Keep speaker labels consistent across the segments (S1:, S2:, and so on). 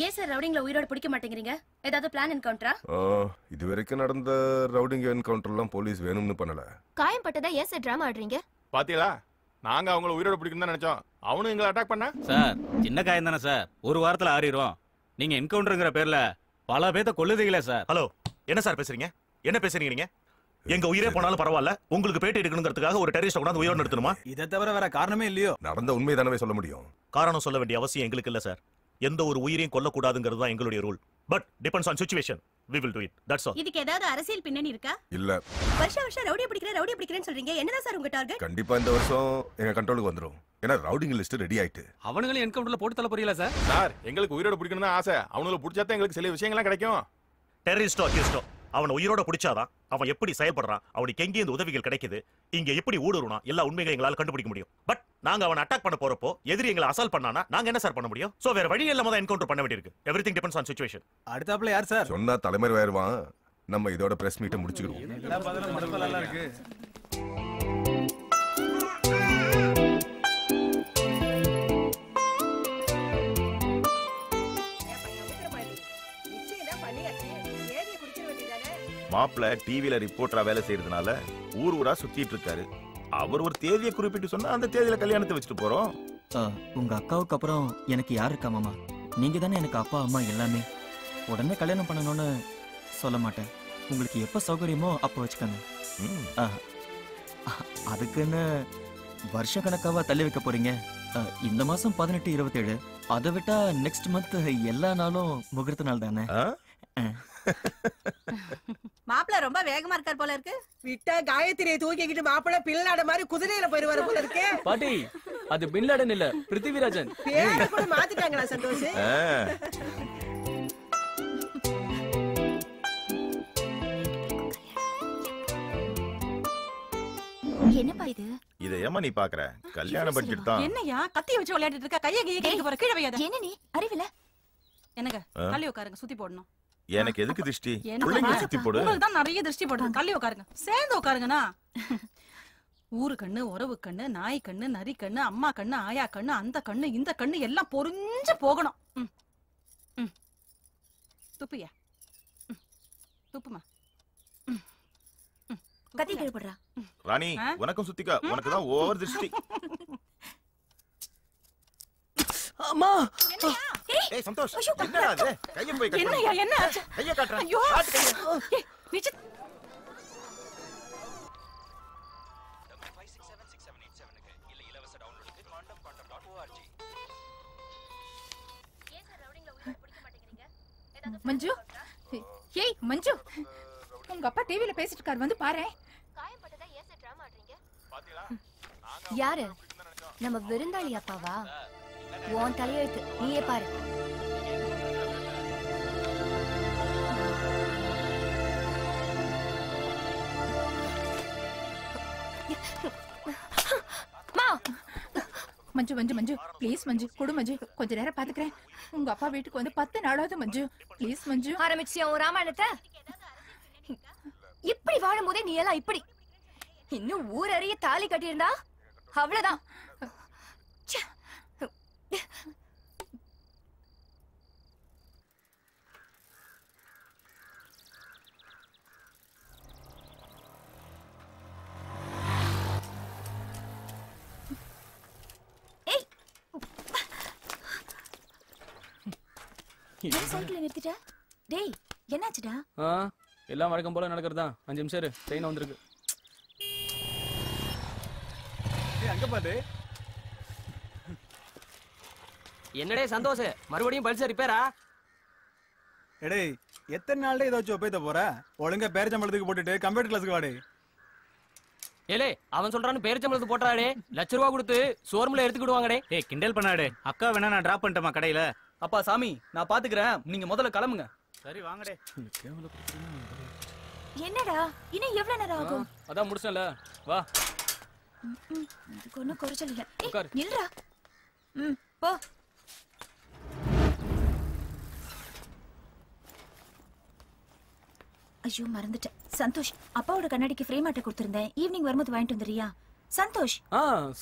S1: ஏன் சார் ரவுடிங்ல உயிரோட பிடிக்க மாட்டேங்கிறீங்க? ஏதாவது பிளான் என்கவுண்டரா?
S2: இதுவரைக்கும் நடந்த ரவுடிங் என்கவுண்டர்லாம் போலீஸ் வேணும்னு பண்ணல.
S1: காயம் பட்டதா ஏன் சார் டிராமா ஆடுறீங்க?
S3: பாத்தீங்களா, நாங்க அவங்கள உயிரோட பிடிக்கணும் தான் நினைச்சோம். அவனும் எங்களை அட்டாக் பண்ணா.
S4: சார் சின்ன காயம் தானே சார், ஒரு வாரத்துல ஆறிடும். நீங்க என்கவுண்டர்ங்கிற பேர்ல பல பேத்த கொல்லுதீங்களே சார்.
S5: ஹலோ, என்ன சார் பேசுறீங்க? என்ன பேசுறீங்க நீங்க? எங்க உயிரே போனாலும் பரவாயில்ல, உங்களுக்கு பேட்டி எடுக்கணுங்கிறதுக்காக ஒரு டெரரிஸ்ட் கொண்டாந்து உயிரோடு நிறுத்தணுமா?
S6: இதை தவிர வேற காரணமே இல்லையோ?
S2: நடந்த உண்மைதானவே சொல்ல முடியும்.
S5: காரணம் சொல்ல வேண்டிய அவசியம் எங்களுக்கு இல்ல சார். எந்த ஒரு உயிரையும் கொல்லக்கூடாதுங்கிறது தான் எங்களுடைய rule. But depends on situation. We will do it. That's all.
S1: இதுக்கு ஏதாவது அரசியல் பின்னணி இருக்கா?
S2: இல்ல.
S1: வருஷம் ரவுடியை பிடிக்கிறேன்னு சொல்றீங்க. என்னதான் சார் உங்க டார்கெட்?
S2: கண்டிப்பா இந்த வருஷம் எங்க கண்ட்ரோலுக்கு வந்துரும். ஏன்னா ரவுடிங் லிஸ்ட் ரெடி ஆயிட்டு.
S4: அவனுங்களும் என்கவுண்டர்ல போட்டு தள்ள போறீங்களா சார்?
S3: சார் எங்களுக்கு உயிரோட பிடிக்கணும் தான் ஆசை. அவனுங்களை பிடிச்சாதான் எங்களுக்கு சில விஷயங்கள்லாம் கிடைக்கும்.
S5: டெரரிஸ்டோ அக்யூஸ்டோ அவனை உயிரோட பிடிச்சாதான் அவன் எப்படி செயல்படுறான், அவனுக்கு எங்கே இந்த உதவிகள் கிடைக்குது, இங்க எப்படி ஊடுருவா, எல்லா உண்மைகளை எங்களால கண்டுபிடிக்க முடியும். பட் நாங்க அவனை அட்டாக் பண்ண போறப்போ எதிரி எங்களை அசால்ட் பண்ணானா நாங்க என்ன சார் பண்ண முடியும்? சோ வேற வழி இல்லாம தான் என்கவுண்டர் பண்ண வேண்டியிருக்கு. Everything depends on situation.
S6: அடுத்தாப்ல யார் சார்
S2: சொன்னா தலைமை ஆயிருவான். நம்ம இதோட பிரஸ் மீட்டை முடிச்சுக்கிறோம்.
S6: எல்லா பதிலும் மடப்பலா இருக்கு.
S7: மாப்பிள்ள டிவில ரிப்போர்ட்டரா வேலை செய்யறதுனால ஊர் ஊரா சுத்திட்டு இருக்காரு. அவர் ஒரு தேதியை குறிப்பிட்டு சொன்னா அந்த தேதியில கல்யாணத்தை வச்சுட்டு போறோம்.
S8: உங்க அக்காவுக்கு அப்புறம் எனக்கு யார் இருக்கா மாமா? நீங்க தானே எனக்கு அப்பா அம்மா எல்லாமே. உடனே கல்யாணம் பண்ணணும்னு சொல்ல மாட்டேன். உங்களுக்கு எப்ப சௌகரியமோ அப்ப வச்சுக்கோங்க. அதுக்குன்னு வருஷ கணக்காவா தள்ளி வைக்க போறீங்க? இந்த மாசம் 18, 27. அதை விட்டா நெக்ஸ்ட் மந்த் எல்லா நாளும் முகூர்த்த நாள் தானே.
S1: மாப்பிள்ள ரொம்ப வேகமா இருக்கார் போல இருக்கு.
S9: விட்டா காயத்ரியை தூக்கிக்கிட்டு மாப்பிள்ள பில்லாட மாதிரி குதிரையில போயிருவாரு போல இருக்கு.
S10: பாட்டி, அது பின்லாடன் இல்ல, பிருத்திவிராஜன்.
S9: பேரை கூட மாத்திட்டாங்களா சந்தோஷ்?
S1: என்னப்பா இது?
S7: இத ஏமா நீ பாக்குற? கல்யாண பட்ஜெட் தான்.
S1: என்னையா கத்திய வச்சு விளையாடிட்டு இருக்க? கைய கேக்க போற கீழ வையாத. என்ன நீ அறிவில? என்னங்க கல்லி உட்காருங்க, சுத்தி போடணும்.
S7: எனக்கு எதுக்கு திருஷ்டி? புள்ளைங்க சுத்தி போடு.
S1: உங்களுக்கு தான் நிறைய திருஷ்டி போடுங்க. கல்லி உட்காருங்க, சேர்ந்து உட்காருங்கனா. ஊரு கண்ணு, உறவு கண்ணு, நாய் கண்ணு, நரி கண்ணு, அம்மா கண்ணு, ஆயா கண்ணு, அந்த கண்ணு, இந்த கண்ணு எல்லாம் பொறிஞ்சு போகணும். துப்பியா? துப்புமா. கத்தி கீழ்படுறா.
S7: ராணி உனக்கும் சுத்திக்கா, உனக்கு தான் ஓவர் திருஷ்டி.
S9: அம்மா,
S7: ஏய் சந்தோஷ், என்னடா இது? கைய போய் கட்டு.
S1: என்னையா என்ன ஆச்சு?
S7: கைய காட்றா.
S1: ஐயோ,
S7: காட்டு கைய.
S1: ஏய் நிச்ச
S11: மஞ்சு, ஏய் மஞ்சு, உங்க அப்பா டிவில பேசிட்டு இருக்காரு, வந்து பாரு.
S1: யாரு? நம்ம விருந்தாளி அப்பாவா? உன் தலையெழுத்து, நீயே பாரு.
S11: மஞ்சு மஞ்சு மஞ்சு ப்ளீஸ் மஞ்சு, கொடு மஞ்சு, கொஞ்ச நேரம் பாத்துக்கிறேன். உங்க அப்பா வீட்டுக்கு வந்து 10 நாளாவது மஞ்சு, ப்ளீஸ் மஞ்சு.
S1: ஆரம்பிச்சியா உன் ராமாயணத்தை? இப்படி வாழும் போதே நீ எல்லாம் இப்படி. இன்னும் ஊர் அறிய தாலி கட்டியிருந்தா அவ்வளவுதான். சைக்கிள் நிறுத்திட்ட? டேய் என்னாச்சுடா?
S10: எல்லாம் வழக்கம் போல நடக்கிறதா. 5 நிமிஷம் இரு, ட்ரெயின் வந்திருக்கு.
S6: அங்க பாரு.
S10: என்னடே சந்தோஷ், மறுபடியும் பல்சர் ரிப்பேரா?
S6: எடே, எத்தனை நாள்ல இதை வச்சு ஒப்பேத்த போற? ஒழுங்கா பேரச்சம்பளத்துக்கு போட்டுட்டு கம்ப்யூட்டர் கிளாஸுக்கு வாடே.
S10: ஏலே, அவன் சொல்றான்னு பேரச்சம்பளத்துக்கு போட்டாடே. ₹1,00,000 கொடுத்து ஷோரூம்ல எடுத்துக்கிடுவாங்கடே.
S4: ஏய் கிண்டல் பண்ணாடே. அக்கா வேணா நான் டிராப் பண்ணிட்டேமா கடையில.
S10: அப்பா சாமி, நான் பாத்துக்கிறேன், நீங்க முதல்ல கிளம்புங்க.
S4: சரி வாங்கடே.
S1: என்னடா இன்னும் எவ்வளவு நேரம் ஆகும்?
S10: அதான் முடிச்சல, வா.
S1: இதுக்கு ஒன்னும் குறைச்சல் இல்ல.
S10: உட்காரு.
S1: நில்றா. போ. ஐயோ மறந்துட்டேன். சந்தோஷ், அப்பாவோட கண்ணாடிக்கு ஃப்ரேம் ஆட்ட கொடுத்திருந்தேன். ஈவினிங் வரும்போது வாங்கிட்டு வந்துறியா? சந்தோஷ்.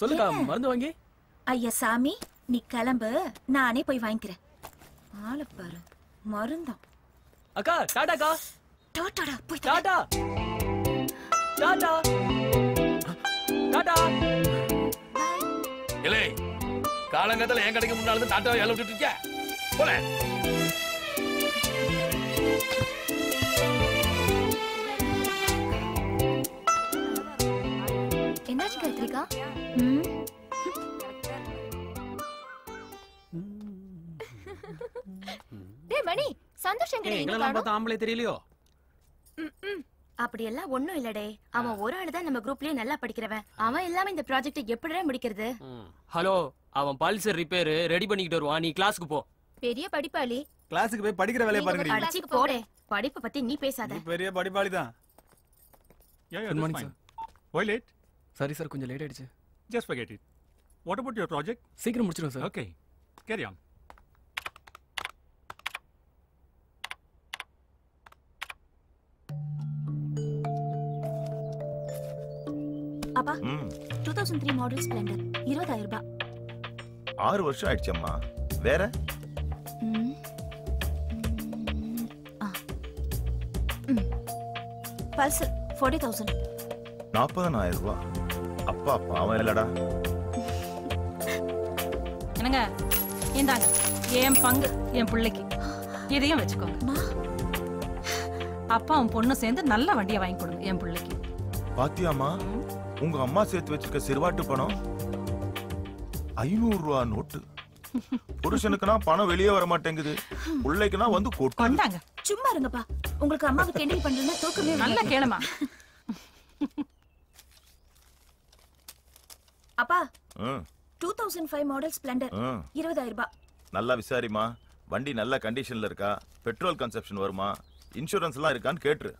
S10: சொல்லுடா, மருந்து வாங்கி.
S1: ஐயா சாமி, நீ கிளம்பு, நானே போய் வாங்கிக்கிறேன்.
S12: ஆளு பாரு மருந்தம்.
S10: அக்கா டாடாக்கா.
S12: டாடாடா போய்
S10: டாடா டாடா டாடா.
S13: இலே காலங்கத்துல என் கடைக்கு முன்னால இருந்து டாட்டா ஏல விட்டுட்டு இருக்க. போல.
S12: என்னாச்சு காயத்ரிகா? டேய் மணி, சந்தோஷம்
S10: ஏய், எங்களெல்லாம் பார்த்தா ஆம்பளை தெரியலையோ?
S12: அப்படி எல்லாம் ஒண்ணும் இல்லடே. அவன் ஒரு ஆளு தான் நம்ம குரூப்லயே நல்லா படிக்கிறவன். அவன் இல்லாம இந்த ப்ராஜெக்ட் எப்படிடா முடிக்கிறது?
S10: ஹலோ, அவன் பல்சர் ரிப்பேர் ரெடி பண்ணிக்கிட்டு வருவான். நீ கிளாஸ்க்கு போ.
S12: பெரிய படிப்பாளி.
S6: கிளாஸுக்கு போய் படிக்கிற வேலையை பாருங்க.
S12: அடிச்சு போடே. படிப்பை பத்தி நீ பேசாத.
S6: நீ பெரிய படிப்பாளி தான்.
S14: Good morning, sir. Why late?
S10: Sorry sir, கொஞ்சம் லேட் ஆயிடுச்சு.
S14: Just forget it. What about your project?
S10: சீக்கிரம் முடிச்சிடும் சார்.
S14: Okay, carry on.
S12: அப்பா, 2003 மாடல் ஸ்ப்ளெண்டர் 20,000 ரூபாய்.
S7: 6 வருஷம் ஆயிடுச்சம்மா. வேற
S12: பல்சர் 40,000.
S7: 40,000 ரூபாய். அப்பா பாவம் இல்லடா.
S1: என்னங்க, இந்தாங்க என் பங்கு என் பிள்ளைக்கு. இதையும் வச்சுக்கோங்க. அப்பா உன் பொண்ணு சேர்ந்து நல்ல வண்டியை வாங்கி கொடுங்க என் பிள்ளைக்கு.
S7: பாத்தியாமா, உங்க அம்மா சேர்த்து வச்சிருக்க சிறுவாட்டு பணம் 500 ரூபா நோட்டு. புருஷனுக்குனா பணம் வெளியே வர மாட்டேங்குது, பிள்ளைக்குனா வந்து
S1: கொண்டாங்க.
S12: சும்மா இருங்கப்பா. உங்களுக்கு அம்மாவை கிண்டல் பண்றதுன்னா தூக்கமே
S1: நல்லா கேளுமா.
S12: அப்பா, 2005 மாடல் ஸ்ப்ளெண்டர் 20,000 ரூபாய்.
S7: நல்லா விசாரிமா. வண்டி நல்ல கண்டிஷன்ல இருக்கா, பெட்ரோல் கன்சப்ஷன் வருமா, இன்சூரன்ஸ் எல்லாம் இருக்கான்னு கேட்டுரு.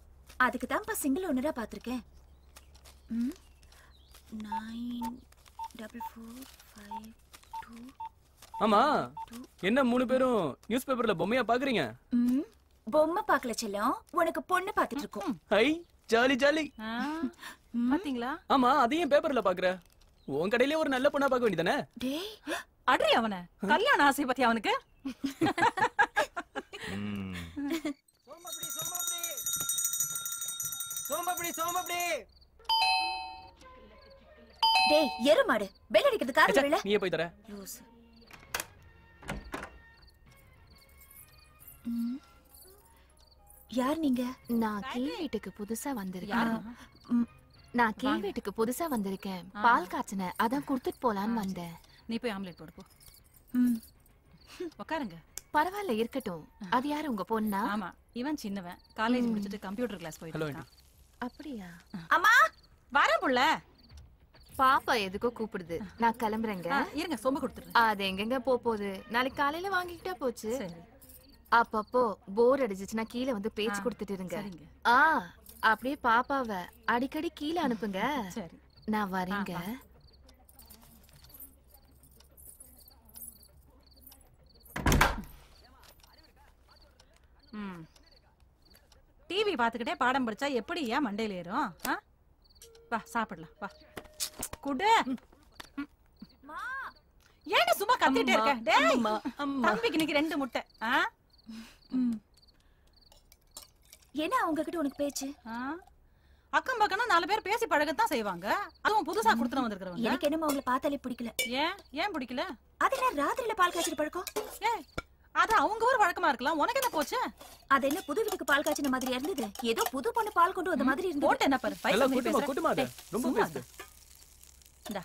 S12: அதுக்கு தான்ப்பா சிங்கிள் ஓனரா பாத்திருக்கேன். 94452.
S10: ஆமா, என்ன 3 பேரும் நியூஸ் பேப்பர்ல பொம்மையா பாக்குறீங்க?
S12: பொம்மை பாக்கல செல்லம், உனக்கு பொண்ணு பாத்துட்டு இருக்கோம்.
S10: High, jolly jolly.
S1: பாத்தீங்களா?
S10: ஆமா, அதையும் பேப்பர்ல பாக்குற. உன் கடையிலே ஒரு நல்ல பொண்ணா பார்க்க வேண்டியதானே?
S12: டேய்,
S1: அட்ரி அவன. கல்யாண ஆசை பத்தி அவனுக்கு.
S10: சோமப்படி.
S12: டேய், எருமாடு. பெல் அடிக்கிறது காரணம் இல்ல.
S10: நீயே போய் தர.
S12: லூஸ். யார் நீங்க?
S15: நான் கீழ் வீட்டுக்கு புதுசா வந்திருக்கேன். பால் காய்ச்சன, அதான் குடுத்துட்டு போலான்னு வந்தேன்.
S1: நீ போய் ஆம்லெட் போடு போ. உட்காருங்க.
S15: பரவாயில்ல, இருக்கட்டும். அது யாரு, உங்க பொண்ணா?
S1: ஆமா, இவன் சின்னவன். காலேஜ் முடிச்சிட்டு கம்ப்யூட்டர் கிளாஸ் போயிட்டு இருக்கான்.
S15: அப்படியா?
S1: அம்மா வரேன் புள்ள.
S15: பாப்பா எதுக்கோ கூப்பிடுது, நான் கிளம்புறேங்க.
S1: இருங்க, சொம்ப கொடுத்துறேன்.
S15: அது எங்கெங்க போகுது, நாளைக்கு காலையில வாங்கிக்கிட்டா போச்சு. அப்பப்போ போர் அடிச்சுச்சுன்னா கீழே வந்து பேச்சு கொடுத்துட்டு இருங்க. அப்படியே பாப்பாவை அடிக்கடி கீழே அனுப்புங்க. நான் வரேங்க.
S1: டிவி பாத்துக்கிட்டே பாடம் படிச்சா எப்படி ஏன் மண்டையில ஏறும்? வா சாப்பிடலாம், வா. குடு. ஏன் சும்மா கத்திட்டே இருக்க? டேய், தம்பிக்கு இன்னைக்கு 2 முட்டை.
S12: என்ன உங்ககிட்ட உனக்கு பேச்சு?
S1: அக்கம் பக்கம்னா 4 பேர் பேசி பழகத்தான் செய்வாங்க. அதுவும் புதுசா கொடுத்துட்டு வந்திருக்கிறவங்க.
S12: எனக்கு என்னமோ உங்களை பார்த்தாலே பிடிக்கல.
S1: ஏன் பிடிக்கல?
S12: அதெல்லாம் ராத்திரில பால் காய்ச்சிட்டு பழக்கம்.
S1: அது அவங்க ஒரு வழக்கமா இருக்கலாம், உனக்கு என்ன போச்சு?
S12: அது என்ன புது வீட்டுக்கு பால் காய்ச்சின மாதிரி இருந்தது? ஏதோ புது பொண்ணு பால் கொண்டு வந்த மாதிரி இருந்தது.
S1: போட்டு என்ன பாரு,
S10: எல்லாம் கூட்டமா அது ரொம்ப பேசுது.
S1: இந்தா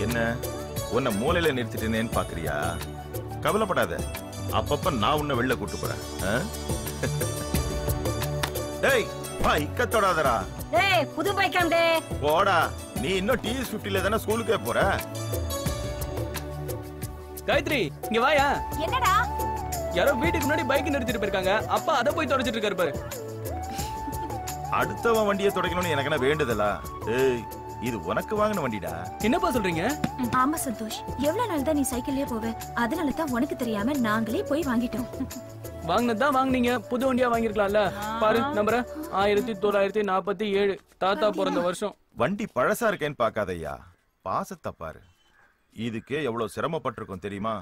S7: என்ன உன்னை மூலையில நிறுத்திட்டேனேன்னு பாக்குறியா? கவலைப்படாத, அப்பப்ப நான் உன்னை வெளில கூட்டு போறேன். டேய், இக்கத்தோடாதரா.
S12: டேய், புது பைக்காம் டே.
S7: போடா, நீ இன்னும் TS50ல தானே ஸ்கூலுக்கே போற.
S10: காயத்ரி, இங்க வாயா.
S12: என்னடா?
S10: யாரோ வீட்டுக்கு முன்னாடி பைக் நிறுத்திட்டு போயிருக்காங்க. அப்பா அத போய் தொடச்சிட்டு இருக்காரு பாரு.
S7: அடுத்தவன் வண்டியை தொடக்கணும்னு எனக்கு என்ன வேண்டுதலா? ஏய், இது உனக்கு வாங்கின வண்டிடா.
S10: என்னப்பா சொல்றீங்க?
S12: ஆமா சந்தோஷ், எவ்வளவு நாள் தான் நீ சைக்கிள்லயே போவ? அதனால தான் உனக்கு தெரியாம நாங்களே போய் வாங்கிட்டோம்.
S10: வாங்கினதான் வாங்குனீங்க, புது வண்டியா வாங்கிருக்கலாம்ல. பாரு நம்பர் 1947, தாத்தா பிறந்த வருஷம்.
S7: வண்டி பழசா இருக்கேன்னு பாக்காதய்யா, பாசத்தை பாரு. இதுக்கே எவ்வளவு சிரமப்பட்டிருக்கும் தெரியுமா?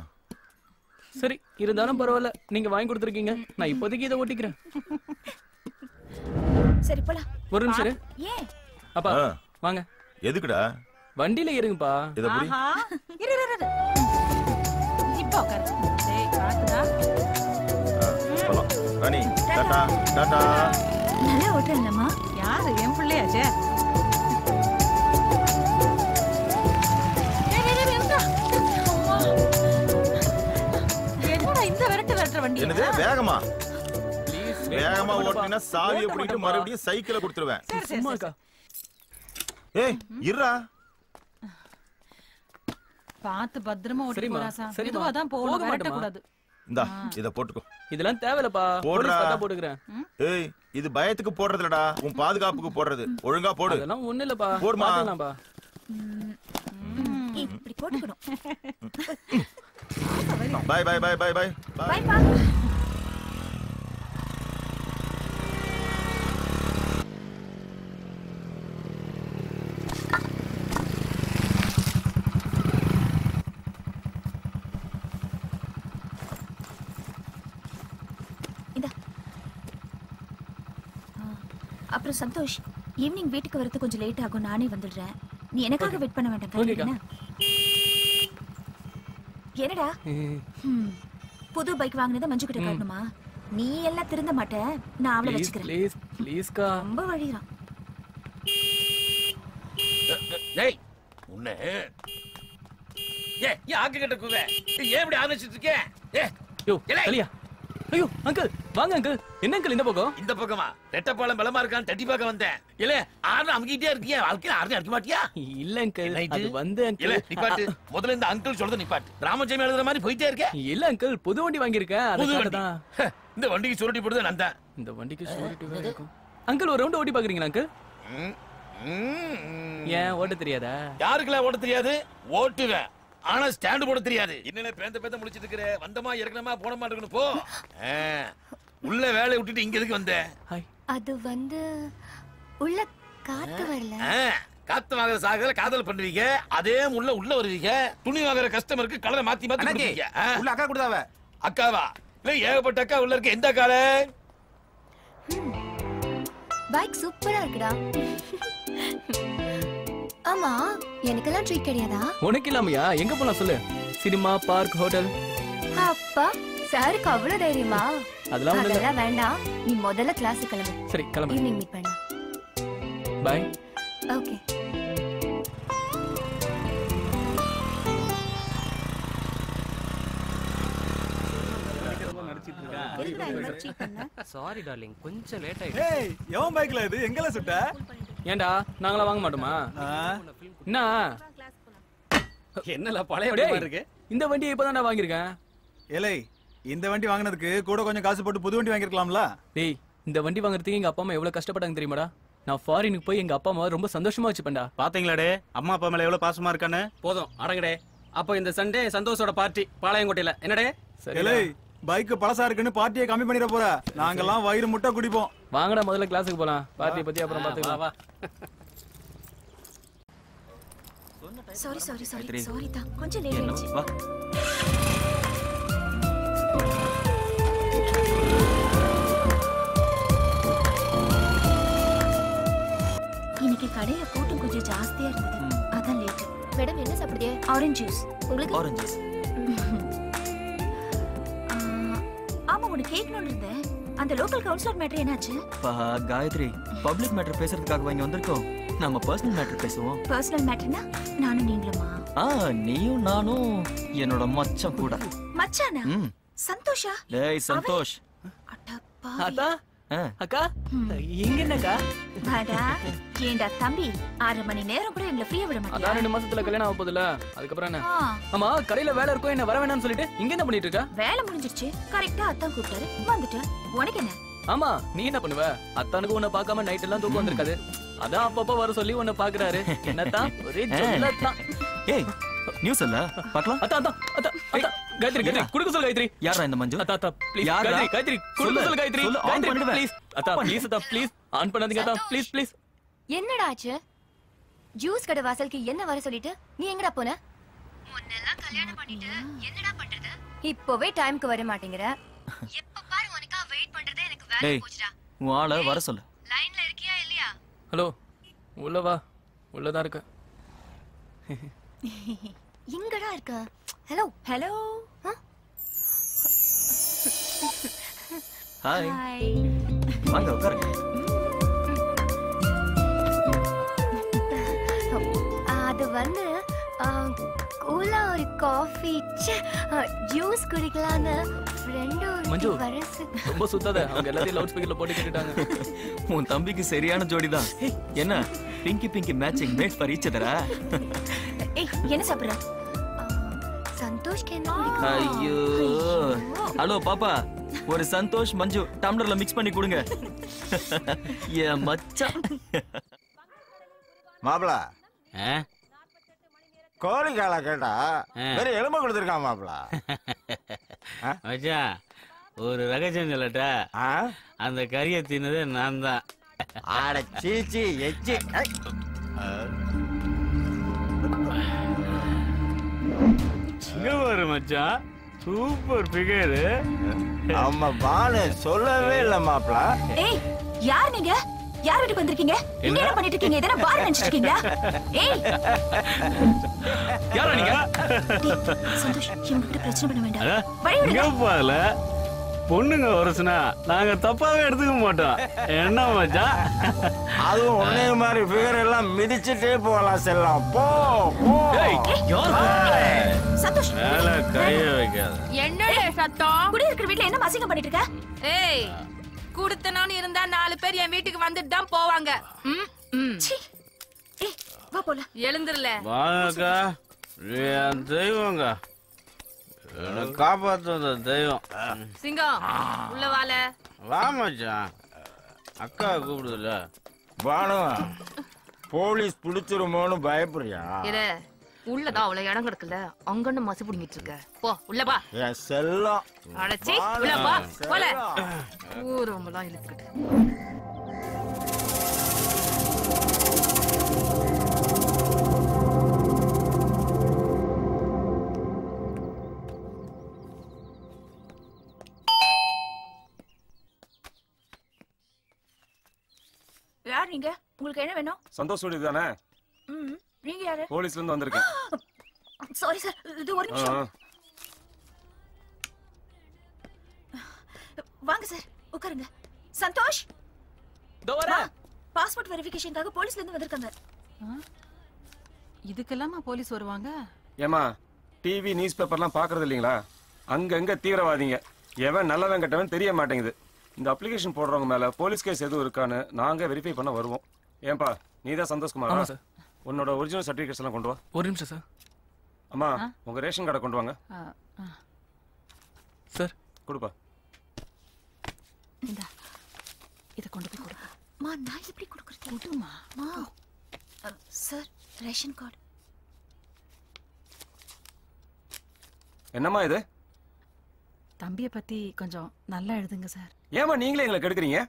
S10: சரி, இருந்தாலும் பரவாயில்ல, நீங்க வாங்கி கொடுத்துருக்கீங்க. நான் இப்போதைக்கு இதை ஓட்டிக்கிறேன்.
S12: சரி போலாம்.
S10: ஒரு நிமிஷம் இரு.
S12: ஏன்?
S10: அப்பா வாங்க.
S7: எதுக்குடா?
S10: வண்டியில ஏறுங்கப்பா.
S7: இத புடி.
S1: இரு. இப்போ உட்காரு. டேய் பாத்துடா.
S7: போலாம். ராணி, டாடா டாடா.
S12: நல்லா ஓட்டலமா?
S1: யாரு என் பிள்ளையாச்சே? என்னடா இந்த விரட்டுற வண்டி?
S7: என்னது வேகமா? வேகமா ஓட்டினா சாவியை புடிட்டு மறுபடியும் சைக்கிளை கொடுத்துருவேன்.
S10: சும்மாக்கா.
S7: ஏய் இருடா.
S1: பாத்து பத்திரமா ஓட்டி போறாசா. மெதுவா தான் போகணும், விரட்ட கூடாது.
S7: இந்தா இத போட்டுக்கோ.
S10: இதெல்லாம் தேவையில்லப்பா, போலீஸ் பார்த்தா போடுறேன்.
S7: ஏய் இது பயத்துக்கு போடுறது இல்லடா, உன் பாதுகாப்புக்கு போடுறது. ஒழுங்கா போடு.
S10: அதெல்லாம் ஒண்ணு இல்லப்பா,
S7: போடுமா.
S10: பாத்துக்கலாம்ப்பா.
S12: இப்படி போட்டுக்கணும்.
S7: Bye bye bye bye bye
S12: bye பா. அப்புறம் சந்தோஷ், ஈவினிங் வீட்டுக்கு வரது கொஞ்சம் லேட் ஆகும், நானே வந்துடுறேன். நீ எனக்காக வெயிட் பண்ண வேண்டாம். என்னடா புது பைக் வாங்கினதை மஞ்சு கிட்ட காட்டணுமா? நீ எல்லாம் திருந்த மாட்ட, நான் அவளை வச்சுக்கிறேன்.
S10: ப்ளீஸ் ப்ளீஸ்க்கா.
S12: ரொம்ப வழிறான்.
S13: டேய் உன்னை ஏன் ஆக்கு கிட்ட கூவே? ஏன் இப்படி ஆரம்பிச்சிட்டு இருக்கே?
S10: யோ கலியா. ஐயோ அங்கிள் வாங்க அங்கிள். என்ன அங்கிள் இந்த பக்கம்?
S13: இந்த பக்கமா? ரெட்டப்பாலம் பலமா இருக்கான்னு தட்டி பார்க்க வந்தேன். இல்ல ஆறு அமுக்கிட்டே இருக்கியா? வாழ்க்கையில ஆறு அடிக்க மாட்டியா?
S10: இல்ல அங்கிள், அது வந்து அங்கிள்.
S13: இல்ல நிப்பாட்டு. முதல்ல இந்த அங்கிள் சொல்றத நிப்பாட்டு. ராமஜெயம் எழுதுற மாதிரி போயிட்டே இருக்க.
S10: இல்ல அங்கிள், புது வண்டி வாங்கியிருக்கேன்.
S13: அதுக்காக தான். இந்த வண்டிக்கு சுருட்டி போடுறது நான் தான்.
S10: இந்த வண்டிக்கு சுருட்டி வேற இருக்கும். அங்கிள் ஒரு ரவுண்ட் ஓட்டி பாக்குறீங்களா அங்கிள்? ஏன் ஓட்ட தெரியாதா?
S13: யாருக்குலாம் ஓட்ட தெரியாது? ஓட்டுவேன், ஆனா ஸ்டாண்ட் போட தெரியாது. இன்னல பேந்த முடிச்சிட்டு இருக்கற. வந்தமா இறக்கணுமா போனமா இருக்கணும் போ. உள்ள வேலைய விட்டுட்டு இங்க எதுக்கு வந்த?
S12: அது வந்து உள்ள காத்து வரல.
S13: காத்து வாங்குற சாகல காதல் பண்ணுவீங்க, அதே உள்ள வருவீங்க. துணி வாங்குற கஸ்டமருக்கு கலரை மாத்தி மாத்தி கொடுப்பீங்க.
S6: உள்ள அக்கா கொடுத்தாவ.
S13: அக்காவா? இல்ல ஏகப்பட்ட அக்கா உள்ள இருக்க. எந்த அக்கால?
S12: பைக் சூப்பரா இருக்குடா. ஆமா, எனக்கெல்லாம் ட்ரீட் கிடையாதா?
S10: உனக்கு இல்லாமையா? எங்க போலாம் சொல்லு. Cinema, park, hotel.
S12: அப்பா சாருக்கு அவ்வளவு தைரியமா?
S10: அதெல்லாம்
S12: வேண்டாம், நீ முதல்ல கிளாஸ் கிளம்பு.
S10: சரி கிளம்பு.
S12: ஈவினிங் மீட் பண்ணலாம்.
S10: பை.
S12: ஓகே.
S10: சாரி டார்லிங், கொஞ்சம் லேட் ஆயிடுச்சு.
S6: ஏய் எவன் பைக்ல இது? எங்கல சுட்ட?
S10: ஏண்டா நாங்களா வாங்க மாட்டோமா? என்ன
S6: என்னல பழைய வண்டி மாதிரி இருக்கு?
S10: இந்த வண்டியை இப்பதான் வாங்கியிருக்கேன்.
S6: ஏலே இந்த வண்டி வாங்குனதுக்கு கூட கொஞ்சம் காசு போட்டு புது வண்டி வாங்கிருக்கலாம்ல?
S10: டேய் இந்த வண்டி வாங்குறதுக்கு எங்க அப்பா அம்மா எவ்வளவு கஷ்டப்பட்டாங்க தெரியுமாடா? நான் ஃபாரினுக்கு போய் எங்க அப்பா அம்மா ரொம்ப சந்தோஷமா வச்சுப்பேன்டா.
S4: பாத்தீங்களாடே அம்மா அப்பா மேல எவ்வளவு பாசமா இருக்கானு.
S10: போதும் அடங்கடே. அப்ப இந்த சண்டே சந்தோஷோட பார்ட்டி பாளையங்கோட்டையில என்னடே?
S6: ஏலே பைக் பழசா இருக்குன்னு பார்ட்டியை கம்மி பண்ணிர போற. நாங்கெல்லாம் வயிறு முட்டை குடிப்போம்.
S10: வாங்கடா முதல்ல கிளாஸுக்கு போலாம். பார்ட்டி பத்தி அப்புறம் பாத்துக்கலாம். வா.
S12: சாரி தான், கொஞ்சம் லேட் ஆயிடுச்சு.
S8: வா.
S12: இன்னைக்கு கடையில கூட்டம் கொஞ்சம் ஜாஸ்தியா இருந்தது, அதான் லேட். மேடம் என்ன சாப்பிடுறீங்க? Orange juice. உங்களுக்கு?
S8: Orange juice.
S12: ஆமா, உனக்கு கேட்கணும்னு இருந்தேன். அந்த லோக்கல் கவுன்சிலர் மேட்டர் என்னாச்சு?
S8: காயத்ரி, பப்ளிக் மேட்டர் பேசுறதுக்காக இங்க வந்திருக்கோம். நம்ம பர்சனல் மேட்டர் பேசுவோம்.
S12: பர்சனல் மேட்டர்னா நானும் நீங்களுமா?
S8: நீயும் நானும் என்னோட மச்சான் கூட.
S12: மச்சானா? சந்தோஷா?
S8: டேய் சந்தோஷ்.
S10: அடப்பா. அக்கா எங்க என்னக்கா?
S12: வாடா. ஏண்டா தம்பி, 6 மணி நேரம் கூட எங்களை ஃப்ரீயா விட மாட்டியா?
S10: அதான் 2 மாசத்துல கல்யாணம் ஆக போகுதுல, அதுக்கப்புறம் என்ன? ஆமா கடையில வேலை இருக்கும், என்ன வர வேணாம்னு சொல்லிட்டு இங்க என்ன பண்ணிட்டு இருக்க?
S12: வேலை முடிஞ்சிருச்சு, கரெக்டா அத்தான் கூப்பிட்டாரு, வந்துட்டேன். உனக்கு என்ன?
S10: ஆமா நீ என்ன பண்ணுவ? அத்தானுக்கு உன்னை பார்க்காம நைட் எல்லாம் தூக்கம் வந்திருக்காது. அதான் அப்பப்ப வர சொல்லி உன்னை பாக்குறாரு. என்னத்தான் ஒரே சொல்லத்தான்.
S8: ஏய் நியூஸ் இல்ல பார்க்கலாம்.
S10: அத்தா அத்தா அத்தா அத்தா காயத்ரி காயத்ரி குடுக்க சொல்லு காயத்ரி.
S8: யாரா இந்த மஞ்சு?
S10: அத்தா அத்தா ப்ளீஸ்
S8: யாரா?
S10: காயத்ரி காயத்ரி குடுக்க சொல்லு காயத்ரி. காயத்ரி ப்ளீஸ் அத்தா ப்ளீஸ் அத்தா ப்ளீஸ் ஆன் பண்ணாதீங்க அத்தா ப்ளீஸ் ப்ளீஸ்.
S16: என்னடா ஆச்சு? ஜூஸ் கடை வாசலுக்கு என்ன வர சொல்லிட்டு நீ எங்கடா போன? முன்னெல்லாம் கல்யாணம் பண்ணிட்டு என்னடா பண்றது? இப்போவே டைம்க்கு வர மாட்டேங்கற. எப்ப பாரு உனக்கா வெயிட் பண்றதே எனக்கு வேலை போச்சுடா.
S8: உன் ஆளை வர சொல்லு.
S16: லைன்ல இருக்கியா இல்லையா?
S10: ஹலோ உள்ள வா. உள்ளதா இருக்க.
S16: எங்கடா இருக்க? Hello hello.
S8: ஹாய். வாங்க உட்காருங்க.
S16: அது வந்து கூலா ஒரு காஃபி ஜூஸ் குடிக்கலாம்னு ஃப்ரெண்ட்
S10: மஞ்சு
S16: வரசு.
S10: ரொம்ப சுத்தாத. அவங்க எல்லாத்தையும் லவுட் ஸ்பீக்கர்ல போட்டு கேட்டுட்டாங்க.
S8: உன் தம்பிக்கு சரியான ஜோடி தான். என்ன pinky pinky matching made for each அதரா?
S16: ஏய் என்ன சாப்பிடுற? சந்தோஷ்க்கு என்ன பிடிக்கும்?
S8: ஐயோ. ஹலோ பாப்பா, ஒரு சந்தோஷ் மஞ்சு டம்ளர்ல மிக்ஸ் பண்ணி கொடுங்க. ஏ மச்சான்.
S17: மாப்ள கோழி காலை கேட்டா வேற எலும்பு கொடுத்துருக்கான் மாப்ள.
S18: மச்சான் ஒரு ரகசியம் சொல்லட்டா? அந்த கறியை தின்னது நான் தான்.
S17: ஆட சீச்சி எச்சி.
S18: ஒரு மச்சான் சூப்பர் பிகர்.
S17: ஆமா பானு சொல்லவே இல்ல மாப்ள.
S12: ஏய் யார் நீங்க? யார் வீட்டுக்கு வந்திருக்கீங்க? இங்க என்ன பண்ணிட்டு இருக்கீங்க? இதென்ன பார் நினைச்சிட்டு இருக்கீங்களா? ஏய்
S18: யாரா நீங்க?
S12: சந்தோஷ் இவங்க கிட்ட பிரச்சனை பண்ண வேண்டாம். வழி
S18: இங்க
S12: விடுங்க.
S18: பால பொண்ணுங்க வரசுனா நாங்க தப்பாவே எடுத்துக்க மாட்டோம். என்ன மச்சான்?
S17: அதுவும் உன்னைய மாதிரி ஃபிகர் எல்லாம் மிதிச்சிட்டே போலாம் செல்லாம். போ போ.
S12: சந்தோஷ்
S18: மேல கைய வைக்காத.
S15: என்னடே சத்தம்?
S12: குடி இருக்கிற வீட்ல என்ன அசிங்கம் பண்ணிட்டு இருக்க?
S15: ஏய் குடுத்தனான்னு இருந்தா 4 பேர் என் வீட்டுக்கு வந்துட்டு தான் போவாங்க.
S12: ஏய் வா போலாம்.
S15: எழுந்திரல.
S18: வாங்கக்கா, என் தெய்வங்க, என்ன காப்பாத்துற தெய்வம்.
S15: சிங்கம் உள்ள வால.
S18: வா மச்சான், அக்கா கூப்பிடுதுல.
S17: பானு போலீஸ் பிடிச்சிருமோன்னு பயப்படுறியா?
S15: இரு உள்ளதான் அவ்வளவு இடம் கிடக்குல, அங்கன்னு மசி புடிங்கிட்டு இருக்க. போ உள்ள வா.
S17: என் செல்லம்.
S15: அடச்சி உள்ள வா. போல ஊரம்பலாம் இழுக்குது.
S12: யார் நீங்க? உங்களுக்கு என்ன வேணும்?
S19: சந்தோஷ் வீடு தானே?
S12: நீங்க யாரு?
S19: போலீஸ்ல இருந்து வந்திருக்கேன்.
S12: சாரி சார், இது ஒரு நிமிஷம். வாங்க சார், உட்காருங்க. சந்தோஷ்
S10: தோரா
S12: பாஸ்போர்ட் வெரிஃபிகேஷனுக்காக போலீஸ்ல இருந்து வந்திருக்காங்க.
S1: இதுக்கெல்லாமா போலீஸ் வருவாங்க?
S19: ஏமா டிவி நியூஸ் பேப்பர்லாம் பாக்குறது இல்லீங்களா? அங்கங்க தீவிரவாதிங்க, எவன் நல்லவன் கெட்டவன் தெரிய மாட்டேங்குது. இந்த அப்ளிகேஷன் போடுறவங்க மேல போலீஸ் கேஸ் எதுவும் இருக்கான்னு நாங்க வெரிஃபை பண்ண வருவோம். ஏன்பா நீதான் சந்தோஷ்குமாரா?
S10: ஆமா சார்.
S19: உன்னோட ஒரிஜினல் சர்டிபிகேட்ஸ் எல்லாம் கொண்டு வா.
S10: ஒரு நிமிஷம் சார்.
S19: அம்மா உங்க ரேஷன் கார்டை கொண்டு வாங்க.
S10: சார்
S19: கொடுப்பா.
S1: இந்தா இத கொண்டு போய் கொடுப்பா.
S12: மா நான் எப்படி கொடுக்கறது?
S1: கொடுமா.
S12: மா சார் ரேஷன் கார்டு.
S19: என்னம்மா இது?
S1: தம்பியை பத்தி கொஞ்சம் நல்லா எழுதுங்க சார்.
S19: ஏமா நீங்களே எங்களை கெடுக்குறீங்க?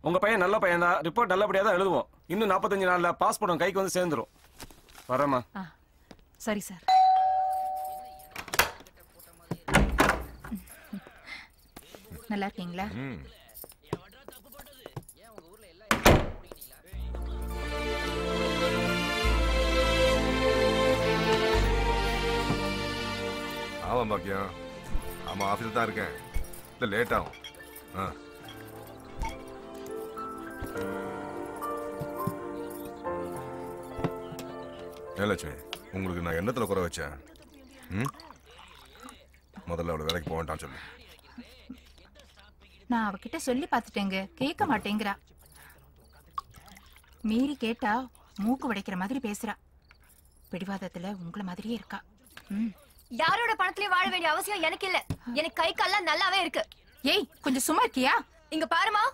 S19: உங்க பையன் நல்ல பையன் தான், ரிப்போர்ட் நல்லபடியா தான் எழுதுவோம். இன்னும் 45 நாள்ல பாஸ்போர்ட் கைக்கு வந்து சேர்ந்துரும். வரேம்மா.
S1: சரி சார்.
S11: நல்லா இருக்கீங்களா?
S2: ஆமா பாக்கியம், ஆமா ஆஃபீஸில் தான் இருக்கேன். இல்லை லேட் ஆகும். லட்சுமி, உங்களுக்கு நான் எண்ணத்தில் குறை வச்சேன்? முதல்ல அவளை வேலைக்கு போக வேண்டாம்னு சொல்லு.
S11: நான் அவகிட்ட சொல்லி பார்த்துட்டேங்க, கேட்க மாட்டேங்கிறா. மீறி கேட்டா மூக்கு உடைக்கிற மாதிரி பேசுறா. பிடிவாதத்துல உங்களை மாதிரியே இருக்கா.
S16: யாரோட பணத்திலயும் வாழ வேண்டிய அவசியம் எனக்கு இல்ல. எனக்கு கை கால்லாம் நல்லாவே இருக்கு.
S11: ஏய் கொஞ்சம் சும்மா இருக்கியா?
S16: இங்க பாருமா,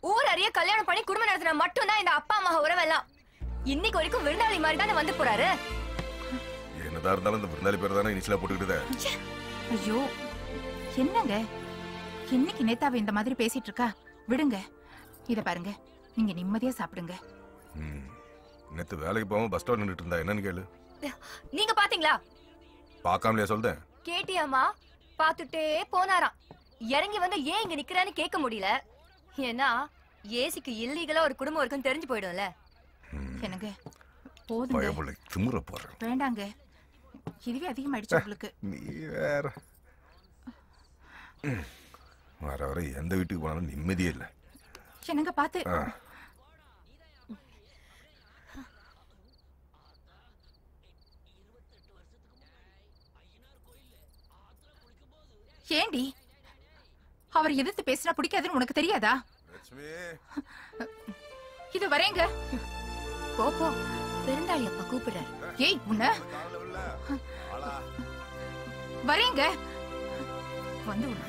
S16: ஊர் அறிய கல்யாணம் பண்ணி குடும்பம் நடத்தினா மட்டும்தான் இந்த அப்பா அம்மா உறவெல்லாம். இன்னைக்கு வரைக்கும் விருந்தாளி மாதிரி தானே வந்து போறாரு.
S2: என்னதான் இருந்தாலும் இந்த விருந்தாளி பேர் தானே இனிஷியலா போட்டுக்கிட்டதே.
S11: ஐயோ என்னங்க இன்னைக்கு நேத்தாவை இந்த மாதிரி பேசிட்டு இருக்கா? விடுங்க. இத பாருங்க, நீங்க நிம்மதியா சாப்பிடுங்க.
S2: நேத்து வேலைக்கு போகாம பஸ் ஸ்டாண்ட் நின்னுட்டு இருந்தா என்னன்னு கேளு.
S16: நீங்க பாத்தீங்களா?
S2: பாக்காமலையா சொல்றேன்?
S16: கேட்டியாமா? பாத்துட்டே போனாராம். இறங்கி வந்து ஏன் இங்க நிக்கிறேன்னு கேட்க முடியல. ஏன்னா ஏசிக்கு இல்லீகலா ஒரு குடும்பம் இருக்குன்னு தெரிஞ்சு போயிடும்ல.
S11: என்னங்க போதுங்க.
S2: பயமுள்ள திமிர போறேன்.
S11: வேண்டாங்க, இதுவே அதிகமாயிடுச்சு உங்களுக்கு.
S2: நீ வேற வர வர எந்த வீட்டுக்கு போனாலும் நிம்மதியே இல்லை.
S11: என்னங்க பாத்து. ஏண்டி அவர் எதிர்த்து பேசினா பிடிக்காதுன்னு உனக்கு தெரியாதா? இது வரேங்க.
S16: போ போ, பெருந்தாளி அப்பா கூப்பிடுறாரு.
S11: ஏய் உன்ன வரேங்க. வந்து உள்ள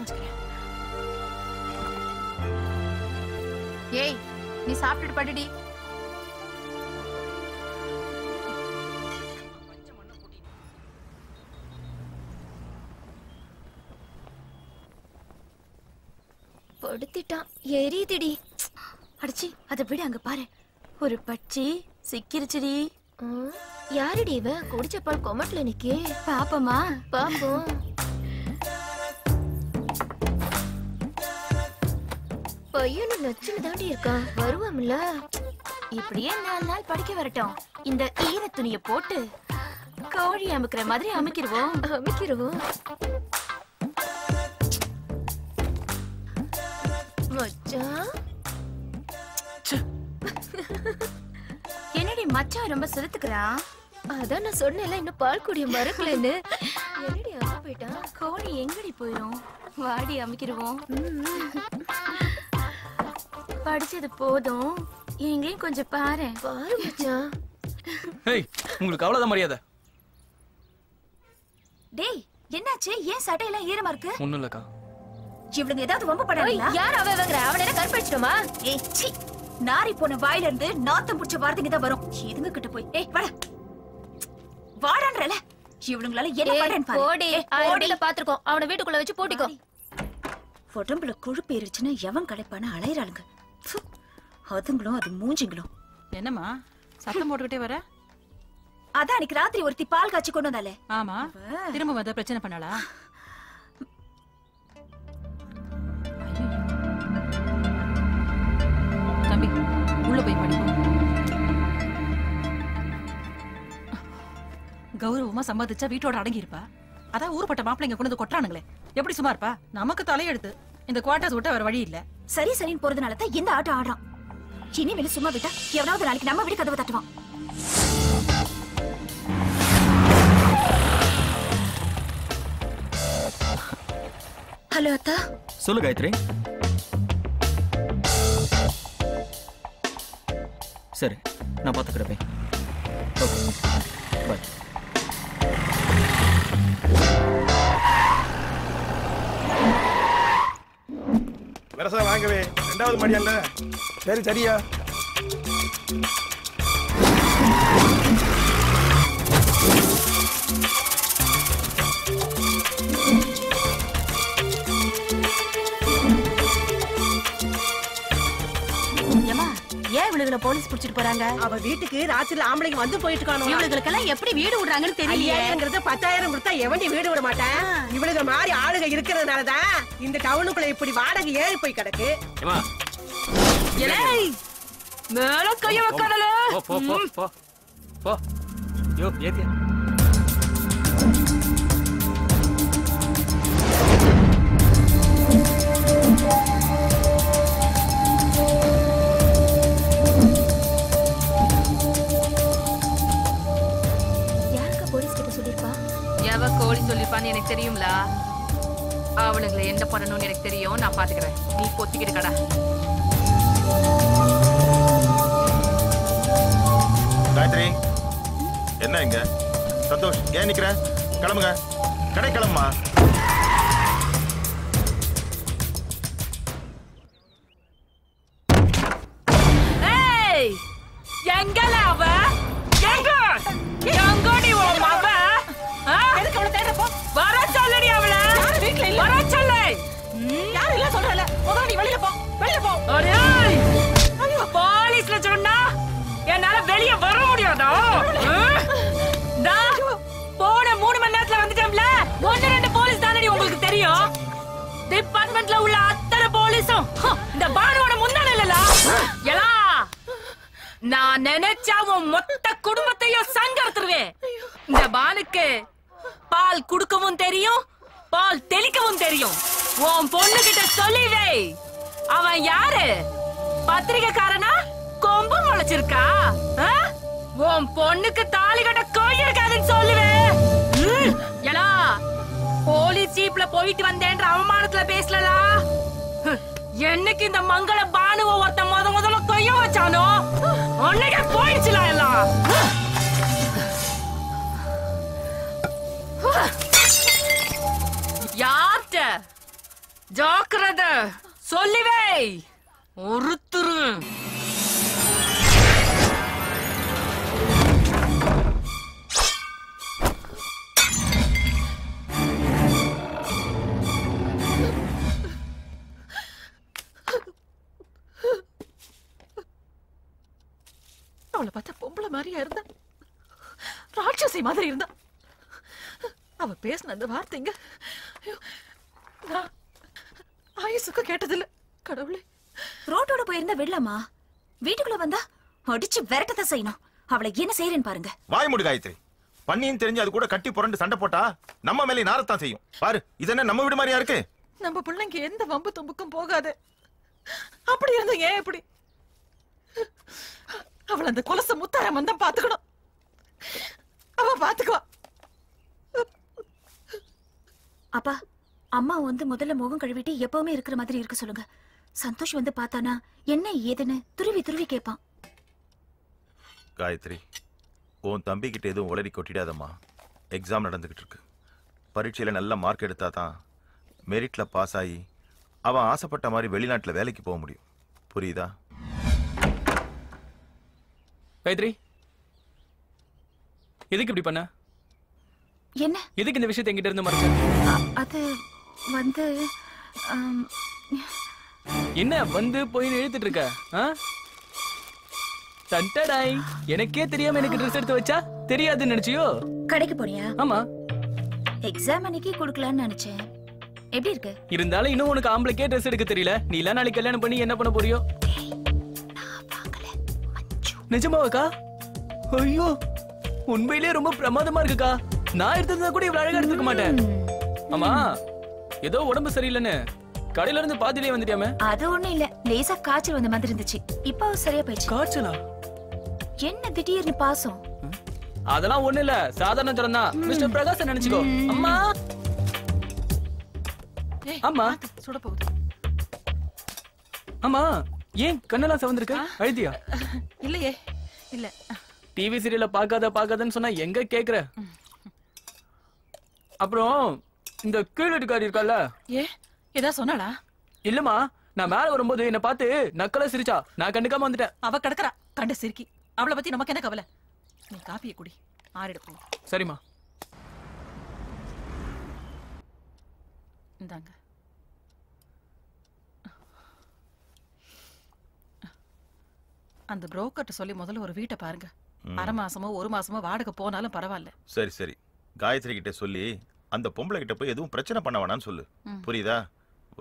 S11: ஏய் நீ சாப்பிட்டுட்டு படுடி.
S16: படுத்திட்டான், எரியுதுடி. அடிச்சி அதை விட அங்க பாரு, ஒரு பச்சி சிக்கிருச்சுடி. யாருடி இவ? குடிச்ச பால் கொமட்ல நிக்கே. பாப்பமா பாப்போம். பையனும் நச்சுன்னு தாண்டி இருக்கான், வருவாம்ல. இப்படியே 4 நாள் படிக்க வரட்டும். இந்த ஈர துணியை போட்டு கோழி அமுக்கிற மாதிரி அமுக்கிடுவோம். மச்சான் என்னடி மச்சான் ரொம்ப செலுத்துக்கிறான்? அதான் நான் சொன்னேன்ல, இன்னும் பால் குடிய மறக்கலன்னு. என்னடி அங்க போயிட்டான்? கோழி எங்கடி போயிரும்? வாடி அமுக்கிடுவோம். படிச்சது போதும், எங்கேயும் கொஞ்சம் பாரு. பாரு மச்சான்.
S10: ஏய் உங்களுக்கு அவ்வளவுதான் மரியாதை.
S16: டேய் என்னாச்சு? ஏன் சட்டையெல்லாம் ஈரமா இருக்கு?
S10: ஒண்ணும் இல்லக்கா.
S16: இவளுங்க ஏதாவது வம்பு பண்ணாங்களா? யார் அவங்கற? அவன என்ன கற்பழிச்சிட்டோமா? ஏய் சீ, நாரி போன வாயில இருந்து நாத்தம் புடிச்ச வார்த்தைங்க தான் வரும். இதுங்க கிட்ட போய் ஏய் வாடா வாடான்றல. இவளுங்களால என்ன பண்றேன்னு பாரு. போடி, ஆயிரத்துல பாத்துறோம். அவனை வீட்டுக்குள்ள வச்சு போடிக்கோ. உடம்புல கொழுப்பு ஏறிச்சுன்னா எவன் களைப்பான அலையறாளுங்க. அதுங்களும் அது மூஞ்சிங்களும்.
S1: என்னம்மா சத்தம் போட்டுக்கிட்டே வர?
S16: அதான் அன்னைக்கு ராத்திரி ஒருத்தி பால் காய்ச்சி கொண்டு வந்தாலே.
S1: ஆமா, திரும்ப வந்து பிரச்சனை பண்ணாளா? தம்பி உள்ள போய் படிப்போம். கௌரவமா சம்பாதிச்சா வீட்டோட அடங்கி இருப்பா. அதான் ஊர்பட்ட மாப்பிள்ளைங்க கொண்டு வந்து கொட்டானுங்களே, எப்படி சும்மா இருப்பா? நமக்கு தலையெடுத்து இந்த குவார்டர்ஸ் விட்ட வேற வழி இல்ல.
S16: சரி சரின்னு போறதுனால தான் இந்த ஆட்டம் ஆடுறான். இனிமேல் சும்மா விட்டா எவனாவது நாளைக்கு நம்ம வீடு கதவை தட்டுவான். ஹலோ அத்தா.
S8: சொல்லு காயத்ரி. சரி நான் பாத்துக்கிறேன். Okay bye.
S7: வரசா வாங்கவே 2வது மடியல்ல.
S6: சரி சரியா.
S16: ஏன் இவளுகளை போலீஸ் புடிச்சிட்டு போறாங்க?
S9: அவ வீட்டுக்கு ராத்திரில ஆம்பளைங்க வந்து போயிட்டு இருக்கானோ.
S16: இவளுகளுக்கெல்லாம் எப்படி வீடு விடுறாங்கன்னு தெரியலையேங்கிறது.
S9: 10,000 கொடுத்தா எவண்டி வீடு விட மாட்டேன். இவளுங்க மாதிரி ஆளுங்க இருக்கிறதுனாலதான் இந்த டவுனுக்குள்ள இப்படி வாடகை ஏறி போய் கிடக்கு.
S10: மேல கைய வைக்காதல. போ போ போ போ. யோ ஏத்தியா.
S15: கோழி சொல்லிருப்பான்னு எனக்கு தெரியும்ல. அவளுங்களை என்ன பண்ணணும்னு எனக்கு தெரியும், நான் பாத்துக்கிறேன். நீ பொத்திக்கிட்டு கடா.
S7: காயத்ரி என்ன இங்க? சந்தோஷ் ஏன் நிக்கிற? கிளம்புங்க, கடை கிளம்புமா.
S10: எங்கல அவ? எங்க எங்கடி உன் மவ?
S20: வர முடியாதா? போன 3 மணி நேரத்துல வந்துட்டோம்ல. 1-2 போலீஸ் தானடி உங்களுக்கு தெரியும். டிபார்ட்மெண்ட்ல உள்ள அத்தனை போலீஸும் இந்த பானுவோட முன்னால இல்லல. எலா நான் நினைச்சா உன் மொத்த குடும்பத்தையும் சங்கர்த்துருவேன். இந்த பானுக்கு பால் குடுக்கவும் தெரியும், பால் தெளிக்கவும் தெரியும். உன் பொண்ணு கிட்ட சொல்லிவே. அவன் யாரு? பத்திரிகைக்காரனா? கொம்பு முளைச்சிருக்கா? உன் பொண்ணுக்கு தாலி கட்ட கோயில் இருக்காதுன்னு சொல்லுவேன். ஏலா போலீஸ் ஜீப்ல போயிட்டு வந்தேன்ற அவமானத்துல பேசலா. என்னைக்கு இந்த மங்கள பானுவ ஒருத்த முதல்ல கைய வச்சானோ அன்னைக்கு போயிடுச்சுலாம் எல்லாம். யார்ட்ட ஜாக்கிரதை சொல்லிவே. ஒருத்தரு
S1: அவளை பார்த்தா பொம்பளை மாதிரியா இருந்தா, ராட்சசி மாதிரி இருந்தா. அவ பேசின அந்த வார்த்தைங்க ஆயுசுக்கு கேட்டதில்ல. கடவுளே,
S12: ரோட்டோட போயிருந்தா விடலாமா? வீட்டுக்குள்ள வந்தா அடிச்சு விரட்டத்தை செய்யணும். அவளை என்ன செய்யறேன்னு பாருங்க.
S7: வாய் மூடு காயத்ரி. பண்ணின்னு தெரிஞ்சு அது கூட கட்டி புரண்டு சண்டை போட்டா நம்ம மேலே நாரத்தான் செய்யும். பாரு, இது என்ன நம்ம வீடு மாதிரியா இருக்கு?
S1: நம்ம பிள்ளைங்க எந்த வம்பு தும்புக்கும் போகாது. அப்படி இருந்தா ஏன் எப்படி? அவள் அந்த கொலச முத்தாரம் தான் பாத்துக்கணும். அவ பாத்துக்குவா.
S12: அப்பா, அம்மா வந்து முதல்ல முகம் கழுவிட்டு எப்பவுமே இருக்கிற மாதிரி இருக்க சொல்லுங்க. சந்தோஷ் வந்து பார்த்தானா என்ன ஏதுன்னு துருவி துருவி கேட்பான்.
S7: காயத்ரி, உன் தம்பி கிட்ட எதுவும் உளறி கொட்டிடாதம்மா. எக்ஸாம் நடந்துகிட்டு இருக்கு. பரீட்சையில நல்ல மார்க் எடுத்தா தான் மெரிட்ல பாஸ் ஆகி அவன் ஆசைப்பட்ட மாதிரி வெளிநாட்டுல வேலைக்கு போக முடியும். புரியுதா?
S10: காயத்ரி, எதுக்கு இப்படி பண்ண?
S12: என்ன?
S10: எதுக்கு இந்த விஷயத்தை என்கிட்ட இருந்து மறைச்ச?
S12: அது வந்து
S10: என்ன வந்து போய் இழுத்துட்டு இருக்க? தண்டடாய், எனக்கே தெரியாம எனக்கு ட்ரெஸ் எடுத்து வச்சா தெரியாதுன்னு நினைச்சியோ?
S12: கடைக்கு போறியா?
S10: ஆமா.
S12: எக்ஸாம் அன்னைக்கு கொடுக்கலாம்னு நினைச்சேன். எப்படி இருக்கு?
S10: இருந்தாலும் இன்னும் உனக்கு ஆம்பளைக்கே ட்ரெஸ் எடுக்க தெரியல. நீ எல்லாம் நாளைக்கு கல்யாணம் பண்ணி என்ன பண்ண போறியோ? நிஜமாவாக்கா? ஐயோ, உண்மையிலேயே ரொம்ப பிரமாதமா இருக்குக்கா. நான் எடுத்திருந்தா கூட இவ்வளவு அழகா எடுத்துக்க மாட்டேன். ஆமா, ஏதோ உடம்பு சரியில்லைன்னு கடையில இருந்து பாதியிலே வந்துட்டியாமே?
S12: அது ஒண்ணும் இல்ல, லேசா காய்ச்சல் வந்த மாதிரி இருந்துச்சு. இப்போ சரியா போயிடுச்சு.
S10: காய்ச்சலா?
S12: என்ன திடீர்னு பாசம்?
S10: அதெல்லாம் ஒண்ணு இல்ல, சாதாரண ஜுரம் தான். மிஸ்டர் பிரகாஷ் நினைச்சுக்கோ. அம்மா அம்மா
S1: சுட போகுது.
S10: அம்மா, ஏன் கண்ணெல்லாம் சிவந்திருக்க? அழுதியா?
S1: இல்லையே, இல்ல.
S10: டிவி சீரியல பாக்காதன்னு சொன்னா எங்க கேக்குற? அப்புறம் இந்த கீழடிக்காரி இருக்கல்ல,
S1: ஏதா சொன்னாளா?
S10: இல்லம்மா, நான் மேல வரும்போது என்ன பார்த்து நக்கல சிரிச்சா. நான் கண்டுக்காம வந்துட்டேன்.
S1: அவ கிடக்குறா கண்டு சிரிக்கி. அவளை பத்தி நமக்கு என்ன கவலை? நீ காப்பியை குடி, ஆறிட போ.
S10: சரிம்மா.
S1: இந்தாங்க. அந்த புரோக்கர்ட்ட சொல்லி முதல்ல ஒரு வீட்டை பாருங்க. அரை மாசமோ 1 மாசமோ வாடகை போனாலும் பரவாயில்ல.
S7: சரி சரி, காயத்ரி கிட்ட சொல்லி அந்த பொம்பளை கிட்ட போய் எதுவும் பிரச்சனை பண்ண வேணாம்னு சொல்லு. புரியுதா?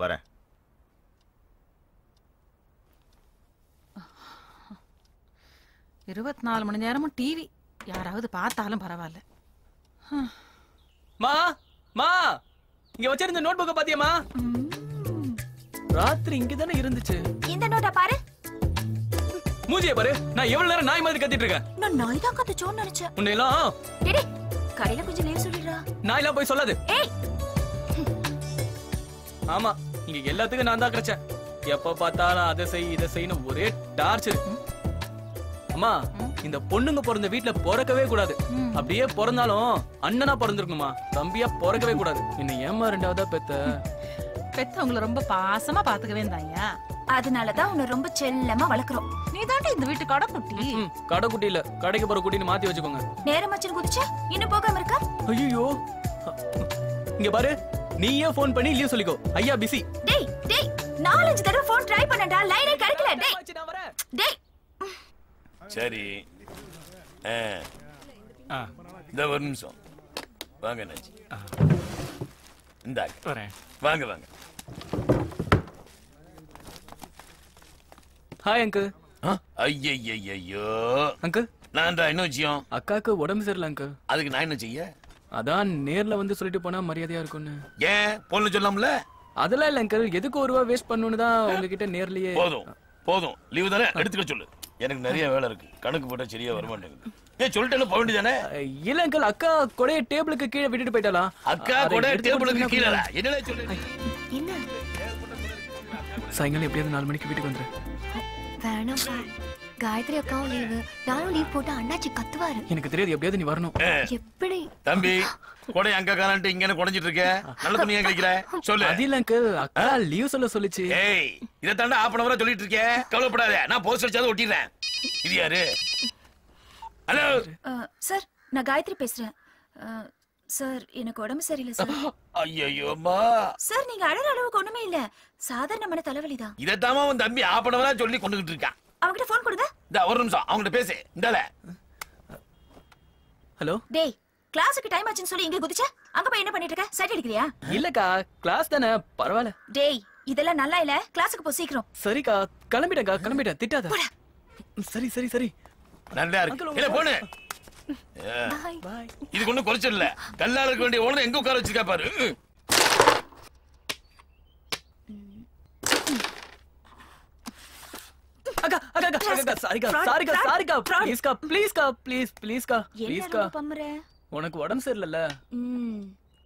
S7: வரேன்.
S1: இருபத்தி 4 மணி நேரமும் டிவி. யாராவது பார்த்தாலும் பரவாயில்ல.
S10: மா மா, இங்க வச்சிருந்த நோட் புக்க பாத்தியமா? ராத்திரி இங்க தானே இருந்துச்சு.
S12: இந்த நோட்டை பாரு.
S10: மூஞ்சியை பாரு. நான் எவ்வளவு நேரம் நாய் மாதிரி கத்திட்டு இருக்கேன்.
S12: நான் நாய் தான் கத்துச்சோன்னு நினைச்சேன்.
S10: உன்னை எல்லாம்
S12: டேய், கடையில கொஞ்சம் லீவ் சொல்லிடுறா.
S10: நாய் எல்லாம் போய் சொல்லாது.
S12: ஏய்,
S10: ஆமா, இங்க எல்லாத்துக்கும் நான் தான் கிடைச்சேன். எப்ப பார்த்தாலும் அதை செய் இதை செய்யணும், ஒரே டார்ச்சர். அம்மா, இந்த பொண்ணுங்க பிறந்த வீட்டுல பிறக்கவே கூடாது. அப்படியே பிறந்தாலும் அண்ணனா பிறந்திருக்கணுமா, தம்பியா பிறக்கவே கூடாது. என்ன ஏமா 2வதா
S1: பெத்தவங்களை ரொம்ப பாசமா பாத்துக்கவே இருந்தாங்க.
S12: அதனாலதான் உன்னை ரொம்ப செல்லமா வளர்க்குறோம்.
S1: நீ தாண்டி இந்த வீட்டு கடைக்குட்டி.
S10: கடைக்குட்டி இல்ல, கடைக்கு போற குட்டின்னு மாத்தி வச்சுக்கோங்க.
S12: நேரமாச்சுன்னு குதிச்சா இன்னும் போகாம இருக்கா?
S10: ஐயோ, இங்க பாரு, நீயே போன் பண்ணி லீவ் சொல்லிக்கோ. ஐயா பிஸி.
S12: டேய் டேய், 4-5 தடவை போன் ட்ரை பண்ணடா, லைனே கிடைக்கல. டேய் டேய்.
S13: சரி, இந்த ஒரு நிமிஷம் வாங்க அண்ணாச்சி. இந்தாங்க
S10: வரேன்.
S13: வாங்க வாங்க.
S10: Hi uncle.
S13: ஐயோ
S10: அங்கிள்
S13: நான் தான் என்ன விஷயம்?
S10: அக்காக்கு உடம்பு சரியில்லை அங்கிள்.
S13: அதுக்கு நான் என்ன செய்ய?
S10: அதான் நேர்ல வந்து சொல்லிட்டு போனா மரியாதையா இருக்கும்னு.
S13: ஏன் போன்ல சொல்லாமல? அதெல்லாம்
S10: இல்ல அங்கிள், எதுக்கு ஒரு ரூபா வேஸ்ட் பண்ணணும்னு தான் உங்ககிட்ட நேர்லயே.
S13: போதும் லீவு தானே எடுத்துக்க சொல்லு. எனக்கு நிறைய வேலை இருக்கு, கணக்கு போட்டா சரியா வர மாட்டேங்குது. ஏன் சொல்லிட்டு போக வேண்டியதானே?
S10: இல்ல அங்கிள், அக்கா கொடைய டேபிளுக்கு கீழே விட்டுட்டு போயிட்டாலாம்.
S13: அக்கா கொடைய டேபிளுக்கு கீழே என்னடா சொல்லு?
S16: என்ன
S10: சாயங்காலம் எப்படியாவது 4 மணிக்கு வீட்டுக்கு வந்துரு.
S16: வேணாம்ப்பா, காயத்ரி அக்காவும் லீவு, நானும் லீவ் போட்டா அண்ணாச்சி கத்துவாரு.
S10: எனக்கு தெரியாது, எப்படியாவது நீ வரணும்.
S16: எப்படி
S13: தம்பி கொடை அங்க காலன்ட்டு இங்க குறைஞ்சிட்டு இருக்க? நல்ல துணியா கிடைக்கிற சொல்லு.
S10: அது இல்ல அங்கிள், அக்கா லீவ் சொல்ல சொல்லுச்சு.
S13: ஏய் இத தாண்டா ஆப் பண்ணவரா சொல்லிட்டு இருக்கேன். கவலைப்படாத, நான் போஸ்ட் அடிச்சாத ஒட்டிடுறேன். இது யாரு? ஹலோ
S12: சார், நான் காயத்ரி பேசுறேன். சார், எனக்கு உடம்பு சரியில்லை சார்.
S13: ஐயோம்மா
S12: சார், நீங்க அழற அளவுக்கு ஒண்ணுமே இல்ல, சாதாரணமான தலைவலிதான்.
S13: இதத்தாம உன் தம்பி ஆப் பண்ணவரா சொல்லி கொண்டுகிட்டு இருக்கான்.
S12: அவங்கிட்ட போன் கொடுங்க.
S13: இந்த ஒரு நிமிஷம் அவங்கிட்ட பேசு. இந்தால.
S10: ஹலோ
S12: டேய், கிளாஸுக்கு டைம் ஆச்சுன்னு சொல்லி இங்க குதிச்ச, அங்க போய் என்ன பண்ணிட்டு இருக்க? சைட் அடிக்கிறியா?
S10: இல்லக்கா, கிளாஸ் தானே, பரவாயில்ல.
S12: டேய், இதெல்லாம் நல்லா இல்ல, கிளாஸுக்கு போ சீக்கிரம்.
S10: சரிக்கா, கிளம்பிட்டேன்க்கா, கிளம்பிட்டேன், திட்டாத. சரி சரி சரி,
S13: நல்லா இருக்கு. இல்ல போனு. இது ஒண்ணும் குறைச்சல் இல்ல. கல்லால இருக்க வேண்டிய ஓனர் எங்க உட்கார வச்சிருக்கா பாரு.
S10: அக்கா அக்கா அக்கா சாரிக்கா ப்ளீஸ்க்கா. உனக்கு உடம்பு சரியில்லைல்ல?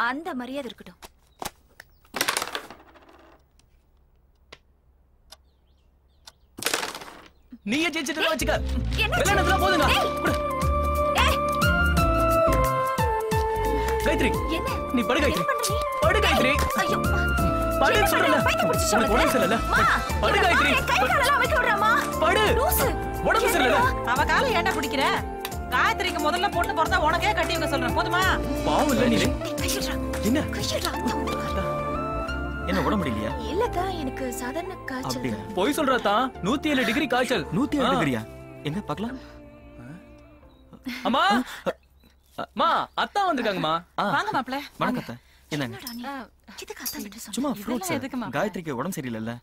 S12: அந்த மரியாதை இருக்கட்டும்.
S10: நீயே ஜெயிச்சிட்டு வச்சுக்க. விளையாடுறதுல போதுங்க. காயத்ரி, நீ படு காயத்ரி. படு காயத்ரி. ஐயோ படு சொல்றல. உனக்கு உடம்பு சரியில்லைல்ல? படு காயத்ரி.
S12: கை காலெல்லாம் அமைக்க விடுறாமா?
S10: படு. உடம்பு சரியில்லைல்ல?
S1: அவ காலை ஏன்டா பிடிக்கிற? காயத்ரிக்கு முதல்ல பொண்ணு பிறந்தா உனக்கே கட்டி வைக்க சொல்றேன், போதுமா?
S10: பாவம் இல்ல நீ. என்ன
S8: என்ன உடம்பு முடியலையா?
S12: இல்லக்கா, எனக்கு சாதாரண காய்ச்சல்.
S10: போய் சொல்றதா? 107 டிகிரி காய்ச்சல்.
S8: 107 டிகிரியா? எங்க பார்க்கலாம்?
S10: அம்மா அம்மா, அத்தா வந்திருக்காங்கம்மா.
S1: வாங்க மாப்ள.
S8: வணக்கம் அத்தை. என்னங்க?
S12: இதுக்கு அத்தா விட்டு சொன்னா.
S8: சும்மா ஃப்ரூட்ஸ். காயத்ரிக்கு உடம்பு சரியில்லைல்ல?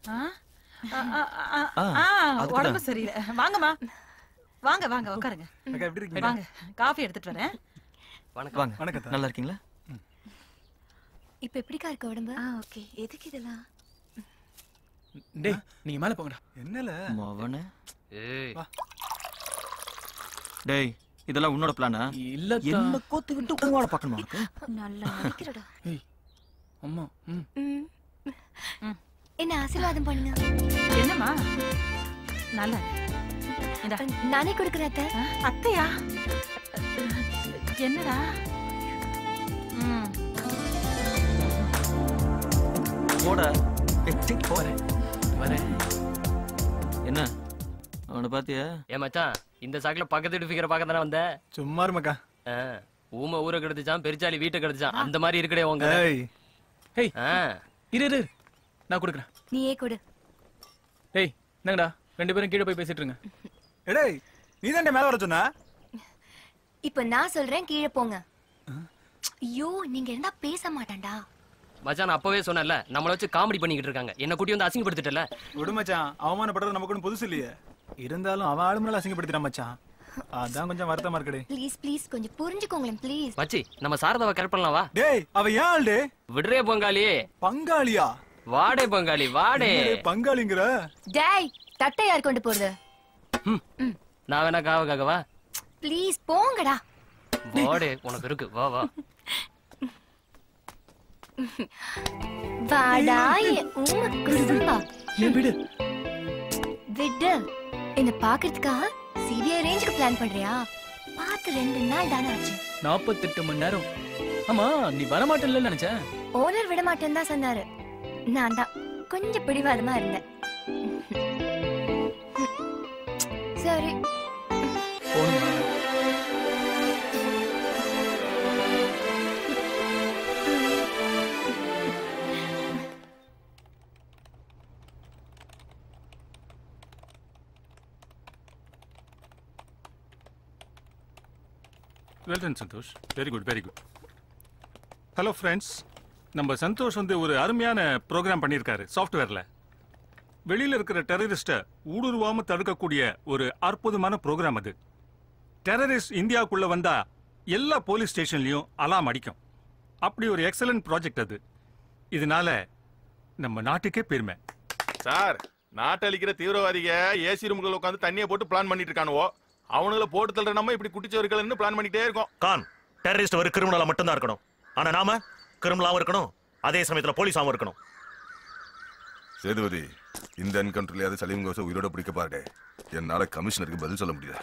S1: உடம்பு சரியில்லை. வாங்கம்மா, வாங்க வாங்க உட்காருங்க. வாங்க, காஃபி எடுத்துட்டு வரேன்.
S8: வாங்க. வணக்கம். நல்லா இருக்கீங்களா?
S16: இப்ப எப்படிக்கா இருக்க உடம்பு?
S12: ஓகே. எதுக்கு இதெல்லாம்?
S10: டேய், நீங்க மேல போங்கடா.
S6: என்னல
S8: மவனே.
S10: ஏய்
S8: டேய், இதெல்லாம் உன்னோட பிளானா?
S10: இல்ல,
S8: என்ன கோத்து விட்டு உங்களோட பார்க்கணுமா?
S12: நல்லா நடிக்கிறடா.
S10: ஏய் அம்மா.
S16: என்ன ஆசீர்வாதம் பண்ணுங்க.
S1: என்னம்மா? நல்லா
S16: நானே கொடுக்குறேன் அத்தை.
S1: அத்தையா? என்னடா?
S8: போடா. போறேன்.
S10: வரேன்.
S8: என்ன அவனை பாத்தியா?
S21: ஏ மச்சான், இந்த சாக்குல பக்கத்து வீட்டு ஃபிகரை பார்க்க தானே வந்த?
S6: சும்மா இருமக்கா.
S21: ஊமை ஊரை கிடைச்சான், பெருச்சாலி வீட்டை கிடைச்சான், அந்த மாதிரி இருக்கடே உங்க.
S10: ஹேய் இரு நான் கொடுக்குறேன்.
S16: நீயே கொடு.
S10: ஏய் என்னங்கடா, 2 பேரும் கீழே போய் பேசிட்டு இருங்க.
S6: டேய், நீ தான் மேல வர சொன்னா?
S16: இப்ப நான் சொல்றேன், கீழே போங்க. ஐயோ, நீங்க இருந்தா பேச மாட்டான்டா.
S21: மச்சான், அப்பவே சொன்னல, நம்மள வச்சு காமெடி பண்ணிக்கிட்டு இருக்காங்க. என்ன கூட்டி வந்து அசிங்கப்படுத்திட்டல.
S6: விடு மச்சான், அவமானப்படுறது நமக்கு ஒன்றும் புதுசு இல்லையே. இருந்தாலும் அவன் ஆளு மேல அசிங்கப்படுத்திட்டான் மச்சான். அதான் கொஞ்சம் வருத்தமா இருக்குடே.
S16: ப்ளீஸ் கொஞ்சம் புரிஞ்சுக்கோங்களேன் ப்ளீஸ்.
S21: மச்சி, நம்ம சாரதாவை கரெக்ட் பண்ணலாம் வா.
S6: டேய், அவ ஏன் ஆளு?
S21: விடுறே பங்காளி.
S6: பங்காளியா?
S21: வாடே பங்காளி வாடே.
S6: பங்காளிங்கற?
S16: டேய், தட்டை யார் கொண்டு போறது?
S21: நான் வேணா காவக்காகவா?
S16: ப்ளீஸ் போங்கடா.
S21: வாடே, உனக்கு இருக்கு, வா வா.
S16: வாடா, குசும்பா.
S10: விடு
S16: விடு. என்ன பாக்குறதுக்கா சிபிஐ ரேஞ்சுக்கு பிளான் பண்றியா? பார்த்து 2 நாள் தானே ஆச்சு.
S10: 48 மணி நேரம். ஆமா, நீ வரமாட்டேன்னு நினைச்சேன்.
S16: ஓனர் விட மாட்டேன்னு தான் சொன்னாரு. நான் தான் கொஞ்சம் பிடிவாதமா இருந்தேன். சரி
S14: well done Santosh, very good very good. Hello friends, நம்ம சந்தோஷ் வந்து ஒரு அருமையான ப்ரோக்ராம் பண்ணியிருக்காரு சாஃப்ட்வேர்ல. வெளியில இருக்கிற டெரரிஸ்ட்டை ஊடுருவாம தடுக்கக்கூடிய ஒரு அற்புதமான ப்ரோக்ராம் அது. டெரரிஸ்ட் இந்தியாவுக்குள்ள வந்தா எல்லா போலீஸ் ஸ்டேஷன்லயும் அலாம் அடிக்கும். அப்படி ஒரு எக்ஸலன்ட் ப்ராஜெக்ட் அது. இதனால நம்ம நாட்டுக்கே பெருமை.
S3: சார், நாட்டளிக்கிற தீவிரவாதிக ஏசி ரூம்ல உட்காந்து தண்ணியை போட்டு பிளான் பண்ணிட்டு இருக்கானுவோ. அவனுங்கள போட்டு தள்ளுற நம்ம இப்படி குட்டிச்சவர்கள்னு பிளான் பண்ணிட்டே இருக்கோம்.
S5: கான், டெரரிஸ்ட் ஒரு கிரிமினலா மட்டும் தான் இருக்கணும். ஆனா நாம கிரிமினலாவும் இருக்கணும், அதே சமயத்துல போலீஸாவும் இருக்கணும்.
S2: சேதுபதி, இந்த என்கவுண்டர்லயாவது சலீம் கோச உயிரோட பிடிக்க பாருங்க. என்னால கமிஷனருக்கு பதில் சொல்ல முடியல.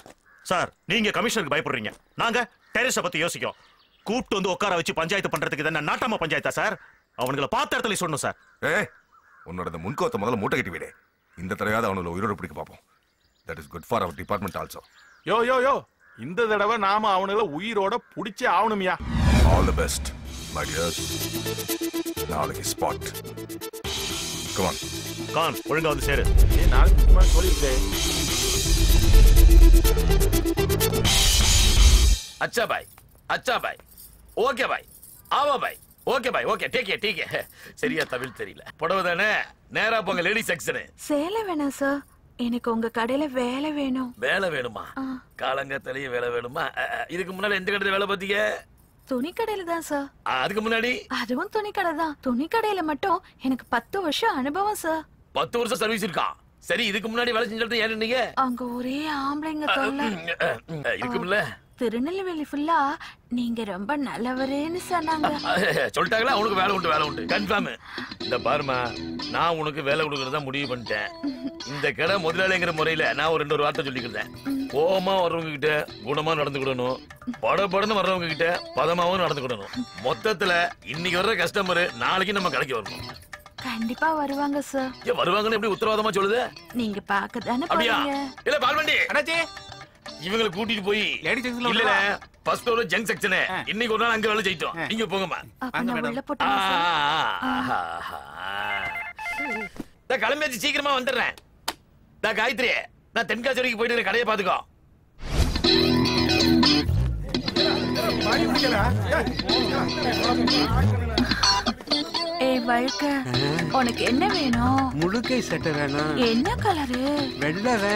S5: சார், நீங்க கமிஷனருக்கு பயப்படுறீங்க, நாங்க டெரரிஸ்ட பத்தி யோசிக்கிறோம். கூப்பிட்டு வந்து உட்கார வச்சு பஞ்சாயத்து பண்றதுக்கு என்ன நாட்டாம பஞ்சாயத்தா சார்? அவனுங்களை பார்த்த இடத்துல சொல்லணும் சார்.
S2: உன்னோட இந்த முன்கோத்தை முதல்ல மூட்டை கட்டி விடு. இந்த தடவையாவது அவனுங்களை உயிரோட பிடிக்க பார்ப்போம். That is good for our department also.
S3: Yo yo yo, இந்த தடவை நாம அவனுங்களை உயிரோட புடிச்சே ஆகணும்யா.
S2: All the best my dears. நாளைக்கு ஸ்பாட். கம் ஆன்
S5: கான், ஒழுங்கா வந்து சேரு.
S3: நாளைக்கு சும்மா சொல்லிருக்கேன்.
S13: अच्छा भाई, अच्छा भाई, ओके भाई, आओ भाई, ओके भाई, ओके, ठीक है ठीक है. சரியா தமிழ் தெரியல. புடவை தானே, நேரா போங்க லேடி செக்ஷன்.
S12: சேலை வேணாம் சார், எனக்கு உங்க கடையில வேலை வேணும்.
S13: வேலை வேணுமா? காலங்கத்திலேயே வேலை வேணுமா? இதுக்கு முன்னால எந்த கடையில வேலை பார்த்தீங்க?
S12: துணி கடையில தான் சார்.
S13: அதுக்கு முன்னாடி?
S12: அதுவும் துணி கடை தான். துணி கடையில மட்டும் எனக்கு 10 வருஷம் அனுபவம் சார்.
S13: 10 வருஷம் சர்வீஸ் இருக்கா? சரி, இதுக்கு முன்னாடி வேலை செஞ்சிட்டு ஏன் நீங்க?
S12: அங்க ஒரே ஆம்பளைங்க தொல்லை
S13: இருக்கும்ல.
S12: திருநெல்வேலி ஃபுல்லா நீங்க ரொம்ப நல்லவரேன்னு சொன்னாங்க.
S13: சொல்லிட்டாங்களா? உனக்கு வேலை உண்டு, வேலை உண்டு கன்ஃபார்ம். இந்த பாருமா, நான் உனக்கு வேலை கொடுக்கறதா முடிவு பண்ணிட்டேன். இந்த கடை முதலாளிங்கிற முறையில நான் ஒரு 2 வார்த்தை சொல்லிக்கிறேன். கோபமா வர்றவங்க கிட்ட குணமா நடந்துக்கிடணும், படபடன்னு வர்றவங்க கிட்ட பதமாவும் நடந்துக்கிடணும். மொத்தத்துல இன்னைக்கு வர்ற கஸ்டமர் நாளைக்கு நம்ம கடைக்கு வரணும்.
S12: கண்டிப்பா வருவாங்க சார்.
S13: ஏன் வருவாங்கன்னு எப்படி உத்தரவாதமா சொல்லுது?
S12: நீங்க பாக்கதானே
S13: அப்படியா?
S12: போறீங்க.
S13: இல்ல பால்வண்டி அண்ணாச்சி, இவங்களை கூட்டிட்டு போய் இல்ல ஃபர்ஸ்ட் ஃப்ளோர் ஜங்க் செக்ஷன். இன்னைக்கு ஒரு நாள் அங்க வேலை செய்யட்டும். நீங்க போங்கம்மா. நான் கிளம்பியாச்சு, சீக்கிரமா வந்துடுறேன். நான் காயத்ரி, நான் தென்காசி வரைக்கும் போயிட்டு கடையை பாத்துக்கோ.
S12: ஏய் வழுக்க, உனக்கு என்ன வேணும்?
S17: முழுக்கை சட்டை வேணும்.
S12: என்ன கலரு?
S17: வெள்ளை வே.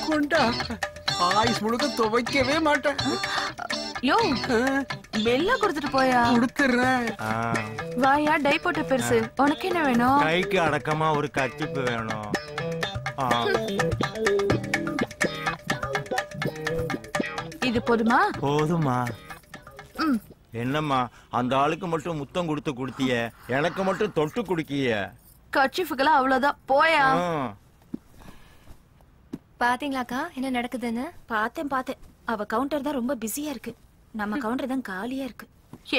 S17: கொண்டா, ஆயுஸ் முழுக்க துவைக்கவே மாட்டேன்.
S12: யோ, வெள்ள கொடுத்துட்டு போயா.
S17: கொடுத்துறேன்.
S12: வாயா, டை போட்ட பெருசு. உனக்கு என்ன வேணும்?
S17: கைக்கு அடக்கமா ஒரு கட்டிப்பு வேணும்.
S12: இது போதுமா?
S17: போதுமா? என்னம்மா, அந்த ஆளுக்கு மட்டும் முத்தம் கொடுத்து குடுத்திய, எனக்கு மட்டும் தொட்டு குடுக்கிய.
S12: கர்ச்சீஃபுக்கெல்லாம் அவ்வளவுதான், போயா.
S16: பாத்தீங்களாக்கா என்ன நடக்குதுன்னு?
S12: பார்த்தேன். அவ கவுண்டர் தான் ரொம்ப பிஸியா இருக்கு. நம்ம கவுண்டர் தான் காலியா இருக்கு.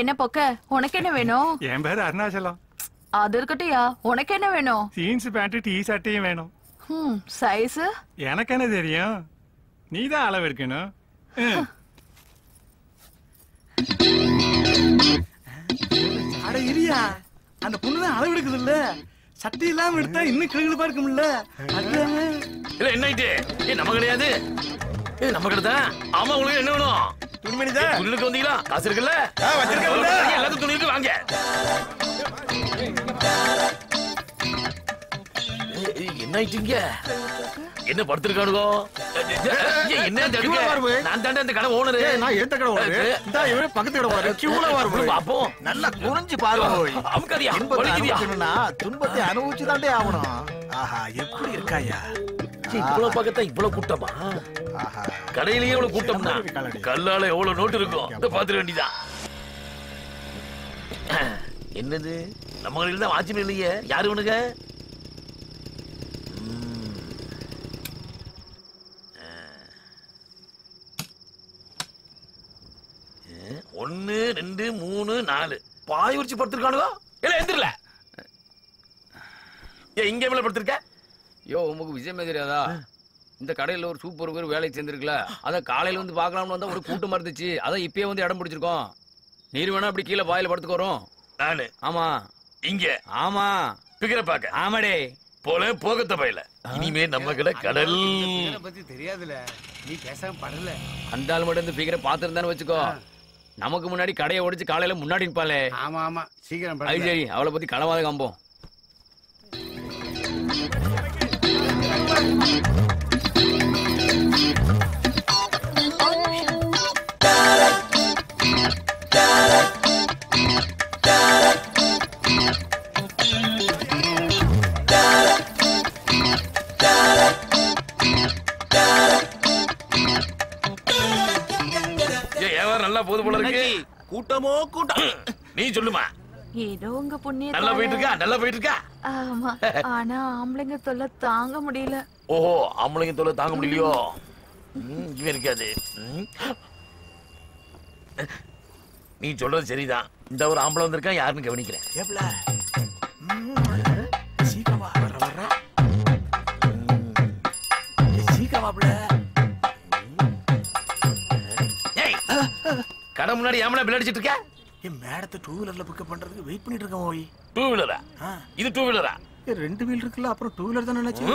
S12: என்ன பொக்க, உனக்கு என்ன வேணும்?
S14: என் பேரு அருணாச்சலம்.
S12: அது இருக்கட்டியா, உனக்கு என்ன வேணும்?
S14: ஜீன்ஸ் பேண்ட் டீ ஷர்ட்டையும் வேணும்.
S12: சைஸ்
S14: எனக்கு என்ன தெரியும், நீதான் அளவு எடுக்கணும்.
S17: அட இரியா, அந்த பொண்ணுதான் அளவு எடுக்குது இல்ல. சட்டை இல்லாம எடுத்தா இன்னும் கிழங்குப்பா இருக்கும்ல.
S13: இல்ல என்ன ஆயிட்டு? நம்ம கிடையாது, இது நம்ம கடை தான். ஆமா, உங்களுக்கு என்ன வேணும்?
S17: துணிமணிதான்.
S13: துணிக்கு வந்தீங்களா? காசு இருக்குல்ல? எல்லாத்துக்கும் துணி இருக்கு, வாங்க. என்ன ஆயிட்டீங்க? என்ன படுத்திருக்கானுங்க? என்ன நான் தாண்ட அந்த கடை ஓனரு.
S17: நான் எடுத்த கடை ஓனரு. இந்த இவரே பக்கத்து கடை ஓனரு. கியூல வர
S13: பாப்போம்.
S17: நல்லா குனிஞ்சு பாரு.
S13: அம்காரியா
S17: அனுபவிக்கணும்னா துன்பத்தை அனுபவிச்சு தாண்டே ஆகணும். ஆஹா, எப்படி இருக்காயா?
S13: இவ்வளவு பக்கத்தான் இவ்வளவு கூட்டமா? கடையிலேயே இவ்வளவு கூட்டம்னா கல்லால எவ்வளவு நோட்டு இருக்கும், பாத்துக்க வேண்டியதான். என்னது, நம்ம கடையில் தான் வாட்சியம் இல்லையே. யாரு உனக்கு? 1 2 3 4 பாய் உரிச்சு படுத்திருக்கானுங்க. இல்ல எந்திரல. இங்க எவ்வளவு படுத்திருக்க?
S21: யோ, உமக்கு விஷயமே தெரியாதா? இந்த கடையில ஒரு சூப்பர் பேர் வேலைக்கு சேர்ந்துருக்கல, அதான் காலையில வந்து பார்க்கலாம்னு வந்தா ஒரு கூட்டமா இருந்துச்சு. அதான் இப்பயே வந்து இடம் பிடிச்சிருக்கோம். நீர் வேணா அப்படி கீழே பாயில படுத்துக்கோறோம்.
S13: நானு.
S10: ஆமா.
S13: இங்க.
S10: ஆமா.
S13: பிகரை பாக்க.
S10: ஆமாடே.
S13: போல போகத்த பையில. இனிமே நம்ம கிட்ட கடல்
S4: பத்தி தெரியாதுல. நீ பேசாம படல.
S10: அந்த ஆள் மட்டும் இந்த பிகரை பாத்துருந்தான்னு வச்சுக்கோ. நமக்கு முன்னாடி கடையை உடைச்சு காலையில முன்னாடி நிப்பாளே.
S4: ஆமா ஆமா சீக்கிரம்
S10: அது சரி, அவளை பத்தி கடவாத காம்போம்.
S13: நல்லா போது போல இருக்கு.
S5: கூட்டமோ கூட்டம்.
S13: நீ சொல்லுமா.
S15: ஏதோ உங்க புண்ணியம்.
S13: நல்லா போயிட்டு இருக்கா? நல்லா போயிட்டு இருக்கா?
S15: ஆமா. ஆனா ஆம்பளைங்க தொல்லை தாங்க முடியல.
S13: ஓஹோ, ஆம்பளைங்க தொல்லை தாங்க முடியலையோ? இவன் இருக்காது. நீ சொல்றது சரிதான். இந்த ஒரு ஆம்பளை வந்திருக்கா, யாருன்னு கவனிக்கிறேன்.
S5: சீக்கிரமா வர வர சீக்கிரமாப்ல.
S13: கடை முன்னாடி ஏமனா பில் அடிச்சிட்டு இருக்க?
S5: என் மேடத்தை 2 வீலர்ல பிக்கப் பண்றதுக்கு வெயிட் பண்ணிட்டு இருக்கேன். ஓய்
S13: 2 வீலரா? இது 2 வீலரா?
S5: 2 வீல் இருக்குல்ல, அப்புறம் 2 வீலர் தான் நினைச்சேன்.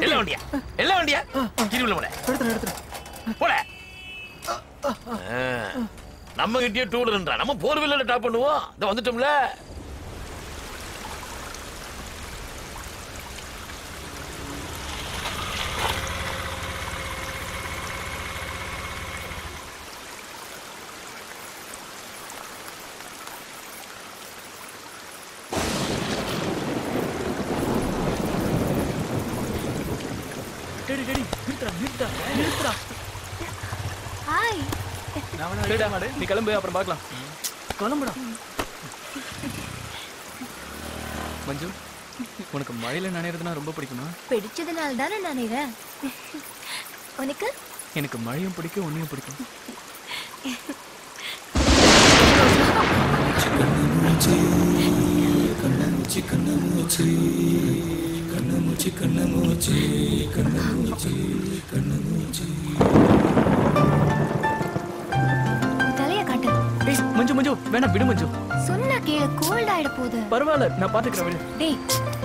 S13: எல்லாம் வண்டியா? எல்லாம் வண்டியா? கிரிவுல போட.
S5: எடுத்துறேன்.
S13: போட. நம்ம கிட்டயே 2 வீலர்ன்றா. நம்ம 4 வீலர்ல டாப் பண்ணுவோம். இத வந்துட்டோம்ல.
S12: ஹாய்.
S10: நீ கிளம்பு, அப்புறம் பார்க்கலாம்.
S6: கிளம்புடா.
S10: மஞ்சு, உனக்கு மழையில நனைறதுனா ரொம்ப பிடிக்குமா?
S12: பிடிச்சதுனால தானே நனைறேன். உனக்கு?
S10: எனக்கு மழையும் பிடிக்கும், உன்னையும் பிடிக்கும்.
S12: தலைய காட்டு.
S10: மஞ்சு மஞ்சு வேணா விடு மஞ்சு.
S12: சொன்னா கேளு, கோல்ட் ஆயிட போகுது.
S10: பரவாயில்ல, நான் பாத்துக்கிறேன் விடு.
S12: டேய்,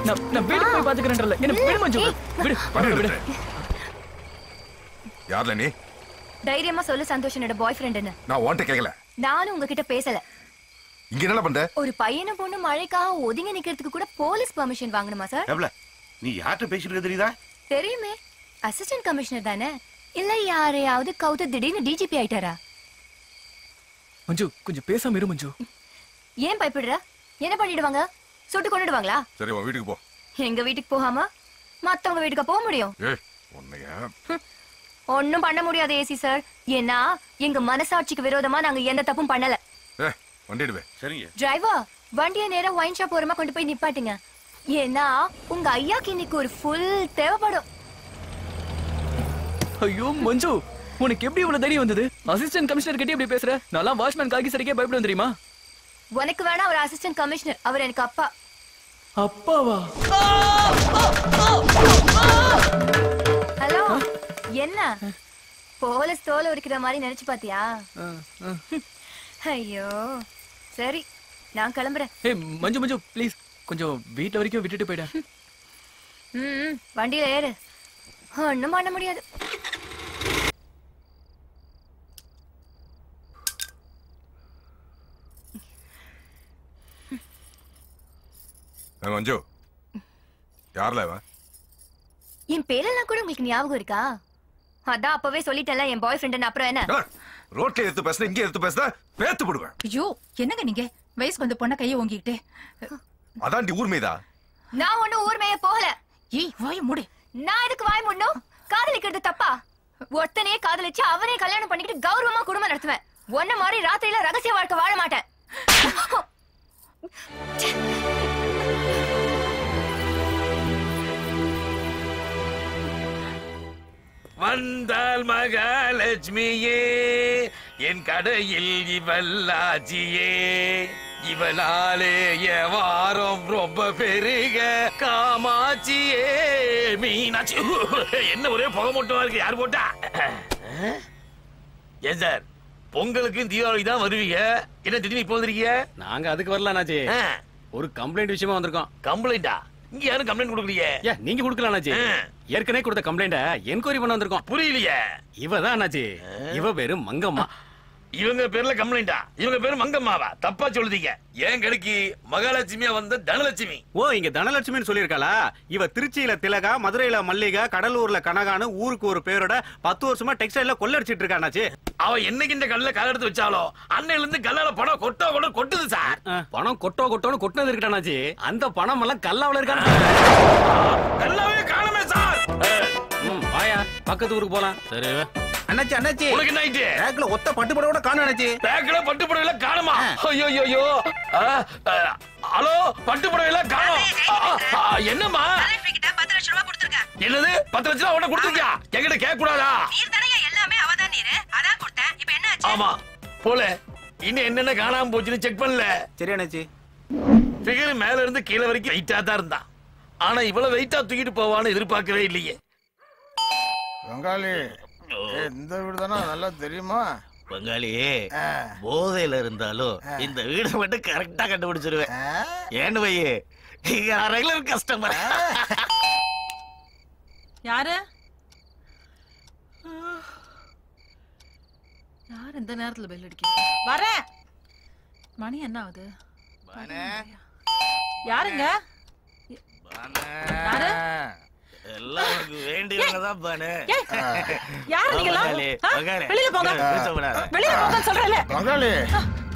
S10: நான் வீட்டுக்கு போய் பாத்துக்கிறேன்ல. என்ன விடு மஞ்சு. விடு, பரவாயில்ல விடு.
S2: யார்ல நீ?
S12: தைரியமா சொல்லு சந்தோஷ் என்னோட பாய் ஃப்ரெண்ட்னு.
S2: நான் உன்கிட்ட கேக்கல.
S12: நானும் உங்ககிட்ட பேசல.
S2: இங்க என்ன பண்ற?
S12: ஒரு பையனும் பொண்ணு மழைக்காக ஒதுங்கி நிக்கிறதுக்கு கூட போலீஸ் பெர்மிஷன் வாங்கணுமா சார்?
S17: எவ்வளவு நீ யார்கிட்ட பேசிட்டு இருக்க தெரியுதா?
S12: தெரியுமே, அசிஸ்டன்ட் கமிஷனர் தானே. இல்ல யாரையாவது கவுத்து திடீர்னு டிஜிபி ஆயிட்டாரா?
S10: மஞ்சு கொஞ்சம் பேசாம இரு மஞ்சு.
S12: ஏன் பயப்படுற? என்ன பண்ணிடுவாங்க? சுட்டு கொண்டுடுவாங்களா?
S2: சரி, உன் வீட்டுக்கு போ.
S12: எங்க வீட்டுக்கு போகாம மத்தவங்க வீட்டுக்கு போக முடியும்?
S2: ஏய், உன்னையா?
S12: ஒண்ணும் பண்ண முடியாது ஏசி சார். ஏன்னா எங்க மனசாட்சிக்கு விரோதமா நாங்க எந்த தப்பும் பண்ணல.
S2: வண்டிடுவே.
S17: சரிங்க.
S12: டிரைவர், வண்டியை நேரா ஒயின் ஷாப் ஓரமா கொண்டு போய் நிப்பாட்டுங்க. ஏன்னா உங்க ஐயாக்கு இன்னைக்கு ஒரு ஃபுல் தேவைப்படும்.
S10: ஐயோ மஞ்சு, உனக்கு எப்படி இவ்வளவு தைரியம் வந்தது? அசிஸ்டன்ட் கமிஷனர் கிட்ட எப்படி பேசுற? நான் வாட்ச்மேன் காக்கி சரிக்கே பயப்படுவேன் தெரியுமா?
S12: உனக்கு வேணா அவர் அசிஸ்டன்ட் கமிஷனர், அவர் எனக்கு அப்பா.
S10: அப்பாவா?
S12: ஹலோ, என்ன போலீஸ் தோலை உரிக்கிற மாதிரி நினைச்சு பாத்தியா? ஐயோ சரி, நான் கிளம்புறேன்.
S10: ஏய் மஞ்சு மஞ்சு ப்ளீஸ், கொஞ்சம் வீட்ல வரைக்கும் விட்டுட்டு போயிடு.
S12: வண்டியில ஏறு. ஒண்ணும் பண்ண முடியாது.
S2: மஞ்சு, யார்ல இவன்?
S12: என் பேரெல்லாம் கூட உங்களுக்கு ஞாபகம் இருக்கா? அதான் அப்பவே சொல்லிட்டேன்ல என் பாய் ஃப்ரெண்ட். அப்புறம் என்ன?
S2: ரோட்ல எடுத்து பேசுற, இங்க எடுத்து பேசுற, பேத்து போடுவேன்.
S11: ஐயோ என்னங்க நீங்க வயசுக்கு வந்த பொண்ண கையை ஓங்கிக்கிட்டே.
S2: அதான்டி ஊர் மீதா.
S12: நான் ஒண்ணும் ஊர் மேய போகல.
S11: ஏய் வாய மூடு.
S12: நான் எதுக்கு வாய் மூடணும்? காதலிக்கிறது தப்பா? ஒருத்தனையே காதலிச்சு அவனே கல்யாணம் பண்ணிக்கிட்டு கௌரவமா குடும்பம் நடத்துவேன். ஒன்ன மாதிரி ராத்திரியில ரகசிய வாழ்க்கை வாழ மாட்டேன்.
S13: வந்தால் மகாலட்சுமியே, என் கடையில் இவல்லாச்சியே, இவளாலே வாரம் ரொம்ப பெருக காமாட்சியே. மீனாட்சி என்ன ஒரே புகை மூட்டமா இருக்கு, யார் போட்டா? ஏன் சார் பொங்கலுக்கும் தீபாவளி தான் வருவீங்க, என்ன திடீர்னு இப்போ வந்திருக்கீங்க?
S18: நாங்க அதுக்கு வரல அண்ணாச்சி. ஒரு கம்ப்ளைண்ட் விஷயமா வந்திருக்கோம்.
S13: கம்ப்ளைண்டா? இங்க யாரும் கம்ப்ளைண்ட் கொடுக்கலையே.
S18: நீங்க கொடுக்கல அண்ணாச்சி. ஏற்கனவே கொடுத்த கம்ப்ளைண்ட என்கொயரி பண்ண வந்திருக்கோம்.
S13: புரியலையே.
S18: இவ தான் அண்ணாச்சி. இவ பேரு மங்கம்மா.
S13: இவங்க பேர்ல கம்ப்ளைண்டா? இவங்க பேரு மங்கம்மாவா? தப்பா சொல்லுதீங்க. ஏன் கடைக்கு மகாலட்சுமியா வந்த தனலட்சுமி.
S18: ஓ, இங்க தனலட்சுமின்னு சொல்லியிருக்காளா? இவ திருச்சியில திலகா, மதுரையில மல்லிகா, கடலூர்ல கனகான்னு ஊருக்கு ஒரு பேரோட 10 வருஷமா டெக்ஸ்டைல்ல கொள்ளடிச்சிட்டு இருக்காச்சு.
S13: அவ என்னைக்கு இந்த கல்ல கால எடுத்து வச்சாலோ அன்னையில இருந்து கல்லால பணம் கொட்டுது சார்.
S18: பணம் கொட்டோன்னு கொட்டினது இருக்காச்சு. அந்த பணம் எல்லாம் கல்லாவில இருக்கா?
S13: கல்லாவே காணுமே சார்.
S18: வாயா, பக்கத்து ஊருக்கு போலாம்.
S13: சரி
S18: அண்ணாச்சி, அண்ணாச்சி,
S13: உனக்கு என்ன ஆயிட்டு?
S18: பேக்ல ஒத்த பட்டு புடவை காணோம் அண்ணாச்சி.
S13: பேக்ல பட்டு புடவை காணுமா? ஐயோ. ஹலோ, பட்டு புடவை காணோம். என்னம்மா?
S22: 10 லட்சம் ரூபாய் கொடுத்திருக்கேன்.
S13: என்னது 10 லட்சம் உனக்கு கொடுத்திருக்கியா? என்கிட்ட கேட்க கூடாதா?
S22: நீர் தானே எல்லாமே அவதான் நீர். அதான் கொடுத்தேன். இப்போ என்ன ஆச்சு?
S13: ஆமா போல. இன்னும் என்னென்ன காணாம போச்சுன்னு செக் பண்ணல.
S18: சரி அண்ணாச்சி.
S13: ஃபிகர் மேல இருந்து கீழே வரைக்கும் வெயிட்டா தான் இருந்தான். ஆனா இவ்வளவு வெயிட்டா தூக்கிட்டு போவான்னு எதிர்பார்க்கவே இல்லையே.
S23: பங்காளி, இந்த வீடு தானே நல்லா தெரியுமா?
S5: பங்காளி, போதையில இருந்தாலும் இந்த வீடு மட்டும் கரெக்டா கண்டுபிடிச்சிருவேன். ஏன்னு வையே, நீங்க ரெகுலர் கஸ்டமர்.
S1: யாரு இந்த நேரத்துல பெல் அடிக்க? வரேன். மணி என்ன ஆகுது? யாருங்க? யாரு?
S5: எல்லாம் வேண்டியவங்க தான் பானே.
S1: யாரு நீங்களா? வெளியில போங்க. வெளியில போங்க சொல்றேன்ல.
S23: பங்காளி,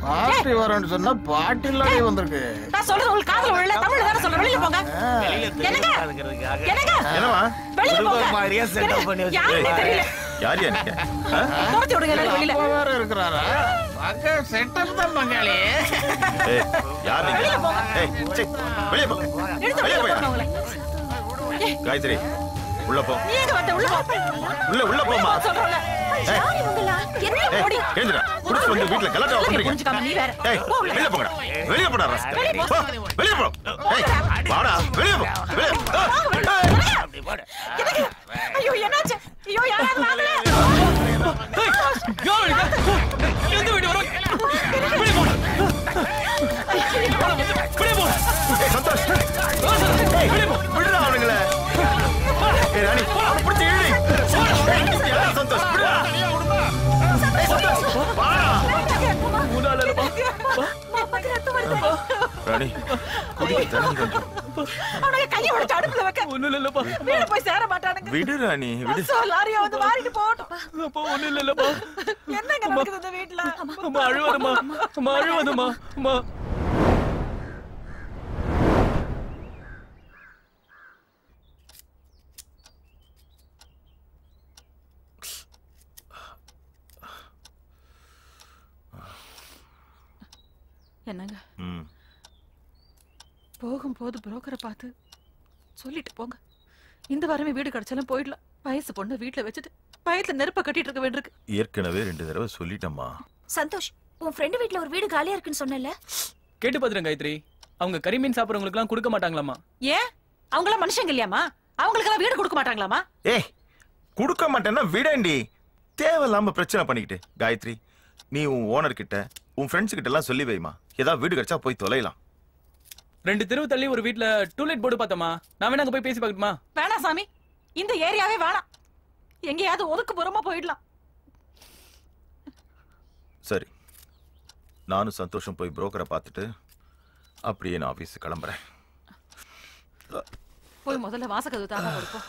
S23: பாட்டி வரேன்னு சொன்னா பாட்டி இல்லாதே வந்திருக்கு.
S1: நான் சொல்றது உங்களுக்கு காதுல விழல. தமிழ்ல தான சொல்றேன். வெளியில போங்க. என்னங்க?
S23: என்னமா?
S1: வெளியில போங்க.
S5: மாதிரியா செட்டப் பண்ணி
S1: யாருன்னு தெரியல.
S23: யார் நீங்க?
S1: தோர்த்தி விடுங்க வெளியில.
S23: அப்பா வேற இருக்கறாரா? அங்க செட்டப் தான் பங்காளி.
S7: ஏய், யார் நீங்க? ஏய், சீ, வெளிய போ. வெளிய போ. காயத்ரி, உள்ள போ.
S1: நீ எங்க வந்த? உள்ள போ.
S7: உள்ள போமா.
S1: சொல்றல. யார் இவங்களா? என்ன போடி?
S7: ஏந்திரா, குடிச்சு வந்து வீட்ல கலாட்டா பண்றீங்க.
S1: புரிஞ்சுக்காம நீ வேற.
S7: ஏய், வெளிய போங்கடா. வெளிய போடா ராஸ்கல். போ. வெளிய போ. ஏய், வாடா, வெளிய போ.
S1: ஐயோ, என்னாச்சு? ஐயோ, யாராவது வாங்க.
S18: எந்த வீடு வரும்? வெளிய போ. வெளிய போ.
S7: ஏய், சந்தோஷ். வெளிய போ. விடுடா அவனுங்களே. ஏய், ராணி, அவனை பிடிச்சு இழு. ஏய், சந்தோஷ், விடுடா. ஏய், சந்தோஷ், வாடா. ராணி, குடிக்க தண்ணி கொஞ்சம்.
S1: அவனுக்கு கையை உடைச்சு அடுப்புல வைக்க.
S18: ஒண்ணும் இல்லப்பா.
S1: வீடு போய் சேர மாட்டானுங்க.
S7: விடு ராணி, விடு.
S1: லாரியா வந்து மாறிட்டு போகட்டும்.
S18: அப்பா ஒண்ணும் இல்லப்பா.
S1: என்னங்க நடக்குது இந்த வீட்ல?
S18: அம்மா அழுவதுமா. அம்மா அழுவதுமா. அம்மா.
S1: என்னங்க? போகும்போது புரோக்கரை பார்த்து சொல்லிட்டு போங்க. இந்த வாரமே வீடு கிடைச்சாலும் போயிடலாம். வயசு பொண்ணு வீட்டுல வச்சுட்டு பயத்துல நெருப்ப கட்டிட்டு இருக்க வேண்டியிருக்கு.
S7: ஏற்கனவே 2 தடவை சொல்லிட்டேம்மா.
S12: சந்தோஷ், உன் ஃப்ரெண்ட் வீட்ல ஒரு வீடு காலியா இருக்குன்னு சொன்னல.
S10: கேட்டு பாத்துறேன் காயத்ரி. அவங்க கரிமீன் சாப்பிடுறவங்களுக்கு எல்லாம் கொடுக்க மாட்டாங்களாமா.
S1: ஏன்? அவங்க எல்லாம் மனுஷங்க இல்லையாமா? அவங்களுக்கு எல்லாம் வீடு கொடுக்க மாட்டாங்களாமா?
S7: ஏய், கொடுக்க மாட்டேன்னா விடேண்டி. தேவையில்லாம பிரச்சனை பண்ணிக்கிட்டு. காயத்ரி, நீ உன் ஓனர் கிட்ட உன் ஃப்ரெண்ட்ஸ் கிட்ட எல்லாம் சொல்லி வைமா. ஏதாவது வீடு கிடைச்சா போய் தொலைலாம்.
S10: 2 தெருவு தள்ளி ஒரு வீட்ல டூலெட் போர்டு பார்த்தோமா. நான் வேணா அங்க போய் பேசி பார்க்கட்டுமா?
S1: வேணாம் சாமி, இந்த ஏரியாவே வேணாம். எங்கேயாவது ஒதுக்குப்புறமா போயிடலாம்.
S7: சரி, நானும் சந்தோஷம் போய் புரோக்கரை பார்த்துட்டு அப்படியே நான் ஆபீஸ் கிளம்புறேன்.
S1: போய் முதல்ல வாசகது தாங்க கொடுப்போம்.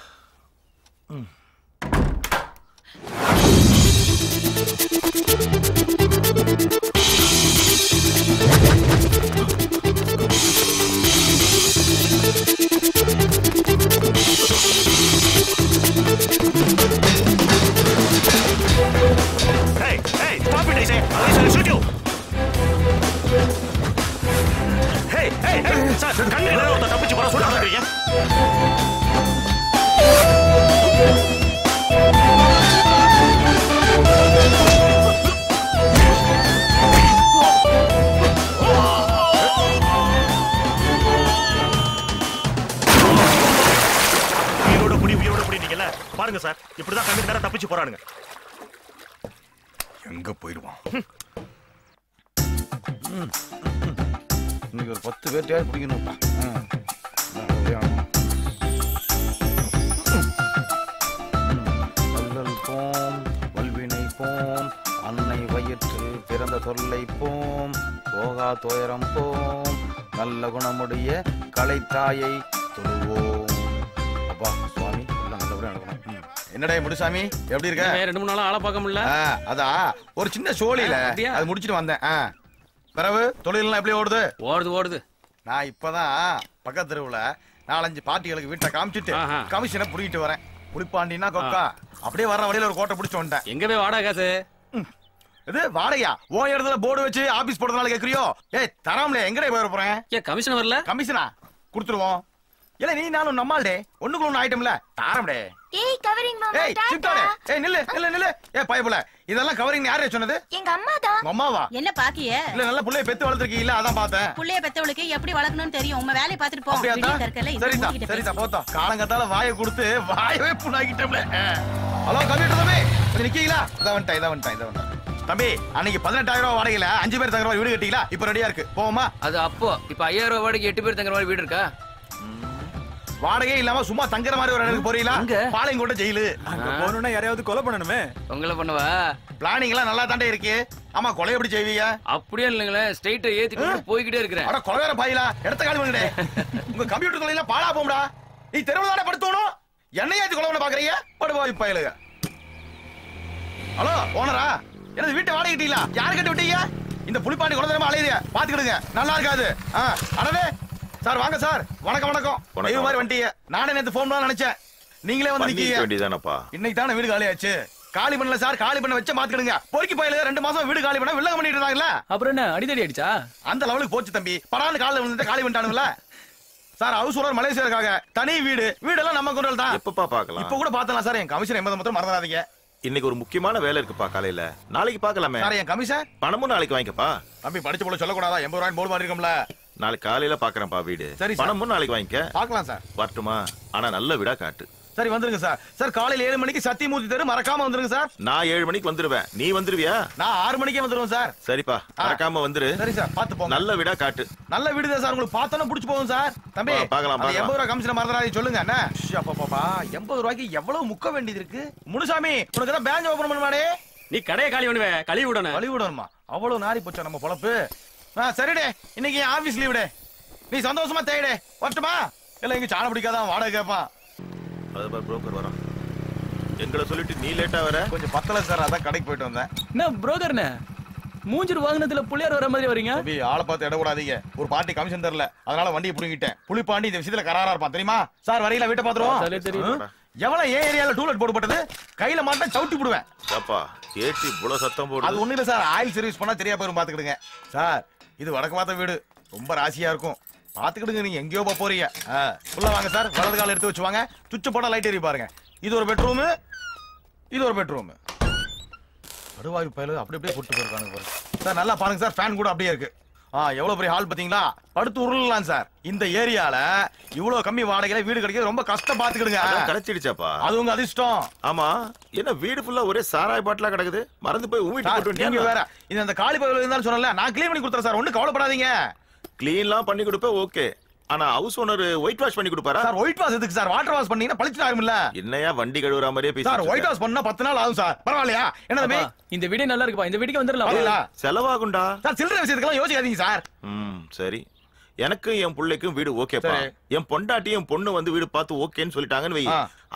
S5: Hey, hey, stop it, I say. Otherwise I'll shoot you. Hey, hey, hey, sir, கண்ணில ஒருத்த தப்பிச்சு போற சொல்றாங்க. உயிரோட புடி நீங்கல பாருங்க சார். இப்படிதான் கண்ணுக்கு நேரா தப்பிச்சு போறானுங்க.
S2: எங்க போயிடுவான்?
S23: இன்னைக்கு ஒரு 10 பேர்ட்டையாவது பிடிக்கணும்ப்பா. வள்ளல் போம் வல்வினை போம் அன்னை வயிற்று பிறந்த தொல்லை போம் போகா துயரம் போம் நல்ல குணமுடைய கலைத்தாயை தொழுவோம். அப்பா சுவாமி எல்லாம் நல்லபடியா நடக்கணும். என்னடா முடுசாமி எப்படி இருக்க?
S18: 2-3 நாளா ஆளை பார்க்க முடியல.
S23: அதான் ஒரு சின்ன சோழியில அது முடிச்சிட்டு வந்தேன். பிறகு தொழிலெல்லாம் எப்படி ஓடுது?
S18: ஓடுது.
S23: நான் இப்பதான் பக்கத்து தெருவுல 4-5 பார்ட்டிகளுக்கு வீட்டை காமிச்சிட்டு கமிஷனை புடிக்கிட்டு வரேன். புளிப்பாண்டினா கொக்கா அப்படியே வர்ற வழியில ஒரு கோட்டை பிடிச்சு வந்துட்டேன்.
S18: எங்க போய் வாடகை காசு?
S23: இது வாடகையா? ஓ இடத்துல போர்டு வச்சு ஆபீஸ் போடுறதுனால கேக்குறியோ? ஏய் தராமலே எங்கடே போயிட போறேன்?
S18: ஏன் கமிஷன் வரல?
S23: கமிஷனா கொடுத்துருவோம். இல்ல நீ நானும் நம்மால்டே ஒண்ணுக்குள்ள ஒண்ணு ஐட்டம்ல தாரம்டே.
S12: ஏய் கவரிங் மாமா
S23: ஏய் சிப்டாடே. ஏய் நில்லு. ஏய் பயபுல இதெல்லாம் கவரிங் யாரே சொன்னது?
S12: எங்க அம்மா தான்.
S23: உங்க அம்மாவா?
S1: என்ன பாக்கிய?
S23: இல்ல நல்ல புள்ளைய பெத்து வளர்த்திருக்கீங்க அதான் பார்த்தேன்.
S1: புள்ளைய பெத்தவளுக்கு எப்படி வளர்க்கணும்னு தெரியும். உங்க வேலைய பாத்துட்டு போ.
S23: சரிதா போத்தா. காலங்கத்தால வாயை கொடுத்து வாயவே புண்ணாக்கிட்டோம்ல. ஹலோ கம்ப்யூட்டர் தம்பி கொஞ்சம் நிக்கீங்களா? இத வந்துட்டேன். தம்பி அன்னைக்கு 18,000 ரூபாய் வாடகையில 5 பேர் தங்குற வீடு கட்டிங்களா? இப்ப ரெடியா இருக்கு போவோமா?
S21: அது அப்போ இப்ப 5,000 ரூபாய் வாடகை 8 பேர் தங்குற மாதிரி வீடு இருக்கா?
S23: வாடகை இல்லாம சும்மா தங்குற மாதிரி ஒரு இடத்துக்கு போறீங்களா? பாளையங்கோட்டை ஜெயிலு.
S6: அங்க போறணும்னா யாரையாவது கொலை பண்ணணுமே.
S21: உங்களை பண்ணவா?
S23: பிளானிங் எல்லாம் நல்லா தாண்டே இருக்கு. ஆமா கொலை எப்படி செய்வீங்க?
S21: அப்படியே இல்லங்களே ஸ்ட்ரைட்டா ஏத்திட்டு போய்கிட்டே இருக்கறேன்.
S23: அட கொலைகார பாயிலா இடத்த காலி பண்ணுடே. உங்க கம்ப்யூட்டர் தொலைல பாழா போம்டா. நீ தெருவுல தானே படுத்தணும். என்ன ஏத்தி கொலை பண்ண பாக்குறீங்க? படுவாய் பாயிலுங்க. ஹலோ ஓனரா எனது வீட்டை வாடகை கட்டிங்களா? யாரு கட்டி விட்டீங்க? இந்த புளிப்பாண்டி குளத்தரமா அலையுது பாத்துக்கிடுங்க நல்லா இருக்காது. அடவே சார் வாங்க சார். வணக்கம். இது மாதிரி வண்டிய நானே நேத்து போன் பண்ண நினைச்சேன். நீங்களே வந்து நிக்கீங்க.
S7: வேண்டியதானப்பா.
S23: இன்னைக்கு தானே வீடு காலியாச்சு. காலி பண்ணல சார். காலி பண்ண வச்ச மாத்திடுங்க. பொறுக்கி பாயில 2 மாசம் வீடு காலி பண்ண வில்லங்க பண்ணிட்டு இருந்தாங்கல்ல.
S18: அப்புறம் என்ன அடிதடி அடிச்சா?
S23: அந்த லெவலுக்கு போச்சு தம்பி. படான்னு காலைல வந்து காலி பண்ணிட்டானுங்களா? சார் ஹவுஸ் ஓனர் மலேசியா இருக்காங்க. தனி வீடெல்லாம் நம்ம கொண்டு தான்.
S7: எப்பப்பா பார்க்கலாம்?
S23: இப்ப கூட பார்த்தலாம் சார். என் கமிஷன் 80 மட்டும் மறந்துடாதீங்க.
S7: இன்னைக்கு ஒரு முக்கியமான வேலை இருக்குப்பா காலையில. நாளைக்கு பார்க்கலாமே.
S23: சார் என் கமிஷன்
S7: பணமும் நாளைக்கு வாங்கிக்கப்பா.
S23: தம்பி படிச்சு போல சொல்லக்கூடாதா? 80 ரூபாய் போர்டு மாட்டிருக்கோம்ல.
S7: நாளைக்கு காலையில பாக்குறேன்ப்பா வீடு.
S23: சரி
S7: பணமும் நாளைக்கு வாங்கிக்க.
S23: பார்க்கலாம் சார்.
S7: வரட்டுமா? ஆனா நல்ல வீடா காட்டு.
S23: சரி வந்துருங்க சார். சார் காலையில 7 மணிக்கு சத்தியமூர்த்தி தெரு மறக்காம வந்துருங்க சார்.
S7: நான் 7 மணிக்கு வந்துருவேன். நீ வந்துருவியா?
S23: நான் 6 மணிக்கே வந்துருவேன் சார்.
S7: சரிப்பா மறக்காம வந்துரு.
S23: சரி சார் பாத்து போங்க.
S7: நல்ல வீடா காட்டு.
S23: நல்ல வீடு தான் சார். உங்களுக்கு பார்த்தோன்னா பிடிச்சு போகும் சார். தம்பி
S7: பார்க்கலாம்
S23: 80 ரூபாய் கமிஷன் மறந்துடாதீங்க சொல்லுங்க. என்ன அப்பா 80 ரூபாய்க்கு எவ்வளவு முக்க வேண்டியது இருக்கு? முனுசாமி உனக்கு தான் பேங்க் ஓபன் பண்ணுவாடே.
S18: நீ கடையை காலி பண்ணுவே. கழுவி விடணுமா? அவ்வளவு
S23: நாரி போச்சா நம்ம பொழப்பு. சரிடே இன்னைக்கு ஆபீஸ் லீவுடே. நீ சந்தோஷமா தேய்டே. வரட்டுமா? இல்ல இங்க சாண பிடிக்காதான் வாடகை கேட்பான்.
S7: புரோக்கர் வரான். எங்களை சொல்லிட்டு நீ லேட்டா வர?
S23: கொஞ்சம் பத்தல சார். அதான் கடைக்கு போயிட்டு வந்தேன்.
S18: என்ன புரோக்கர்னே மூஞ்சிரு வாகனத்துல புள்ளியார் வர மாதிரி வரீங்க?
S23: தம்பி ஆளை பார்த்து இடக்கூடாதீங்க. ஒரு பார்ட்டி கமிஷன் தரல அதனால வண்டியை புடிங்கிட்டேன். புளிப்பாண்டி இந்த விஷயத்துல கராரா இருப்பான் தெரியுமா? சார் வரையில வீட்டை பாத்துருவோம். எவ்வளவு ஏன் ஏரியால டூலெட் போடப்பட்டது? கையில மாட்டா சவுட்டி போடுவேன்.
S7: அப்பா ஏட்டி இவ்வளவு சத்தம் போடு.
S23: அது ஒண்ணு இல்ல சார். ஆயில் சர்வீஸ் பண்ணா தெரியா போயிரும் பாத்துக்கிடுங்க. சார் இது வடக்கு பார்த்த வீடு ரொம்ப ராசியா இருக்கும். பாத்துக்கிடுங்க. நீங்க எங்கேயோ போறீங்க. உள்ள வாங்க சார். வலது கால எடுத்து வச்சு வாங்க. சுவிட்ச் போட்டா லைட் எரி பாருங்க. இது ஒரு பெட்ரூம். இது ஒரு பெட்ரூம். அடுவாயு பயலு அப்படியே போட்டு போயிருக்காங்க பாருங்க சார். நல்லா பாருங்க சார். ஃபேன் கூட அப்படியே இருக்கு. எவ்வளவு பெரிய ஹால் பாத்தீங்களா? படுத்து உருளலாம் சார். இந்த ஏரியால இவ்வளவு கம்மி வாடகையில வீடு கிடைக்கிறது ரொம்ப கஷ்டம். பாத்துக்கிடுங்க.
S7: கிடைச்சிடுச்சாப்பா?
S23: அது உங்க அதிர்ஷ்டம்.
S7: ஆமா என்ன வீடு ஃபுல்லா ஒரே சாராய பாட்டிலா கிடக்குது. மறந்து போய்
S23: நீங்க வேற. இது அந்த காலி பகுதியில இருந்தாலும் சொன்னல நான் க்ளீன் பண்ணி கொடுத்துறேன் சார். ஒண்ணு கவலைப்படாதீங்க.
S7: க்ளீன்லாம் பண்ணி கொடுப்பேன் ஓகே. ஆனா ஹவுஸ் ஓனர் ஒயிட் வாஷ் பண்ணி கொடுப்பாரா?
S23: சார் ஒயிட் வாஷ் எதுக்கு சார்? வாட்டர் வாஷ் பண்ணீங்கன்னா பளிச்சு ஆகும்ல.
S7: என்னையா வண்டி கழுவுற மாதிரியே பேசி
S23: சார் ஒயிட் வாஷ் பண்ணா 10 நாள் ஆகும் சார். பரவாயில்லையா? என்ன தம்பி
S18: இந்த வீடியோ நல்லா இருக்குப்பா. இந்த வீட்டுக்கு வந்துடலாம்.
S7: செலவாகும்டா
S23: சார். சில்லறை விஷயத்துக்கெல்லாம் யோசிக்காதீங்க சார்.
S7: சரி எனக்கு என் பிள்ளைக்கும் வீடு ஓகேப்பா. என் பொண்டாட்டி என் பொண்ணு வந்து வீடு பார்த்து ஓகேன்னு சொல்லிட்டாங்கன்னு வை.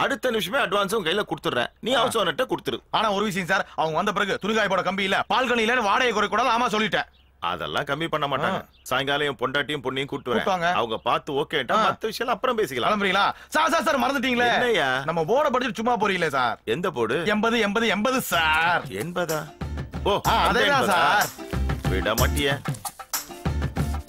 S7: அடுத்த நிமிஷமே அட்வான்ஸும் கையில கொடுத்துறேன். நீ ஹவுஸ் ஓனர்ட்ட கொடுத்துரு.
S23: ஆனா ஒரு விஷயம் சார். அவங்க வந்த பிறகு துணிகாய் போட கம்பி இல்ல பால்கனி இல்லன்னு வாடகை குறை கூடாது. ஆமா சொல்லிட்டேன்.
S7: அதெல்லாம் கம்மி பண்ண மாட்டாங்க. சாயங்காலம் என் பொண்டாட்டியும் பொண்ணையும் கூட்டு வரேன். அவங்க பார்த்து ஓகேட்டா மத்த விஷயம் அப்புறம் பேசிக்கலாம்.
S23: கிளம்புறீங்களா? சார் மறந்துட்டீங்களே.
S7: என்னையா
S23: நம்ம போர்ட படிச்சு சும்மா போறீங்களே சார்.
S7: எந்த போர்டு?
S23: 80 சார்.
S7: 80? ஓ
S23: அதேதான் சார்.
S7: விட மாட்டியே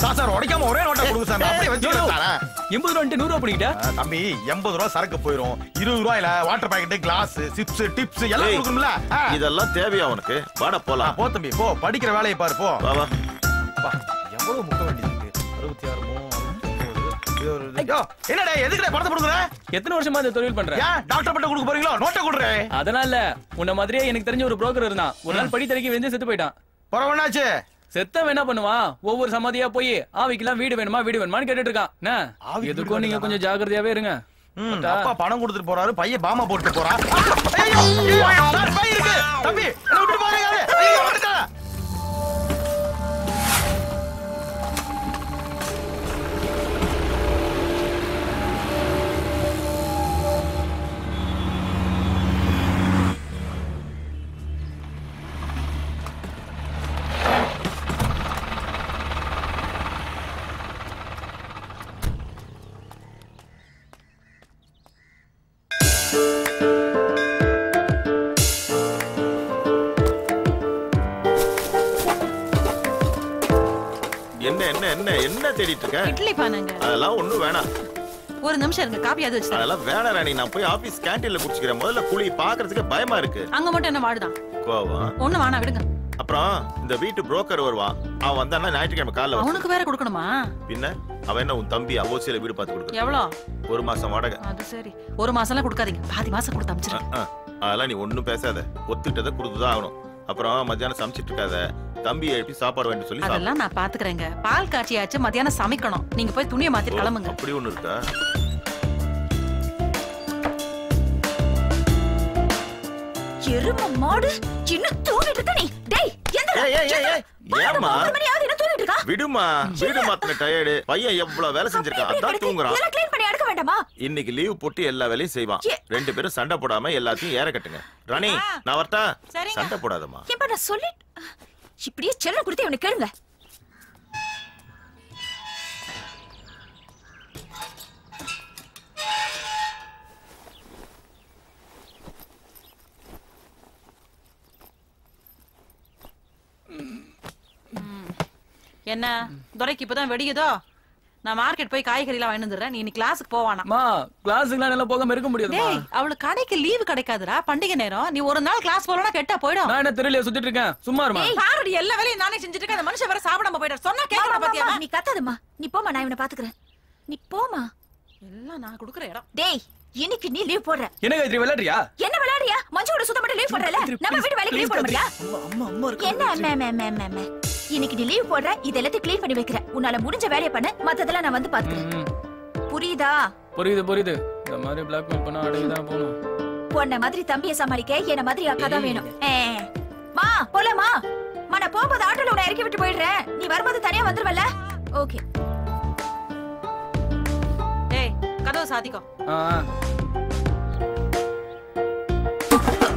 S23: சார். உடைக்காம ஒரே நோட்டா கொடுங்க சார். அப்படியே வச்சுக்கிறேன் சார்.
S18: 80 ரூபாய் 100 ரூபாய் பண்ணிட்டா
S23: தம்பி. 80 ரூபாய் சரக்கு போயிரும். 20 ரூபாயில water packet, glass, chips, dips எல்லாம் கொடுக்கணும்ல.
S7: இதெல்லாம் தேவையா உனக்கு? வாடா போலாம்.
S23: போ தம்பி போ. படிக்கிற வேலையை பாரு போ.
S7: வா வா.
S23: எவ்வளவு முக்க வேண்டியது இருக்கு. 66 என்னடா எதுக்குடா பணத்தை கொடுக்குற?
S10: எத்தனை வருஷமா இந்த தொழில் பண்ற?
S23: ஏன் டாக்டர் பட்ட கொடுக்க போறீங்களோ? நோட்டை கொடுறே.
S10: அதனால உன்ன மாதிரியே எனக்கு தெரிஞ்ச ஒரு புரோக்கர் இருந்தான். ஒரு நாள் படி தரைக்கு வெந்து செத்து போயிட்டான்.
S23: பரவாயில்லைச்சு.
S10: செத்தவன் என்ன பண்ணுவான்? ஒவ்வொரு சமாதியா போய் ஆவிக்கெல்லாம் வீடு வேணுமான்னு கேட்டுட்டு இருக்கான். என்ன? எதுக்கும் நீங்க கொஞ்சம் ஜாக்கிரதையாவே இருங்க.
S23: அப்பா பணம் கொடுத்துட்டு போறாரு, பையன் பாமா போட்டு போறான். சார் பை இருக்கு. தம்பி என்ன விட்டு போறீங்க? ஐயோ வந்துட்டா.
S7: என்ன தேடிட்டு இருக்க?
S1: இட்லி பானைங்க.
S7: அதெல்லாம் ஒண்ணும் வேணாம்.
S1: ஒரு நிமிஷம் இருங்க, காப்பியாவது வச்சு.
S7: அதெல்லாம் வேணாம் ராணி, நான் போய் ஆபீஸ் கேண்டீன்ல குடிச்சுக்கிறேன். முதல்ல குழி பாக்குறதுக்கு பயமா இருக்கு.
S1: அங்க மட்டும் என்ன வாடுதான்?
S7: கோவம்.
S1: ஒண்ணு வேணா விடுங்க.
S7: அப்புறம் இந்த வீட்டு புரோக்கர் வருவான், அவன் வந்தானா ஞாயிற்றுக்கிழமை காலைல
S1: அவனுக்கு வேற கொடுக்கணுமா?
S7: பின்ன அவன் என்ன உன் தம்பி ஓசியில வீடு பார்த்து கொடுக்க?
S1: எவ்வளவு?
S7: 1 மாசம் வாடகை.
S1: அது சரி, 1 மாசம்லாம் கொடுக்காதீங்க, பாதி மாசம் கொடுத்து அனுப்பிச்சிருங்க.
S7: அதெல்லாம் நீ ஒண்ணும் பேசாத, ஒத்துக்கிட்டதை கொடுத்துதான் ஆகணும். அப்புறம் மத்தியானம் சமைச்சிட்டு இருக்காத, தம்பி எழுப்பி சாப்பாடு வேணும் சொல்லி.
S1: அதெல்லாம் நான் பாத்துக்கிறேங்க. பால் காய்ச்சியாச்சு, மத்தியானம் சமைக்கணும். நீங்க போய் துணியை மாத்திட்டு கிளம்புங்க.
S7: அப்படி ஒண்ணு இருக்கா?
S12: எரும மாடு சின்ன தூங்கிட்டு இருக்க நீ. டேய் எந்திரா.
S7: ஏம்மா?
S12: 1 மணியாவது என்ன தூங்கிட்டு இருக்கா?
S7: விடுமா, வீடு மாத்தின டயர்டு. பையன் எவ்வளவு வேலை செஞ்சிருக்கான், அதான் தூங்குறான்.
S12: எல்லாம் க்ளீன் பண்ணி அடுக்க வேண்டாமா?
S7: இன்னைக்கு லீவ் போட்டு எல்லா வேலையும் செய்வான். 2 பேரும் சண்டை போடாம எல்லாத்தையும் ஏற கட்டுங்க. ராணி நான் வரட்டா? சண்டை போடாதம்மா.
S12: ஏப்பா நான் சொல்லி இப்படியே செல்ல கொடுத்து இவனை கேளுங்க.
S1: என்ன துரைக்கு இப்பதான் வெடிக்குதோ? நான் மார்க்கெட் போய் காய்கறி எல்லாம் வாங்கிட்டு வந்துடுறேன். நீ இன்னைக்கு கிளாஸுக்கு போவானா?
S10: கிளாஸுக்குலாம் நல்லா போகாம இருக்க முடியாதுமா.
S1: டேய் அவளுக்கு கடைக்கு லீவு கிடைக்காதுடா, பண்டிகை நேரம். நீ ஒரு நாள் கிளாஸ் போறனா கெட்டா போய்டும்.
S10: நான் என்ன தெரியல சுத்திட்டு இருக்கேன், சும்மா இருமா.
S1: டேய் பாருடி, எல்லா வேலையும் நானே செஞ்சிட்டு இருக்கேன். அந்த மனுஷன் வேற சாப்பிடாம போய்டார். சொன்னா கேக்குற பாத்தியா?
S12: நீ கத்தாதம்மா, நீ போமா, நான் இவனை பாத்துக்கறேன். நீ போமா.
S1: எல்லாம் நான் கொடுக்குற இடம்.
S12: டேய் இன்னைக்கு நீ லீவ் போடுற.
S10: என்ன காயத்ரி விளையாடுறியா?
S12: என்ன விளையாடுறியா? மஞ்சோட சுத்தம் மட்டும் லீவ் போடுறல, நம்ம வீட்டு வேலைக்கு லீவ் போட முடியா? என்ன இன்னைக்கு நீ லீவ் போடுற, இதெல்லாம் க்ளீன் பண்ணி வைக்கிற. உன்னால முடிஞ்ச வேலைய பண்ணு, மத்ததெல்லாம் நான் வந்து பாத்துக்கிறேன். புரியுதா?
S10: புரியுது. இந்த மாதிரி பிளாக்மெயில் பண்ணா அடங்கிதான் போணும்.
S12: பொண்ண மாதிரி தம்பியை சமாளிக்க என்ன மாதிரி அக்கா தான் வேணும். மா போலாமா? நான் போகும்போது ஆட்டோல உன்னை இறக்கி விட்டு போயிடுறேன். நீ வரும்போது தனியா வந்துருவல்ல? ஓகே.
S1: டேய் கதவு சாத்திக்கோ.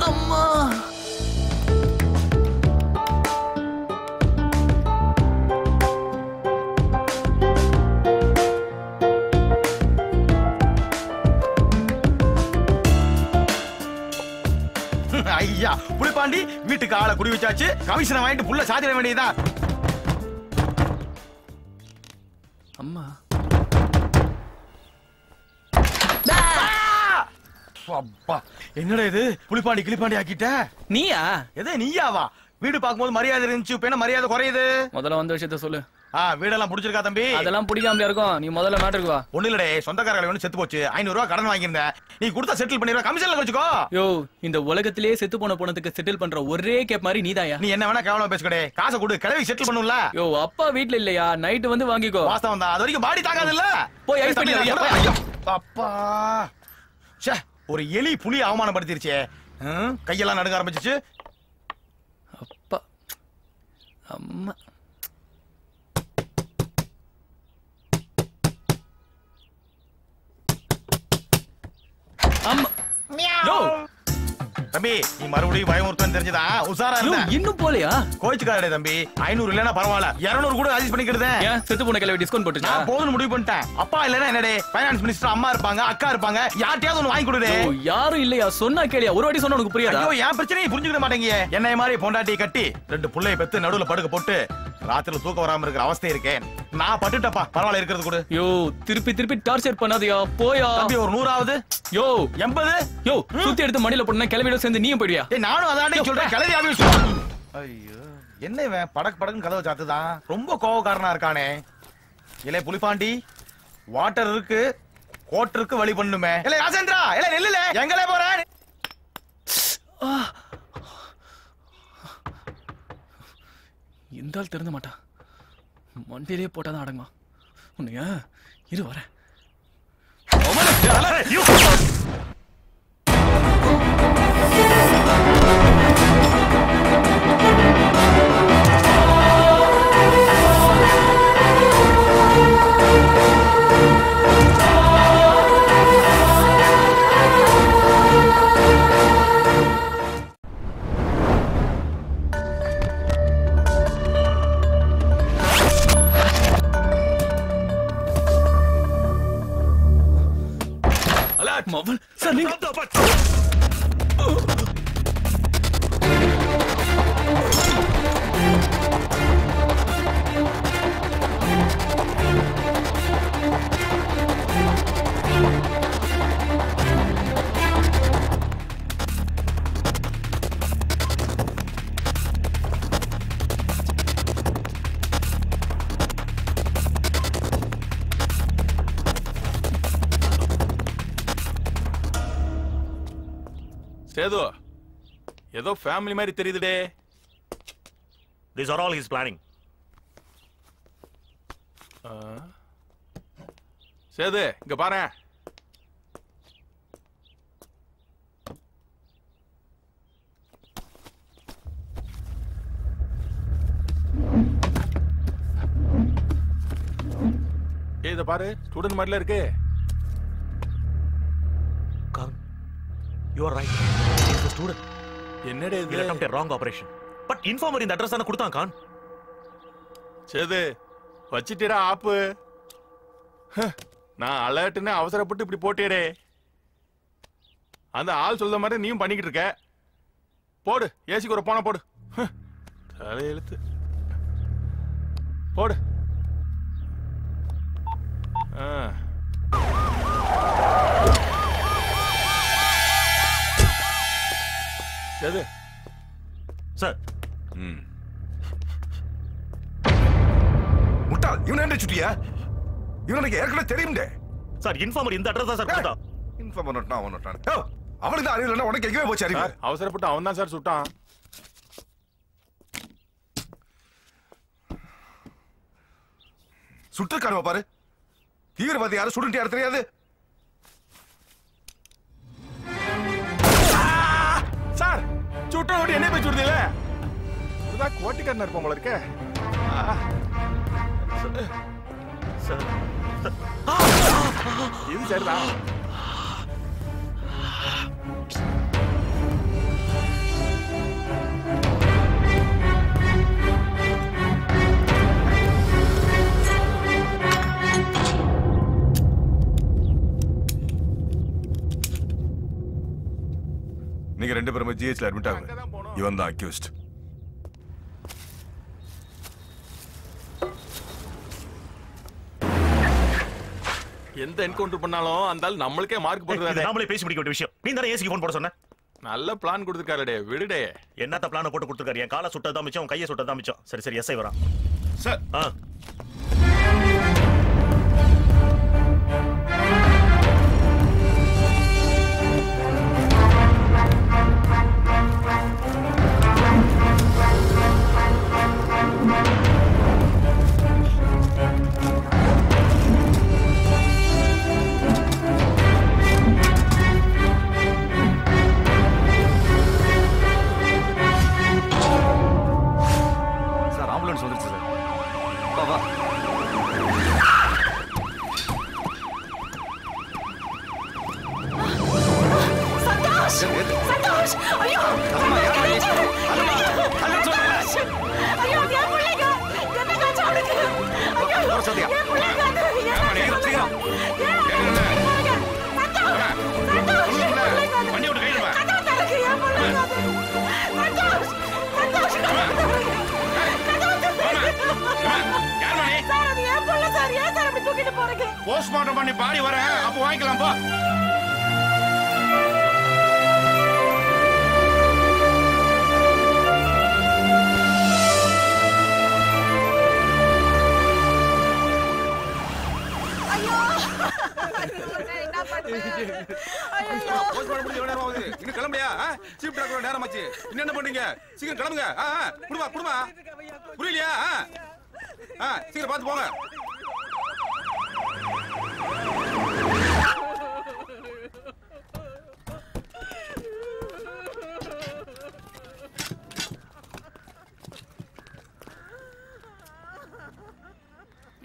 S10: அம்மா
S23: ஐயா புலிப்பாண்டி வீட்டுக்கு ஆளை குடி வச்சாச்சு. கமிஷனை வாங்கிட்டு புள்ள சாதிட வேண்டியதுதான்.
S10: அம்மா
S23: என்னடா இது, புலிப்பாண்டி கிளிப்பாண்டி ஆக்கிட்ட?
S10: நீயா?
S23: எதே நீயாவா? வீடு பார்க்கும்போது மரியாதை இருந்துச்சு, இப்ப என்ன மரியாதை குறையுது?
S10: முதல்ல வந்த விஷயத்த சொல்லு.
S23: வீடெல்லாம் புடிச்சிருக்கா தம்பி?
S10: அதெல்லாம் பிடிக்காம இருக்கும். நீ முதல்ல மேட்டருக்கு வா.
S23: ஒண்ணு இல்லடே, சொந்தக்காரர்கள் ஒண்ணு செத்து போச்சு. 500 ரூபாய் கடன் வாங்கியிருந்தேன். நீ கொடுத்தா செட்டில் பண்ணிடுவா, கமிஷன்ல வச்சுக்கோ.
S10: யோ இந்த உலகத்திலேயே செத்து போன பொண்ணுக்கு செட்டில் பண்ற ஒரே கேப் மாதிரி நீதாயா?
S23: நீ என்ன வேணா கேவலமா பேசுகடே. காசை கொடு, கிளவி செட்டில் பண்ணும்ல.
S10: யோ அப்பா வீட்ல இல்லையா? நைட் வந்து வாங்கிக்கோ.
S23: வாஸ்தவம் தான், அது வரைக்கும் பாடி தாங்காது இல்ல.
S10: போய் ஐஸ் பண்ணி
S23: ஐயோ அப்பா, ச்சே ஒரு எலி புலி அவமானப்படுத்திருச்சே. கையெல்லாம் நடுங்க ஆரம்பிச்சிச்சு.
S10: அப்பா அம்மா அம்மா. யோ
S23: தம்பி நீ மறுபடியும் பயமுறுத்தன்னு தெரிஞ்சதா? உசாரா இருந்த.
S10: இன்னும் போலையா?
S23: கோயிச்சுக்காரடே தம்பி. 500 இல்லனா பரவாயில்ல, 200 கூட அட்ஜஸ்ட் பண்ணிக்கிடுதே.
S10: ஏன் செத்து போன கிளவி டிஸ்கவுண்ட் போட்டுச்சா?
S23: நான் போதும்னு முடிவு பண்ணிட்டேன். அப்பா இல்லனா என்னடே, ஃபைனான்ஸ் மினிஸ்டர் அம்மா இருப்பாங்க, அக்கா இருப்பாங்க, யார்ட்டையாவது ஒன்னு வாங்கி கொடுடே.
S10: யாரும் இல்லையா? சொன்னா கேளியா? ஒரு வாட்டி சொன்னா உனக்கு புரியாதா?
S23: ஐயோ என் பிரச்சனையை புரிஞ்சுக்கிட மாட்டேங்க. என்னைய மாதிரி பொண்டாட்டி கட்டி 2 புள்ளைய பெத்து நடுவுல படுக்க போட்டு ராத்திரில தூக்கம் வராம இருக்கிற அவஸ்தை இருக்கேன். நான் பட்டுட்டப்பா, பரவாயில்ல இருக்கிறது கூட.
S10: யோ திருப்பி டார்ச்சர் பண்ணாதயா, போயா.
S23: தம்பி ஒரு 100ஆவது.
S10: யோ
S23: 80.
S10: யோ சுத்தி எடுத்து மடியில போடுனா கிளவியோட சேர்ந்து நீயும் போயிடுயா?
S23: நானும் அதானே சொல்றேன், கிளவியாவே சொல்றேன். ஐயோ என்ன இவன் படக்கு படக்குன்னு கதவை சாத்துதான். ரொம்ப கோவக்காரனா இருக்கானே. இலே புலிப்பாண்டி, வாட்டர் இருக்கு, கோட்டருக்கு வழி பண்ணுமே. இல்ல ராஜேந்திரா, இல்ல நெல்லுல எங்களே போறேன்.
S10: இந்த ஆள் திறந்த மாட்டான். மண்டியிலே போட்டாதான் அடங்குமா. உன்னையா இரு வரேன். மவன் சார் நீங்க
S3: சேது ஏதோ ஃபேமிலி மாதிரி தெரியுதுடே.
S5: These are all his planning.
S3: Setu இங்க பாரு. இத பாரு, ஸ்டூடண்ட் மாதிரில இருக்கு.
S5: You are right. He is a student.
S3: என்னடே இது?
S5: He attempted a wrong operation. But informer இந்த அட்ரஸ் தான கொடுத்தான் கான்.
S3: சேது வச்சிட்டடா ஆப்பு. நான் அலர்ட்னு அவசரப்பட்டு இப்படி போட்டேடே. அந்த ஆள் சொல்ற மாதிரி நீயும் பண்ணிக்கிட்டு இருக்க. போடு, ஏசிக்கு ஒரு போன போடு. தலையெழுத்து போடு. சேது
S5: சார்.
S2: முட்டாள், இவன் என்ன சுட்டியா? இவனுக்கு ஏற்கனவே தெரியும்டே.
S5: சார் இன்ஃபார்மர் இந்த அட்ரஸ் தான் சார் கொடுத்தான்.
S2: இன்ஃபார்மர் நோட்னா அவன் நோட்டான். அவனுக்கு தான் அறிவு இல்லைன்னா உனக்கு எங்கேயே போச்சு அறிவு?
S3: அவசரப்பட்டு அவன் தான் சார் சுட்டான்.
S2: சுட்டுக்காரவ பாரு. தீவிரவாதி யாரு, சுடுன்ட்டு யாரு தெரியாது?
S3: சார் சுட்ட ஓடி என்ன போய் சுடுதில்ல? இதுதான் கோட்டிக்காரனா இருப்போம் போல இருக்க. இது சரிதான்.
S2: நீங்க ரெண்டு பேரும் ஜிஹெச்ல அட்மிட் ஆகுங்க. இவன் தான் அக்யூஸ்ட்.
S3: எந்த என்கவுண்டர் பண்ணாலும் அந்த ஆள் நம்மளுக்கே மார்க் போடுறாரு.
S5: நாமளே பேசி முடிக்க வேண்டிய விஷயம். நீ தானே ஏசிக்கு ஃபோன் போட சொன்ன.
S3: நல்ல பிளான் கொடுத்துருக்காருடே, விடுடே.
S5: என்னத்த பிளான் போட்டு கொடுத்துருக்காரு? என் காலை சுட்டதான் மிச்சம், உன் கையை சுட்டதான் மிச்சம். சரி சரி, எஸ்ஐ வரான்
S23: சார். போஸ்ட்மார்ட்டம் பண்ணி பாடி வரேன், அப்போ வாங்கிக்கலாம் போ.
S12: ஐயோ
S9: போஸ்ட்மார்ட்டம் முடிஞ்ச நேரம் ஆகுது. இன்னும் கிளம்பலையா? சீஃப் டாக்டர் நேரம் ஆச்சு. இன்னும் என்ன பண்றீங்க? சீக்கிரம் கிளம்புங்க. குடுமா. புரியலையா? சீக்கிரம் பார்த்து போங்க.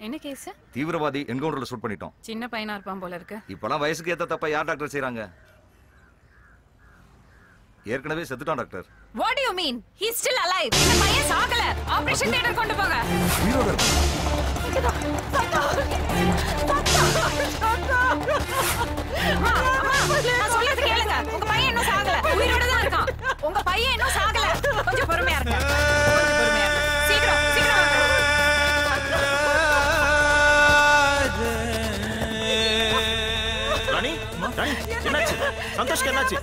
S19: என்ன கேஸ்?
S20: தீவிரவாதி என்கவுண்டர்ல ஷூட் பண்ணிட்டோம்.
S19: சின்ன பையனா இருப்பான் போல இருக்கு.
S20: இப்பலாம் வயசுக்கு ஏத்த தப்ப யார் டாக்டர் செய்றாங்க? ஏற்கனவே செத்துட்டான் doctor.
S19: What do you mean? He's still alive. இந்த பையன் சாகல. ஆபரேஷன் தியேட்டர் கொண்டு போங்க. நான் சொல்றது கேளுங்க. உங்க பையன் இன்னும் சாகல. உயிரோட தான் இருக்கான். உங்க பையன் இன்னும் சாகல. கொஞ்சம் பொறுமையா இருங்க. சீக்கிரம்
S5: ராணி, என்னாச்சு? சந்தோஷ்க்கு என்னாச்சு?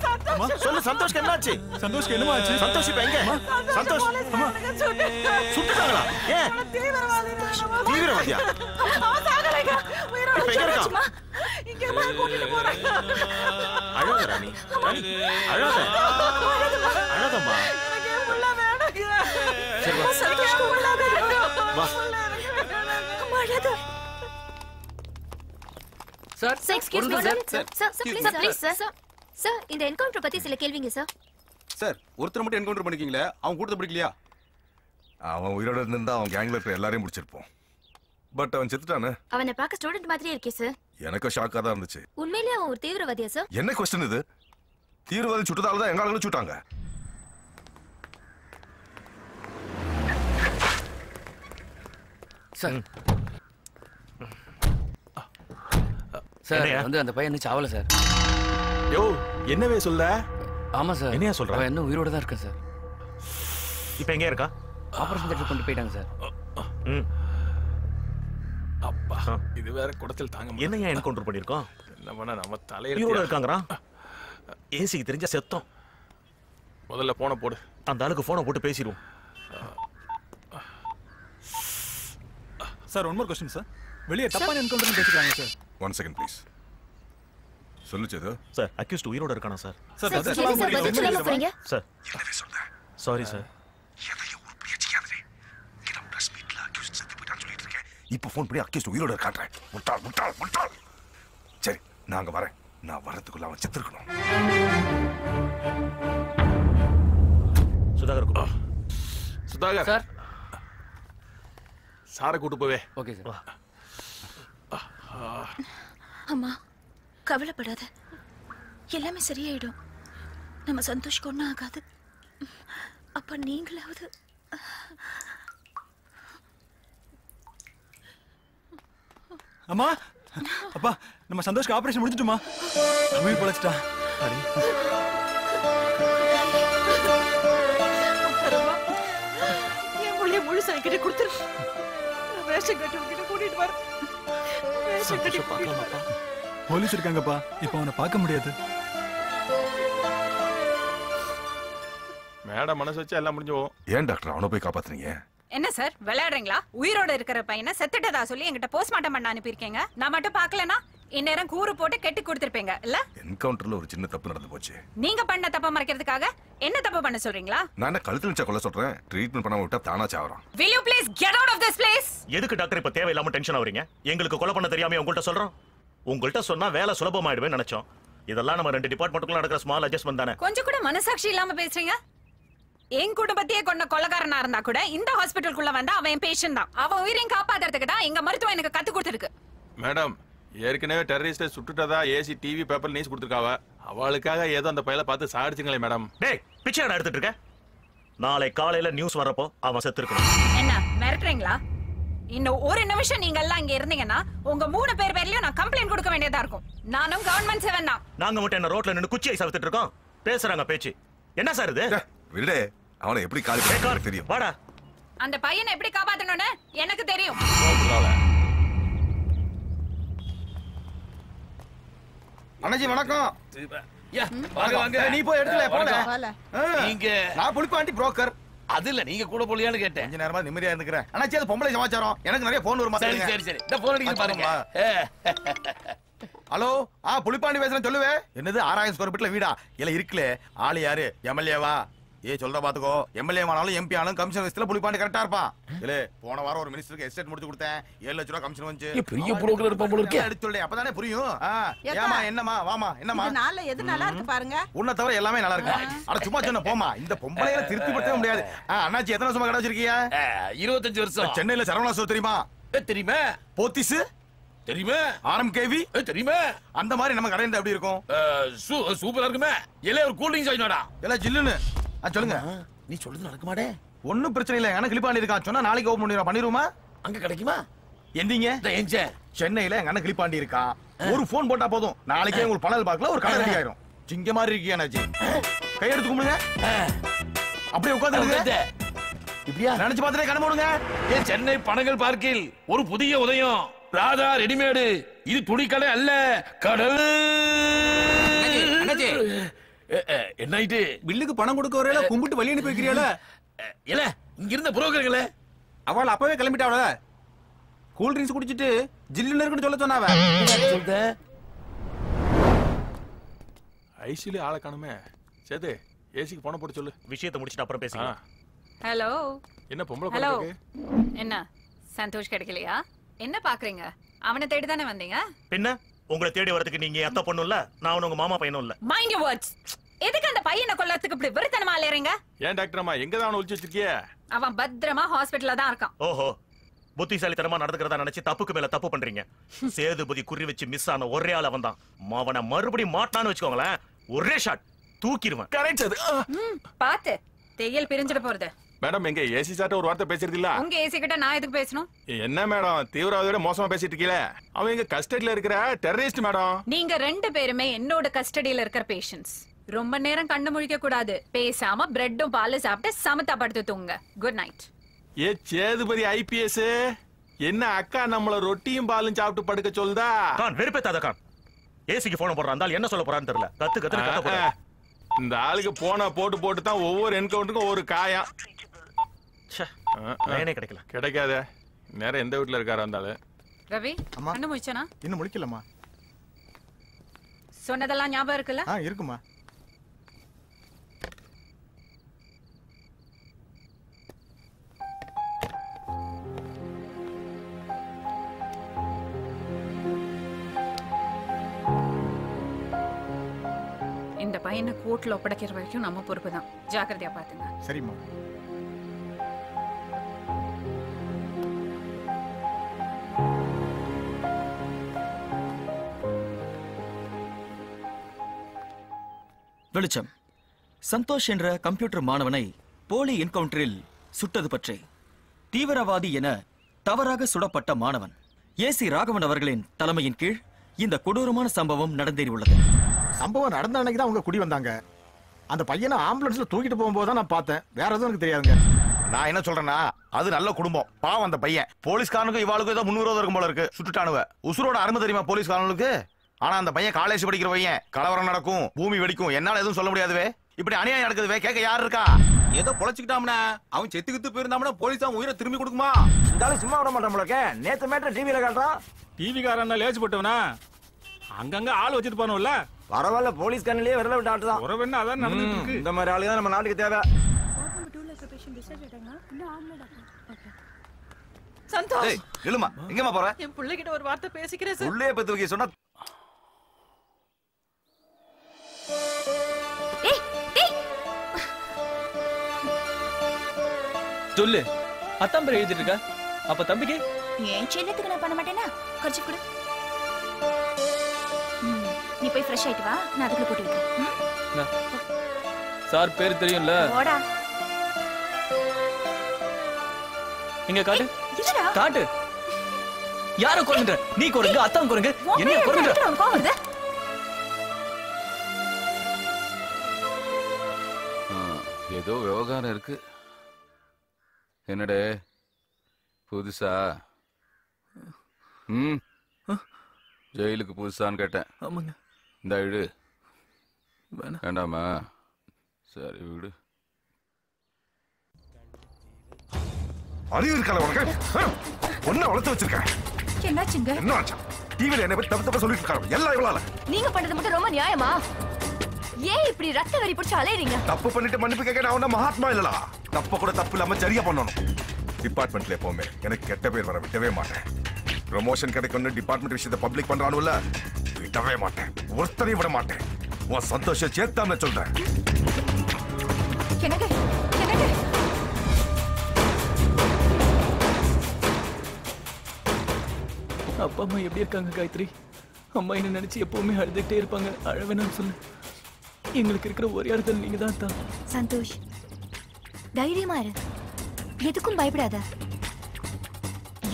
S5: சொல்லு, சந்தோஷ்க்கு என்னாச்சு?
S6: சந்தோஷ்க்கு என்னமா ஆச்சு?
S5: சந்தோஷ் இப்ப எங்க? சந்தோஷ் சுட்டுட்டாங்களா? ஏன்? தீவிரவாதியா? இப்ப எங்க இருக்கான்? அழாத ராணி, அழாத, அழாதம்மா. சரி வா.
S12: Sir excuse me sir please sir இந்த என்கவுண்டர் பத்தி சில கேள்விங்க சார்.
S9: சார் ஒருத்தர் மட்டும் என்கவுண்டர் பண்ணிருக்கீங்களே, அவன் கூட்டத்தை பிடிக்கலையா?
S2: அவன் உயிரோட இருந்தா அவன் கேங்ல இருக்கிற எல்லாரையும் முடிச்சிருப்போம். பட் அவன் செத்துட்டானே.
S12: அவனை பார்க்க ஸ்டூடண்ட் மாதிரியே இருக்கே சார்.
S2: எனக்கு ஷாக்கா தான் இருந்துச்சு.
S12: உண்மையிலேயே அவன் ஒரு தீவிரவாதியா சார்?
S2: என்ன क्वेश्चन இது? தீவிரவாதி சுட்டதால தான் எங்க ஆளுங்களும் சுட்டாங்க.
S21: சார் சார் வந்து அந்த பையன் இன்னும் சாவல சார்.
S5: யோ என்னவே சொல்ல?
S21: ஆமா சார்.
S5: என்னையா சொல்ற?
S21: அவன் இன்னும் உயிரோட தான் இருக்கா சார்.
S5: இப்போ எங்க இருக்கா?
S21: ஆபரேஷன் தியேட்டர் கொண்டு போயிட்டாங்க சார்.
S3: அப்பா இது வேற குடத்தில் தாங்க முடியல.
S5: என்னையா என்கவுண்டர் பண்ணிருக்கோம்?
S3: என்ன பண்ண நம்ம தலையில
S5: உயிரோட இருக்காங்கறா. ஏசிக்கு தெரிஞ்ச செத்தோம்.
S3: முதல்ல போன போடு.
S5: அந்த ஆளுக்கு போனை போட்டு பேசிடுவோம்.
S6: Sir one more question sir. வெளிய தப்பான என்கவுண்டர் பேசிட்டாங்க சார்.
S2: 1 second please. சொல்லு சேது.
S5: சார் அக்யூஸ்ட் உயிரோட இருக்கானா sir?
S12: Sir
S5: sir sorry sir.
S2: இப்போ ஃபோன் பண்ணி அக்யூஸ்ட் உயிரோட இருக்கான்றேன். முட்டாள். சரி நாங்க வரேன். நான் வரதுக்குள்ள அவன் செத்துருக்கணும்.
S3: சுதாகர்
S21: சார்
S3: சாரை கூட்டு போவே.
S21: Okay sir.
S12: அம்மா கவலைப்படாத, எல்லாமே சரியாயிடும். நம்ம சந்தோஷ்க்கு ஒன்றும் ஆகாது. அப்ப நீங்களாவது
S6: அம்மா அப்பா நம்ம சந்தோஷ்க்கு ஆபரேஷன் முடிஞ்சிட்டுமா? உயிர் பொழைச்சிட்டா.
S1: என் புள்ளைய முழுசா கிட்ட கொடுத்துரு. ரேஷன் கட்டி கிட்ட கூட்டிட்டு வர. ரேஷன் கட்டி பார்க்கலாமாப்பா?
S6: போலீஸ் இருக்காங்கப்பா. இப்போ அவனை பார்க்க முடியாது.
S3: மேடம் மனசு வச்சு எல்லாம் முடிஞ்சு போகும்.
S2: ஏன் டாக்டர் அவனை போய் காப்பாத்துறீங்க?
S19: என்ன சார் விளையாடுறீங்களா? உயிரோட இருக்கிற பையனை செத்துட்டதா சொல்லி என்கிட்ட போஸ்ட்மார்ட்டம் பண்ண அனுப்பியிருக்கீங்க. நான் மட்டும் பார்க்கலனா இந்நேரம் கூறு போட்டு கெட்டி கொடுத்திருப்பீங்க இல்ல?
S2: என்கவுண்டர்ல ஒரு சின்ன தப்பு நடந்து போச்சு.
S19: நீங்க பண்ண தப்ப மறைக்கிறதுக்காக என்ன தப்பு பண்ண சொல்றீங்களா?
S2: நான் என்ன கழுத்துல நிச்சா கொல்ல சொல்றேன். ட்ரீட்மெண்ட் பண்ணாம விட்டா தானா சாவறான்.
S19: Will you please get out of this place?
S5: எதுக்கு டாக்டர் இப்ப தேவையில்லாம டென்ஷன் ஆவறீங்க? எங்களுக்கு கொலை பண்ண தெரியாம உங்கள்ட்ட சொல்றோம். உங்கள்ட்ட சொன்னா வேலை சுலபமாயிடுவேன்னு நினைச்சோம். இதெல்லாம் நம்ம ரெண்டு டிபார்ட்மெண்ட்டுக்குள்ள நடக்கிற ஸ்மால் அட்ஜஸ்ட்மென்ட் தானே.
S19: கொஞ்சம் கூட மனசாட்சி இல்லாம பேசுறீங்க. என் குடும்பத்தையே கொண்ட கொலைகாரனா இருந்தா கூட இந்த ஹாஸ்பிட்டலுக்குள்ள வந்தா அவன் பேஷண்ட் தான். அவன் உயிரையும் காப்பாத்துறதுக்கு தான் எங்க மருத்துவம் எனக்கு கத்து கொடுத்துருக்கு.
S3: மேடம் ஏற்கனவே டெரரிஸ்ட சுட்டுட்டதா ஏசி டிவி பேப்பர் நியூஸ் கொடுத்துருக்காவ. அவளுக்காக ஏதோ அந்த பையலை பார்த்து சாடிச்சுங்களே மேடம்.
S5: டேய் பிச்சைடா எடுத்துட்டு இருக்க. நாளை காலையில நியூஸ் வரப்போ அவன் செத்துருக்கணும்.
S19: என்ன மிரட்டுறீங்களா? இன்னும் ஒரு நிமிஷம் நீங்க எல்லாம் இங்க இருந்தீங்கன்னா உங்க 3 பேர் பேர்லயும் நான் கம்ப்ளைண்ட் கொடுக்க வேண்டியதா இருக்கும். நானும் கவர்மெண்ட் செவன் தான்.
S5: நாங்க மட்டும் என்ன ரோட்ல நின்னு குச்சியை சவித்துட்டு இருக்கோம். பேசுறாங்க பேச்சு. என்ன சார் இது?
S2: விடு. அவனை எப்படி காலி பண்ண தெரியும்.
S5: வாடா.
S19: அந்த பையனை எப்படி காப்பாத்தணும்னு எனக்கு தெரியும்.
S23: அண்ணாஜி வணக்கம்.
S21: வாங்க.
S23: நீ போய் எடுத்துல போல.
S21: நீங்க
S23: நான் புளிப்பு ஆண்டி புரோக்கர்.
S21: அது இல்ல நீங்க கூட போலியான்னு கேட்டேன்.
S23: கொஞ்ச நேரமா நிம்மதியா இருந்துக்கிறேன். அண்ணாச்சி அது பொம்பளை சமாச்சாரம். எனக்கு நிறைய போன் வரும்.
S21: சரி இந்த போன் அடிக்க பாருங்க.
S23: ஹலோ புலிப்பாண்டி பேசுறேன் சொல்லுவே. என்னது 6000 ஸ்கொயர் ஃபீட்ல வீடா? இல்ல இருக்குல்ல. ஆளு யாரு? எம்எல்ஏவா? சொல்ற பாத்துக்கோ. எம்எல்ஏ ஆனாலும் எம்பி ஆனாலும் கமிஷன் விஷயத்துல புலிப்பாண்டி கரெக்டா இருப்பான். இல்ல போன வாரம் ஒரு மினிஸ்டருக்கு எஸ்டேட் முடிச்சு கொடுத்தேன். 7 லட்சம் ரூபாய் கமிஷன் வந்து.
S13: பெரிய புரோக்கர் இருப்பான் போல இருக்கே.
S23: எடுத்து சொல்லு அப்பதானே புரியும். ஏமா என்னமா வாமா என்னமா?
S8: இந்த நாள்ல எது நல்லா இருக்கு பாருங்க.
S23: உன்னை தவிர எல்லாமே நல்லா இருக்கு. அட சும்மா சொன்ன போமா. இந்த பொம்பளைகளை திருப்தி படுத்தவே முடியாது. அண்ணாச்சி எத்தனை வருஷமா கடை வச்சிருக்கீங்க?
S13: 25 வருஷம்.
S23: சென்னையில சரவணா ஸ்டோர் தெரியுமா?
S13: தெரியுமே.
S23: போத்திஸ்
S13: தெரியுமே.
S23: ஆர்எம்கேவி
S13: தெரியுமே.
S23: அந்த மாதிரி நம்ம கடை எப்படி இருக்கும்?
S13: சூப்பரா இருக்குமே. எல்லாம் ஒரு கூல் ட்ரிங்க்ஸ் ஆயினடா.
S23: எல்லாம் ஜில்லுன்னு. சொல்லுங்க.
S13: நீ சொல்றது நடக்குமாடே?
S23: ஒன்னும் பிரச்சனை இல்ல. எனக்கு கிளிப்பாண்டி இருக்கான். சொன்னா நாளைக்கு ஓபன் பண்ணிடுவோமா?
S13: அங்க கிடைக்குமா?
S23: எந்தீங்க? சென்னையில எங்க அண்ணன் கிளிப்பாண்டி இருக்கான். ஒரு போன் போட்டா போதும். நாளைக்கே உங்களுக்கு பணல் பாக்கல ஒரு கடை ரெடி ஆயிரும். சிங்க மாதிரி இருக்கியா நாச்சி? கை எடுத்து கும்பிடுங்க. அப்படியே உட்கார்ந்து
S13: இப்படியா
S23: நினைச்சு பார்த்துட்டே கண்ண மூடுங்க.
S13: சென்னை பனகல் பார்க்கில் ஒரு புதிய உதயம். ராதா ரெடிமேடு. இது துணிக்கடை அல்ல, கடல். என்ன ஆயிட்டு?
S18: பில்லுக்கு பணம் கொடுக்க வரையில கும்பிட்டு வழி அனுப்பி வைக்கிறீங்கள?
S13: இல்ல இங்க இருந்த புரோக்கர்களே
S18: அவள் அப்பவே கிளம்பிட்டாவல. கூல் ட்ரிங்க்ஸ் குடிச்சிட்டு ஜில்லுன்னு இருக்குன்னு சொல்ல சொன்னாவ.
S13: சொல்ற
S3: ஐசில ஆளை காணுமே. சேது ஏசிக்கு போன போட்டு சொல்லு.
S5: விஷயத்தை முடிச்சிட்டு அப்புறம் பேசிக்கலாம்.
S19: ஹலோ.
S3: என்ன பொம்பளை
S19: ஹலோ.
S3: பண்றீங்க?
S19: என்ன சந்தோஷ் கிடைக்கலையா? என்ன பாக்குறீங்க? அவனை தேடி தானே வந்தீங்க?
S5: பின்ன உங்களை தேடி வரதுக்கு நீங்க அத்தை பொண்ணும் இல்ல, நான் உங்க மாமா பையனும் இல்ல.
S19: Mind your words. எதுக்கு அந்த பையனை கொல்லத்துக்கு இப்படி வெறுத்தனமா அலையறீங்க?
S3: ஏன் டாக்டர் அம்மா எங்க தான் ஒளிச்சு வச்சிருக்கிய?
S19: அவன் பத்திரமா ஹாஸ்பிடல்ல தான் இருக்கான்.
S5: ஓஹோ, புத்திசாலித்தனமா நடந்துக்கிறதா நினைச்சு தப்புக்கு மேல தப்பு பண்றீங்க. சேதுபதி குறி வச்சு மிஸ் ஆன ஒரே ஆள் அவன் தான். அவனை மறுபடியும் மாட்டான்னு வச்சுக்கோங்களேன், ஒரே ஷாட் தூக்கிடுவேன்.
S3: கரெக்ட் அது.
S19: பாத்து தேயல் பிரிஞ்சிட போறது.
S3: மேடம் எங்க ஏசி சார்ட்ட ஒரு வார்த்தை பேசிறது இல்ல?
S19: உங்க ஏசி கிட்ட நான் எதுக்கு பேசணும்?
S3: என்ன மேடம் தீவிரவாதியோட மோசமா பேசிட்டு இருக்கீல? அவன் எங்க கஸ்டடியில இருக்கிற டெரரிஸ்ட் மேடம்.
S19: நீங்க 2 பேருமே என்னோட கஸ்டடியில இருக்கிற பேஷண்ட்ஸ். ரொம்ப நேரம் கண்ணு முழிக்க கூடாது. பேசாம பிரெட்டும் பாலும் சாப்பிட்டு சமத்தா படுத்து தூங்குங்க. Good night.
S3: சேதுபதி ஐபிஎஸ் என்ன அக்கா நம்மள ரொட்டியும் பாலும் சாப்பிட்டு படுக்க சொல்லுதா?
S5: கான் வெறுப்பேத்தாத கான். ஏசிக்கு போன் போடுறான். அந்த என்ன சொல்ல போறான்னு தெரியல. கத்து போறா.
S3: இந்த ஆளுக்கு போன போட்டு தான் ஒவ்வொரு என்கவுண்டருக்கும் ஒரு காயம்.
S5: கிடைக்கல.
S3: கிடைக்காத நேரம் எந்த வீட்டுல இருக்காரு இருந்தாலும்.
S19: ரவி கண்ணு முழிச்சனா?
S23: இன்னும் முழிக்கலமா.
S19: சொன்னதெல்லாம் ஞாபகம் இருக்குல்ல?
S23: இருக்குமா.
S19: இந்த பையனை கோர்ட்ல ஒப்படைக்கிற வரைக்கும் நம்ம பொறுப்பு தான். ஜாக்கிரதையா பாத்துங்க.
S23: சரிம்மா.
S14: வெளிச்சம். சந்தோஷ் என்ற கம்ப்யூட்டர் மாணவனை போலி என்கவுண்டரில் சுட்டது பற்றி தீவிரவாதி என தவறாக சுடப்பட்ட மாணவன் ஏசி ராகவன் அவர்களின் தலைமையின் கீழ் இந்த கொடூரமான சம்பவம் நடந்தேறியுள்ளது.
S23: சம்பவம் நடந்த அன்னைக்கு தான் அவங்க குடி வந்தாங்க. அந்த பையனை ஆம்புலன்ஸ்ல தூக்கிட்டு போகும்போது தான் நான் பார்த்தேன். வேற எதுவும் எனக்கு தெரியாதுங்க. நான் என்ன சொல்றேன்னா, அது நல்ல குடும்பம். பாவம் அந்த பையன். போலீஸ்காரனுக்கு இவாளுக்கு ஏதோ முன்விரோதம் இருக்கும் போல இருக்கு. சுட்டுட்டானுவ. உசுரோட அருமை தெரியுமா போலீஸ்காரனுக்கு? ஆனா அந்த பையன் காலேஜ் படிக்கிற பையன். கலவரம் நடக்கும், பூமி வெடிக்கும், என்னால எதுவும் சொல்ல முடியாதுவே. இப்படி அநியாயம் நடக்குதுவே. கேட்க யார் இருக்கா?
S18: ஏதோ பொழைச்சுக்கிட்டாம்னா அவன் செத்துக்கிட்டு போயிருந்தாம்னா போலீஸ் அவன் உயிரை திரும்பி கொடுக்குமா?
S17: இருந்தாலும் சும்மா விட மாட்டோம்லக்க. நேத்து மேட்டர் டிவியில காட்டுறான்.
S6: டிவி காரன் லேச்சு போட்டவனா அங்கங்க ஆள் வச்சிட்டு போனோம்ல.
S17: பரவாயில்ல, போலீஸ் கண்ணிலேயே விரல விட்டு ஆட்டுதான்.
S6: உறவென்ன அதான் நடந்துட்டு இருக்கு.
S17: இந்த மாதிரி ஆளு தான் நம்ம நாட்டுக்கு தேவை.
S19: சந்தோஷ்
S20: இல்லம்மா எங்கம்மா போற?
S19: என் பிள்ளைகிட்ட ஒரு வார்த்தை பேசிக்கிறேன் சார்.
S20: உள்ளே பத்து வைக்க சொன்னா
S10: சொல்லு. அத்தான் பேர் எழுதிட்டு இருக்க. அப்ப தம்பிக்கு
S12: ஏன் செல்லத்துக்கு நான் பண்ண மாட்டேனா? கொஞ்சி கொடு. நீ போய் ஃப்ரெஷ் ஆயிட்டு வா. நான் அதுக்குள்ள போட்டு வைக்கிறேன்.
S10: சார் பேர் தெரியும்ல?
S12: போடா.
S10: இங்க காட்டு.
S12: இல்லடா.
S10: காட்டு. யார கொல்லுங்க? நீ கொல்லுங்க, அத்தான் கொல்லுங்க. என்ன கொல்லுங்க?
S9: ஏதோ விவகாரம் இருக்கு. என்னடே புதுசா? ஜெயிலுக்கு புதுசான்னு கேட்டேன்.
S10: ஆமாங்க.
S9: இந்த இடு வேண்டாமா? சரி விடு.
S23: அறிவு இருக்கல உனக்கு? ஒன்ன வளர்த்து வச்சிருக்கேன்.
S11: என்னாச்சுங்க?
S23: என்ன ஆச்சு?
S2: டிவில என்ன பத்தி தப்பு சொல்லிட்டு இருக்காங்க எல்லாம் இவளால.
S4: நீங்க பண்றது மட்டும் ரொம்ப நியாயமா? ஏன் இப்படி ரத்த வெறி பிடிச்சு அலையறீங்க?
S2: தப்பு பண்ணிட்டு மன்னிப்பு கேட்க நான் ஒன்னும் மகாத்மா இல்லடா. தப்பு கூட தப்பு இல்லாம சரியா பண்ணணும். டிபார்ட்மெண்ட்ல எப்பவுமே எனக்கு கெட்ட பேர் வர விட்டவே மாட்டேன். ப்ரமோஷன் கிடைக்கும்னு டிபார்ட்மெண்ட் விஷயத்தை பப்ளிக் பண்றானுல்ல, விடவே மாட்டேன். ஒருத்தரையும் விட மாட்டேன். உன் சந்தோஷம் சேர்த்தாம சொல்றேன்.
S4: எனக்கு எனக்கு
S10: அப்பா அம்மா எப்படி இருக்காங்க காயத்ரி? அம்மா என்ன நினைச்சு எப்பவுமே அழுதுகிட்டே இருப்பாங்க. அழவேனான்னு சொல்லு. எங்களுக்கு இருக்கிற ஒரே ஆறுதல் நீங்க தான் தான்.
S4: சந்தோஷ், தைரியமா இரு. எதுக்கும் பயப்படாத.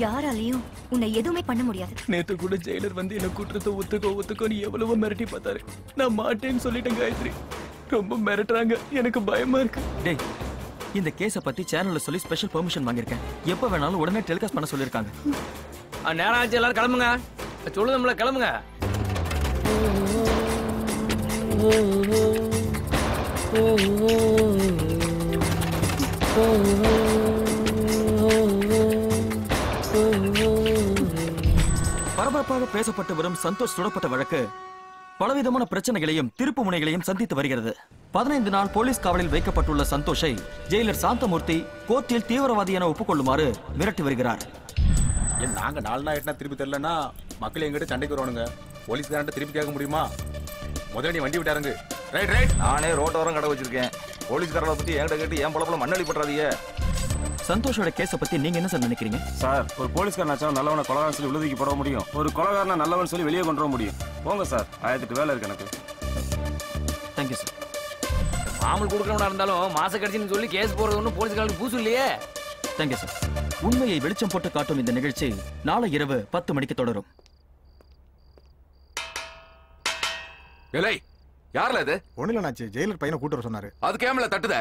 S4: யாராலையும் உன்னை எதுவுமே பண்ண முடியாது.
S10: நேத்து கூட ஜெயிலர் வந்து என்ன கூட்டுறத ஒத்துக்கோன்னு எவ்வளவோ மிரட்டி பார்த்தாரு. நான் மாட்டேன்னு சொல்லிட்டேன் காயத்ரி. ரொம்ப மிரட்டுறாங்க, எனக்கு பயமா இருக்கு.
S14: டேய், இந்த கேஸ பத்தி சேனல்ல சொல்லி ஸ்பெஷல் பெர்மிஷன் வாங்கியிருக்கேன். எப்ப வேணாலும் உடனே டெலிகாஸ்ட் பண்ண சொல்லிருக்காங்க.
S21: நேரம் ஆச்சு, எல்லாரும் கிளம்புங்க. சொல்லுதம்ல, கிளம்புங்க.
S14: பரபரப்பாக பேசப்பட்டு வரும் சந்தோஷ் சுடப்பட்ட வழக்கு பலவிதமான பிரச்சனைகளையும் திருப்பு முனைகளையும் சந்தித்து வருகிறது. 15 நாள் போலீஸ் காவலில் வைக்கப்பட்டுள்ள சந்தோஷை ஜெயிலர் சாந்தமூர்த்தி கோர்ட்டில் தீவிரவாதி என ஒப்புக்கொள்ளுமாறு மிரட்டி வருகிறார்.
S9: நாங்க 4 நாள் எட்டனா திருப்பி தரலன்னா மக்கள் எங்கிட்ட சண்டைக்கு வருவானுங்க. போலீஸ்காரன்ட்ட திருப்பி கேட்க முடியுமா? முதல்ல நீ வண்டி விட்டாருங்க.
S20: Right right. நானே ரோட்டோரம் கடை வச்சிருக்கேன். போலீஸ்காரனை பத்தி என்கிட்ட கேட்டு என் பழப்பல மண்ணளி பண்றாதீங்க.
S14: சந்தோஷோட கேஸ பத்தி நீங்க என்ன சார் நினைக்கிறீங்க?
S8: சார், ஒரு போலீஸ்காரனாச்சா நல்லவனை கொலகாரன் சொல்லி விழுதிக்கு போட முடியும். ஒரு கொலகாரனா நல்லவன் சொல்லி வெளியே கொண்டு வர முடியும். போங்க சார், 1008 வேலை இருக்கு எனக்கு.
S14: Thank you sir.
S21: மாமல் கொடுக்கறவனா இருந்தாலும் மாச கடைசின்னு சொல்லி கேஸ் போறது ஒன்றும் போலீஸ்காரங்களுக்கு பூசு இல்லையே.
S14: Thank you sir. உண்மையை வெளிச்சம் போட்டு காட்டும் இந்த நிகழ்ச்சி நாளை இரவு 10 மணிக்கு தொடரும்.
S9: ஏலே, யார்ல இது?
S16: ஒண்ணுல நாச்சு, ஜெயிலர் பையனை கூட்டு வர சொன்னாரு.
S9: அது கேமல தட்டுத.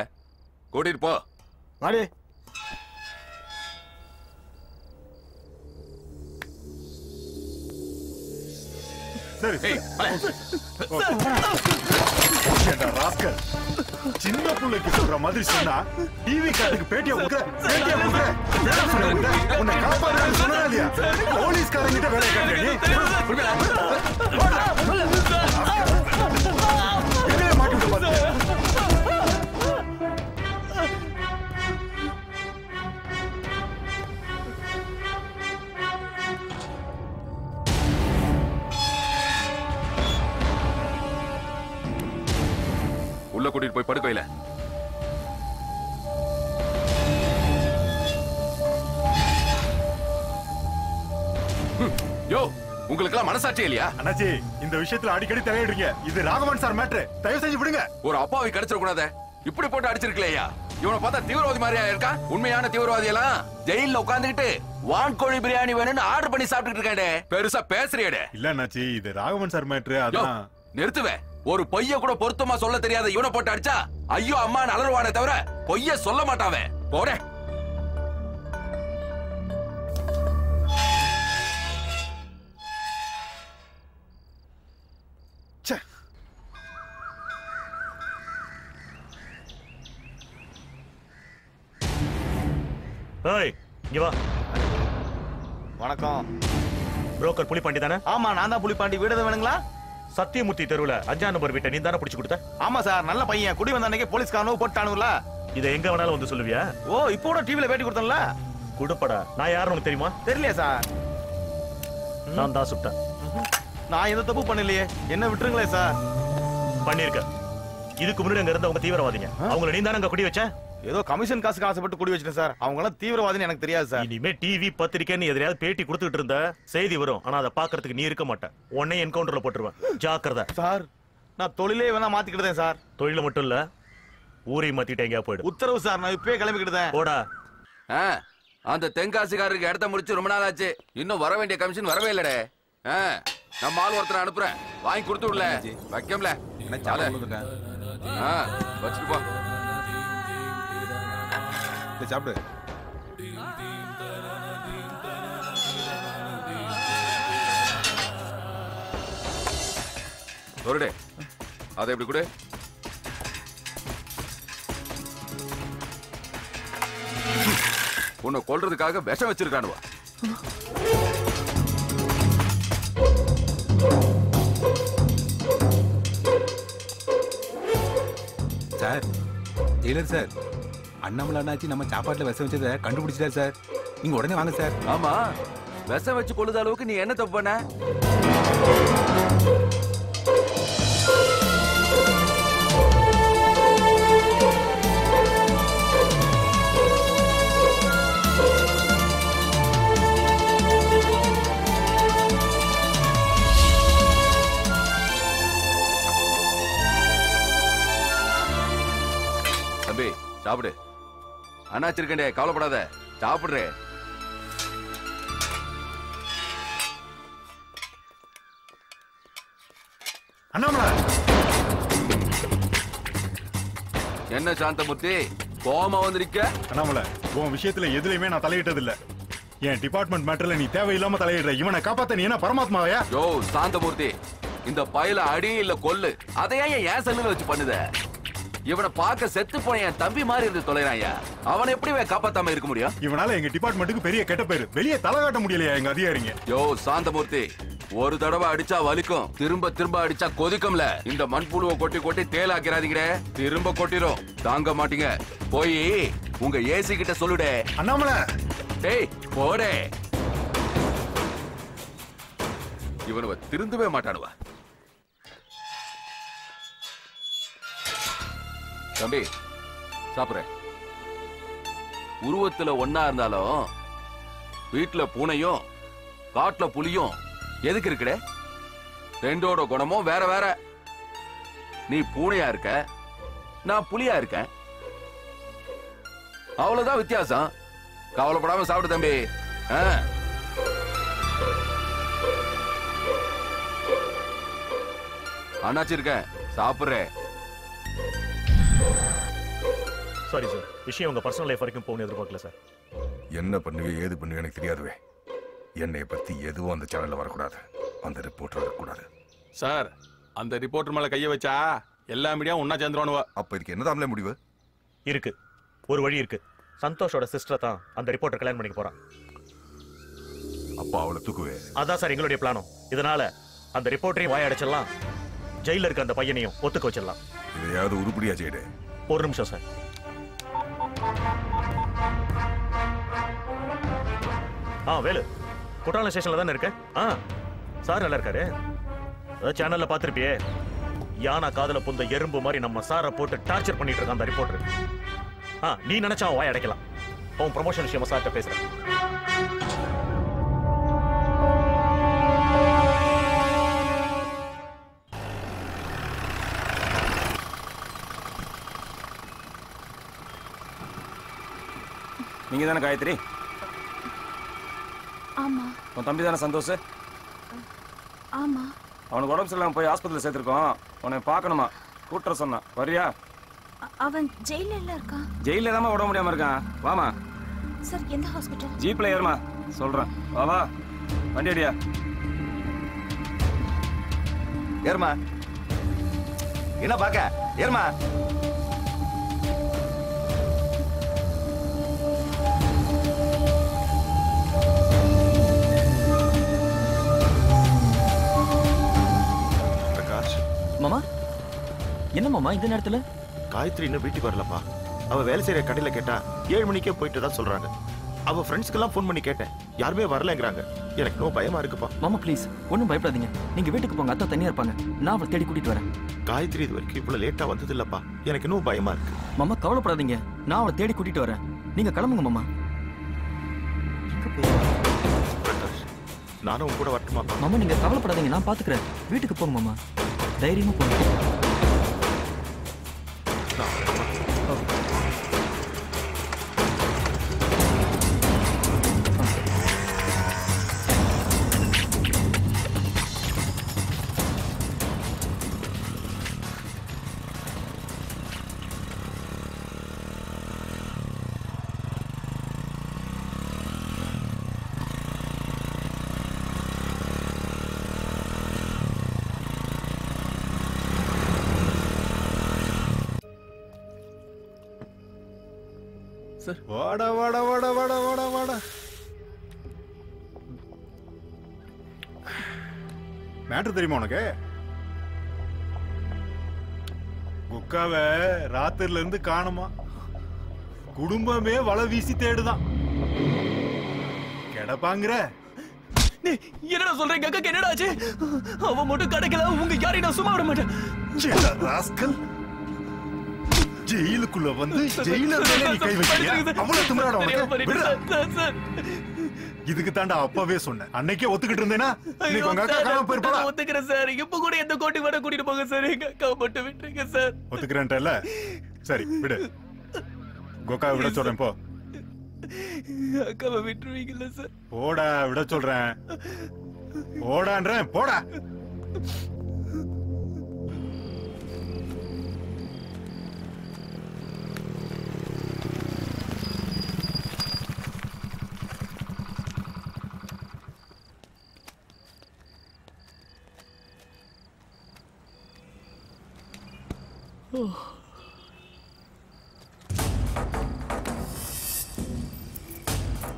S9: கூட்டிட்டு போ.
S16: வாடி.
S2: சரி
S24: சின்ன பிள்ளைக்கு சொல்ற மாதிரி சொன்னா டிவி காரனுக்கு பேட்டியா கொடுக்க உன்னை காப்பாடுறேன்னு சொன்னா இல்லையா? போலீஸ்காரங்கிட்ட வேலை எங்களே மாட்டி விட்டு
S9: உள்ள கூட்டிட்டு போய் படுக்கையில. யோ, உங்களுக்கு எல்லாம் மனசாட்சி இல்லையா?
S24: அண்ணாச்சி, இந்த விஷயத்துல அடிக்கடி தலையிடுறீங்க. இது ராகவன் சார் மேட்ரு. தயவு செஞ்சு விடுங்க.
S9: ஒரு அப்பாவை கிடைச்சிட கூடாது. இப்படி போட்டு அடிச்சிருக்கலையா? இவனை பார்த்தா தீவிரவாதி மாதிரியா இருக்கா? உண்மையான தீவிரவாதி எல்லாம் ஜெயில உட்கார்ந்துகிட்டு வான்கோழி பிரியாணி வேணும்னு ஆர்டர் பண்ணி சாப்பிட்டுட்டு இருக்காடே. பெருசா பேசுறியடே.
S24: இல்ல அண்ணாச்சி, இது ராகவன் சார் மேட்ரு. அதான்
S9: நிறுத்துவே. ஒரு பொய்ய கூட பொருத்தமா சொல்ல தெரியாத இவனை போட்டு அடிச்சா ஐயோ அம்மா அலறுவானே தவிர பொய்ய சொல்ல மாட்டாவே. போறே.
S5: ஏய், இங்க வா.
S23: வணக்கம்.
S5: புரோக்கர் புலிப்பாண்டி தானே?
S23: ஆமா, நான் தான் புலிப்பாண்டி. வீடு வேணுங்களா?
S5: சத்தியமூர்த்தி தெருவுல 5ஆம் நம்பர் வீட்டை நீ தானே பிடிச்சு கொடுத்த?
S23: ஆமா சார், நல்ல பையன். குடி வந்த அன்னைக்கு போலீஸ்காரனோ போட்டானுல.
S5: இதை எங்க வேணாலும் வந்து சொல்லுவியா?
S23: ஓ, இப்போ கூட டிவில பேட்டி கொடுத்தேன்ல.
S5: குடுப்படா. நான் யாருன்னு உனக்கு தெரியுமா?
S23: தெரியலையா சார்?
S5: நான் தான் சுட்டேன்.
S23: நான் எந்த தப்பு பண்ணலையே, என்ன விட்டுருங்களே சார்.
S5: பண்ணிருக்க. இதுக்கு முன்னாடி அங்க இருந்தவங்க தீவிரவாதிங்க. அவங்கள நீ தானே அங்க குடி வச்ச?
S23: ஏதோ கமிஷன் காசுக்கு ஆசைப்பட்டு குடி வச்சிட்டேன் சார். அவங்க எல்லாம் தீவிரவாதின்னு எனக்கு தெரியாது சார்.
S5: இனிமே டிவி பத்திரிக்கைன்னு எதிரையாவது பேட்டி கொடுத்துட்டு இருந்த செய்தி வரும். ஆனா அதை பாக்குறதுக்கு நீ இருக்க மாட்டேன். உன்னை என்கவுண்டர்ல போட்டுருவேன். ஜாக்கிரதை
S23: சார். நான் தொழிலே வேணா மாத்திக்கிட்டேன் சார்.
S5: தொழில மட்டும் இல்ல, ஊரையும் மாத்திட்டே எங்கேயா போயிடு.
S23: உத்தரவு சார், நான் இப்பவே கிளம்பிக்கிட்டேன்.
S5: போடா.
S9: அந்த தென்காசிக்காரருக்கு இடத்த முடிச்சு ரொம்ப நாள் ஆச்சு. இன்னும் வர வேண்டிய கமிஷன் வரவே இல்லடே. நம்ம ஆள் ஒருத்தரை அனுப்புறேன், வாங்கி கொடுத்து விடல. வைக்கம்ல வச்சுட்டு போ. சாப்பிடு. ஒருடே, அதை எப்படி கொடு. உன்னை கொல்றதுக்காக விஷம் வச்சிருக்கானுவா.
S6: ஜெயிலர் சார், அண்ணாமலை அண்ணாச்சி நம்ம சாப்பாட்டுல விஷம் வச்சதை கண்டுபிடிச்சிட்டார் சார். நீங்க உடனே வாங்க சார்.
S9: ஆமா, விஷம் வச்சு கொள்ளுத அளவுக்கு நீ என்ன தப்பு பண்ண? தம்பி சாப்பிடு. அண்ணாச்சி இருக்கண்டே, கவலைப்படாத, சாப்பிடுறே.
S24: அண்ணாமலை,
S9: என்ன சாந்தமூர்த்தி கோமா வந்திருக்க?
S24: அண்ணாமலை, உன் விஷயத்துல எதுலயுமே நான் தலையிட்டது இல்ல. என் டிபார்ட்மெண்ட் மேட்டர்ல நீ தேவையில்லாம தலையிடுற. இவனை காப்பாத்த நீ என்ன பரமாத்மாவையா?
S9: யோ சாந்தமூர்த்தி, இந்த பயல அடி இல்ல கொல்லு, அதை ஏன் செல்லுல வச்சு பண்ணுத? இவனை பார்க்க செத்து போன என் தம்பி மாதிரி இருந்து தொலைறாயா. அவனை எப்படி காப்பாத்தாம இருக்க முடியும்?
S24: இவனால எங்க டிபார்ட்மெண்ட்டுக்கு பெரிய கெட்ட பேரு. வெளியே தலை காட்ட முடியலையா எங்க அதிகாரிங்க?
S9: யோ சாந்தமூர்த்தி, ஒரு தடவை அடிச்சா வலிக்கும், திரும்ப திரும்ப அடிச்சா கொதிக்கும்ல. இந்த மண்புழுவை கொட்டி கொட்டி தேலாக்கிறாதீங்க, திரும்ப கொட்டிரும், தாங்க மாட்டீங்க. போய் உங்க ஏசி கிட்ட சொல்லுடே.
S24: அண்ணாமலை,
S9: டேய் போடே. இவனுவ திருந்தவே மாட்டானுவ. தம்பி சாப்பிடுற. உருவத்துல ஒன்னா இருந்தாலும் வீட்டுல பூனையும் காட்டுல புலியும் எதுக்கு இருக்குடே? ரெண்டோட குணமும் வேற வேற. நீ பூனையா இருக்க, நான் புலியா இருக்கேன், அவ்வளவுதான் வித்தியாசம். கவலைப்படாம சாப்பிடு தம்பி. அண்ணாச்சி இருக்க, சாப்பிடுறே.
S5: சாரி சார், விஷயம் உங்க பர்சனல் லைஃப் வரைக்கும் போகணும் எதிர்பார்க்கல சார்.
S2: என்ன பண்ணுவே ஏது பண்ணுவே எனக்கு தெரியாதுவே. என்னை பத்தி எதுவும் அந்த சேனல்ல வரக்கூடாது, அந்த ரிப்போர்ட்டர் வரக்கூடாது.
S3: சார், அந்த ரிப்போர்ட்டர் மேல கைய வச்சா எல்லா மீடியாவும் ஒன்னா சேர்ந்துருவானுவ.
S2: அப்ப இதுக்கு என்ன தாமலே முடிவு
S5: இருக்கு? ஒரு வழி இருக்கு. சந்தோஷோட சிஸ்டர் தான் அந்த ரிப்போர்ட்டர் கல்யாணம் பண்ணிக்க போறான்.
S2: அப்பா அவளை தூக்குவே.
S5: அதான் சார் எங்களுடைய பிளானும். இதனால அந்த ரிப்போர்ட்டரையும் வாயடைச்சிடலாம், ஜெயில இருக்க அந்த பையனையும் ஒத்துக்க வச்சிடலாம்.
S2: இதையாவது உருப்படியா செய்யுடு.
S5: ஒரு நிமிஷம் சார். வேலு குற்றாலம் ஸ்டேஷன்ல தானே இருக்க? சார் நல்லா இருக்காரு. சேனல்ல பாத்திருப்பியே, யானா காதல புந்த எறும்பு மாதிரி நம்ம சாரை போட்டு டார்ச்சர் பண்ணிட்டு இருக்கான் அந்த ரிப்போர்ட்டர். நீ நினைச்சா அவன் வாய் அடைக்கலாம். அவன் ப்ரமோஷன் விஷயமா சார்ட்ட பேசுறேன்.
S8: நீங்க தானே காயத்ரி?
S12: ஆமா.
S8: உன் தம்பி தானே சந்தோஷ்?
S12: ஆமா.
S8: அவனுக்கு உடம்பு சரியில்லாம போய் ஆஸ்பத்திரியில் சேர்த்திருக்கோம். உன்னை பார்க்கணுமா, கூட்டுற சொன்னான். வரியா?
S12: அவன் ஜெயில இருக்கான்.
S8: ஜெயில தான் உடம்பு முடியாம இருக்கான். வாமா.
S12: சார், எந்த ஹாஸ்பிட்டல்?
S8: ஜீப்ல ஏறுமா, சொல்றேன். வா வண்டி அடியா.
S23: ஏறுமா. என்ன பாக்க? ஏறுமா.
S14: மாமா, என்ன மாமா இந்த நேரத்துல?
S17: காயத்ரி இன்னும் வீட்டுக்கு வரலப்பா. அவ வேலை செய்யற கடையில கேட்டா 7 மணிக்கே போயிட்டு தான் சொல்றாங்க. அவ ஃப்ரெண்ட்ஸ்க்கெல்லாம் ஃபோன் பண்ணி கேட்டேன், யாருமே வரலங்கிறாங்க. எனக்கு இன்னும் பயமா இருக்குப்பா.
S14: மாமா ப்ளீஸ், ஒன்றும் பயப்படாதீங்க. நீங்க வீட்டுக்கு போங்க, அத்தா தனியா இருப்பாங்க. நான் அவளை தேடி கூட்டிட்டு வரேன்.
S17: காயத்ரி இது வரைக்கும் இவ்வளவு லேட்டா வந்தது இல்லப்பா. எனக்கு இன்னும் பயமா இருக்கு.
S14: மாமா கவலைப்படாதீங்க, நான் அவளை தேடி கூட்டிட்டு வரேன். நீங்க கிளம்புங்க மாமா.
S17: நானும் உங்க கூட வரட்டுமா?
S14: மாமா நீங்க கவலைப்படாதீங்க, நான் பாத்துக்கிறேன். வீட்டுக்கு போங்க மாமா, தைரியமா போங்க.
S24: வாடா வாடா வாடா வாடா வாடா வாடா. மேட்டர் தெரியுமா உனக்கு? கொக்காவை ராத்திரில இருந்து காணுமா, குடும்பமே வலை வீசி தேடுதான். கிடப்பாங்கிற
S14: என்னடா சொல்றீங்க? அக்கா என்னடா ஆச்சு? அவ மட்டும் கிடைக்கல, உங்க யாரையும் நான் சும்மா விட மாட்டேன்.
S24: ராஸ்கல், ஜெயிலுக்குள்ள வந்து ஜெயிலர் மேல நீ கை வைக்கிறியா? அவ்வளவு திமிராடா உனக்கு? இதுக்கு தாண்டா அப்பவே சொன்னேன். அன்னைக்கே ஒத்துக்கிட்டு இருந்தேனா நீ உங்க அக்கா காணாம போயிருப்பா.
S10: ஒத்துக்கிறேன் சார். இப்ப கூட எந்த கோட்டி வர கூட்டிட்டு போங்க சார். எங்க அக்கா மட்டும் விட்டுருங்க சார்.
S24: ஒத்துக்கிறேன்ட்டல, சரி விடு. கோகா விட சொல்றேன் போ.
S10: அக்காவை விட்டுருவீங்கல்ல சார்?
S24: போடா, விட சொல்றேன். போடான்றேன், போடா.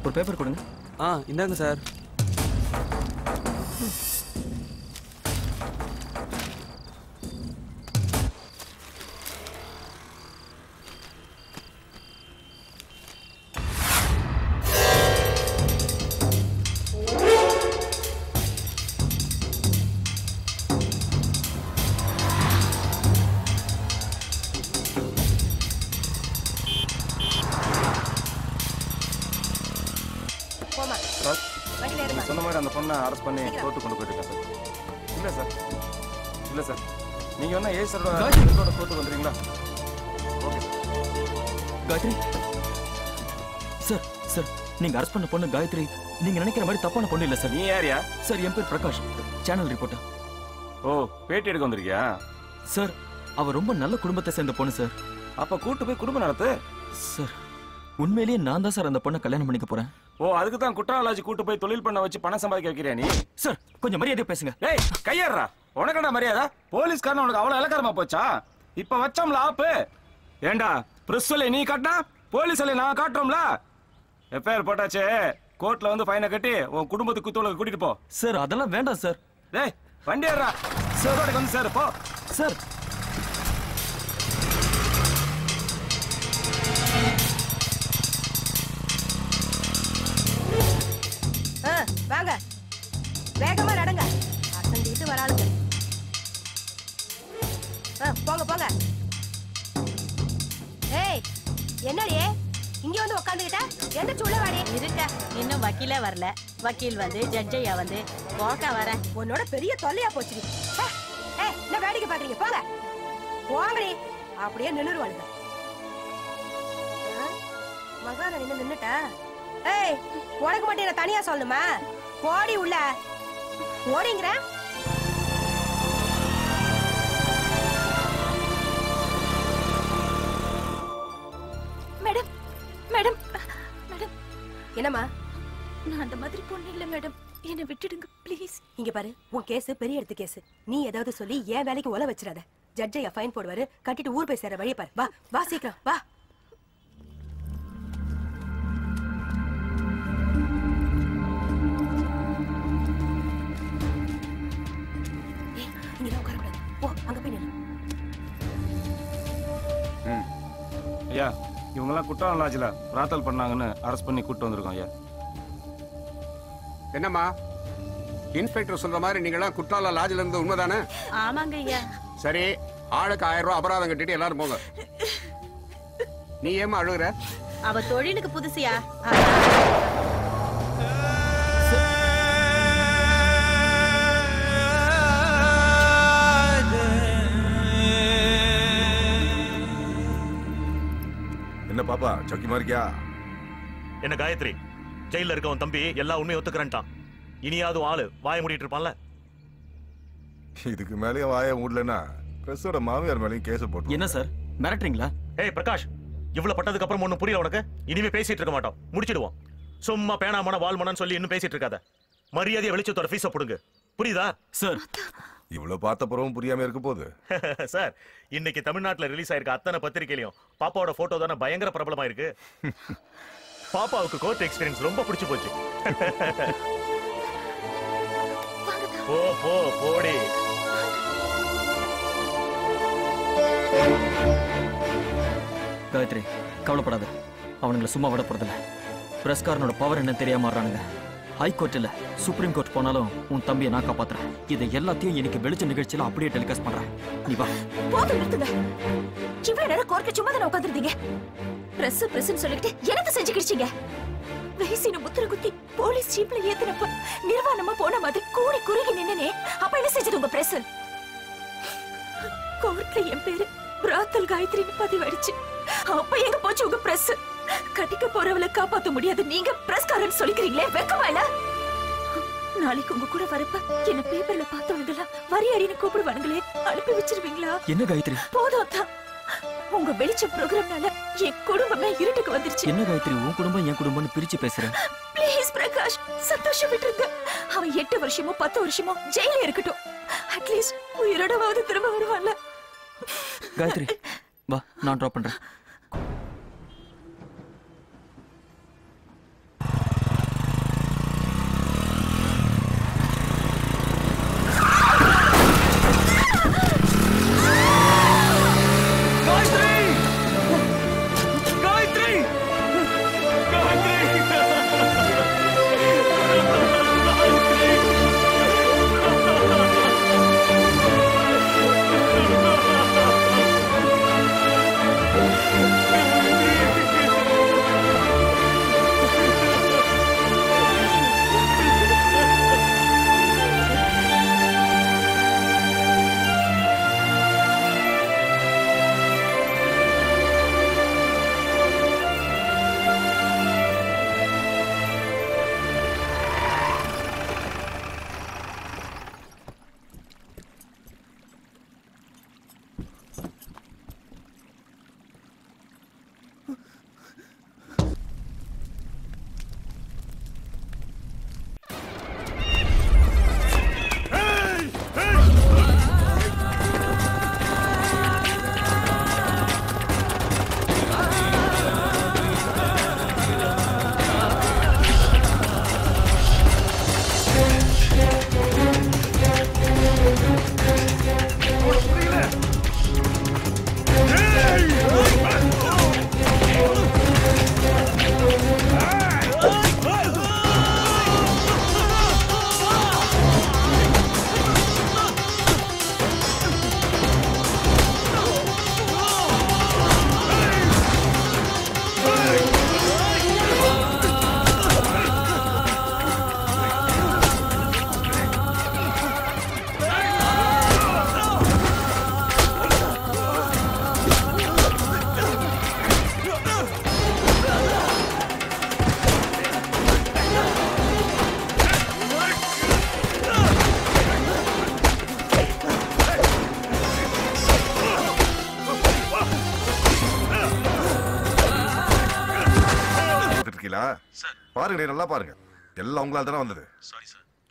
S14: ஒரு பேப்பர் கொடுங்க.
S18: இந்தாங்க சார்.
S8: சொன்ன மாதிரி அந்த பொண்ணை அரெஸ்ட் பண்ணி கோர்ட்டு கொண்டு போயிட்டு சார். இல்ல சார் நீங்க வேணா ஏசரோட கோர்ட்டு வந்துறீங்களா? Okay
S14: Gayathri sir. சார் நீங்க அரெஸ்ட் பண்ண பொண்ணு காயத்ரி நீங்க நினைக்கிற மாதிரி தப்பான பொண்ணு இல்ல சார்.
S8: நீ யாரியா?
S14: சார் என் பேர் பிரகாஷ், சேனல் ரிப்போர்ட்டர்.
S8: ஓ, பேட்டி எடுக்க வந்திருக்கியா?
S14: சார் அவ ரொம்ப நல்ல குடும்பத்தை சேர்ந்த பொண்ணு சார்.
S8: அப்ப கூட்டு போய் குடும்பம் நடத்து.
S14: சார் உண்மையிலேயே நான் தான் சார் அந்த பொண்ணை கல்யாணம் பண்ணிக்க போறேன்.
S8: ஓ, அதுக்கு தான் குற்றாலாஜி கூட்டு போய் தொழில் பண்ண வச்சு பணம் சம்பாதிக்க வைக்கிறியா நீ?
S14: சார் கொஞ்சம் மரியாதை பேசுங்க.
S8: ஏய் கையேறா, உனக்கடா மரியாதை? போலீஸ்காரன் உனக்கு அவ்வளவு இலக்காரமா போச்சா? இப்ப வச்சோம்ல ஆப்பு. ஏண்டா பிரஸ் சொல்லி நீ காட்டினா போலீஸ் சொல்லி நான் காட்டுறோம்ல. எஃப்ஐஆர் போட்டாச்சே, கோர்ட்ல வந்து ஃபைனை கட்டி உன் குடும்பத்துக்கு குத்தோல கூட்டிட்டு போ.
S14: சார் அதெல்லாம் வேண்டாம் சார்.
S8: டேய் வண்டி ஏறா, சார் வந்து சார் போ.
S14: சார்
S1: வாங்க, வேகமா நடங்க. அசந்திட்டு வராளுங்க. போங்க போங்க. ஏய் என்னடியே இங்க வந்து உட்காந்துக்கிட்ட? எந்த சுள்ள வாடி
S7: இருக்க? இன்னும் வக்கீலே வரல. வக்கீல் வந்து ஜட்ஜையா வந்து போக்கா வர.
S1: உன்னோட பெரிய தொல்லையா போச்சு. என்ன வேடிக்கை பாக்குறீங்க? போங்க போங்கடி. அப்படியே நின்னுருவாளுங்க. மகாராணி நின்னுட்டா? ஏய் உனக்கு மட்டும் என்ன தனியா சொல்லணுமா? போடி உள்ள ஓடிங்கிற.
S12: Madam madam madam.
S1: என்னம்மா?
S12: நான் அந்த மாதிரி பொண்ணு இல்ல மேடம், என்ன விட்டுடுங்க ப்ளீஸ்.
S1: இங்க பாரு, உன் கேஸ் பெரிய எடுத்து கேஸ். நீ ஏதாவது சொல்லி ஏன் வேலைக்கு ஒல வச்சிடாத. ஜட்ஜையா ஃபைன் போடுவாரு. கட்டிட்டு ஊர் போய் சேர வழியை பாரு. வா வா சீக்கிரம் வா. இங்கதான் உட்காரக்கூடாது. போ அங்க போய் நில்லு.
S8: ஐயா இவங்கெல்லாம் குற்றாலம் லாட்ஜில் பிரார்த்தல் பண்ணாங்கன்னு அரெஸ்ட் பண்ணி கூட்டு வந்திருக்கோம் ஐயா.
S15: என்னம்மா, இன்ஸ்பெக்டர் சொல்ற மாதிரி நீங்களாம் குற்றாலம் லாட்ஜில் இருந்து உண்மைதானே?
S7: ஆமாங்க ஐயா.
S15: சரி, ஆளுக்கு 1000 ரூபாய் அபராதம் கட்டிட்டு எல்லாரும் போங்க. நீ ஏமா அழுகுற?
S7: அவ தொழிலுக்கு புதுசியா?
S2: என்ன பாப்பா சௌக்கியமா இருக்கியா?
S5: என்ன காயத்ரி, ஜெயில இருக்கவன் தம்பி எல்லா உண்மையை ஒத்துக்கிறேன்ட்டான். இனியாவது ஆளு வாய மூடிட்டு இருப்பான்ல.
S2: இதுக்கு மேலே வாய மூடலன்னா பிரஸோட மாமியார் மேலேயும் கேஸ் போட்டு.
S14: என்ன சார் மிரட்டுறீங்களா?
S5: ஏய் பிரகாஷ், இவ்வளவு பட்டதுக்கு அப்புறம் ஒண்ணும் புரியல உனக்கு? இனிமே பேசிட்டு இருக்க மாட்டோம், முடிச்சிடுவோம். சும்மா பேனாமன வால்மனன்னு சொல்லி இன்னும் பேசிட்டு இருக்காத. மரியாதையை வெளிச்சத்தோட ஃபீஸ போடுங்க, புரியுதா?
S14: சார்
S2: இவ்வளவு பார்த்த பிறகும் புரியாம இருக்க போகுது.
S5: சார் இன்னைக்கு தமிழ்நாட்டுல ரிலீஸ் ஆயிருக்க அத்தனை பத்திரிகையிலையும் பாப்பாவோட போட்டோ தானே பயங்கர பிரபலமா இருக்கு. பாப்பாவுக்கு கோர்ட் எக்ஸ்பீரியன்ஸ் ரொம்ப பிடிச்சு போச்சு. போ போ போடி.
S14: காயத்ரி கவலைப்படாத, அவனுங்களை சும்மா விட போறதில்ல. பிரஸ்காரனோட பவர் என்ன தெரியாம மாறானுங்க. ஹைகோர்ட் இல்ல சுப்ரீம் கோர்ட் போனாலும் உன் தம்பியை நான் காப்பாத்துறேன். இதை எல்லாத்தையும் இன்னைக்கு வெளிச்ச நிகழ்ச்சியில அப்படியே டெலிகாஸ்ட் பண்றேன். நீ வா.
S12: போதும் நிறுத்துங்க. இவ்வளவு நேரம் கோர்ட்ல சும்மா தானே உட்காந்துருந்தீங்க. பிரஸ் சொல்லிட்டு எனக்கு செஞ்சு கிடிச்சீங்க. வயசின முத்திர குத்தி போலீஸ் ஜீப்ல ஏத்தினப்ப நிர்வாணமா போன மாதிரி கூடி குறுகி நின்னனே, அப்ப என்ன செஞ்சது உங்க பிரஸ்? கோர்ட்ல என் பேரு பிராத்தல் காயத்ரின்னு பதிவாயிடுச்சு. அப்ப எங்க போச்சு உங்க பிரஸ்? கட்டிக்க போறவளை காப்பாத்த முடியாது நீங்க பிரஸ்காரன் சொல்லிக்கிறீங்களே, வெக்கமா இல்ல? நாளைக்கு உங்க கூட வரப்ப என்ன பேப்பர்ல பார்த்தவங்களா வரி அடின்னு கூப்பிடுவானுங்களே, அனுப்பி வச்சிருவீங்களா?
S14: என்ன காயத்ரி?
S12: போதும் தான். உங்க வெளிச்ச ப்ரோகிராம்னால என் குடும்பமே இருட்டுக்கு வந்துருச்சு.
S14: என்ன காயத்ரி உன் குடும்பம் என் குடும்பம்னு பிரிச்சு பேசுற?
S12: ப்ளீஸ் பிரகாஷ், சந்தோஷம் விட்டுருங்க. அவன் 8 வருஷமோ 10 வருஷமோ ஜெயில இருக்கட்டும். அட்லீஸ்ட் உயிரோடவாவது திரும்ப வருவான்ல.
S14: காயத்ரி வா, நான் டிராப் பண்றேன்.
S2: பாருங்க, நல்லா பாருங்க. எல்லாம் உங்களால தானே வந்தது.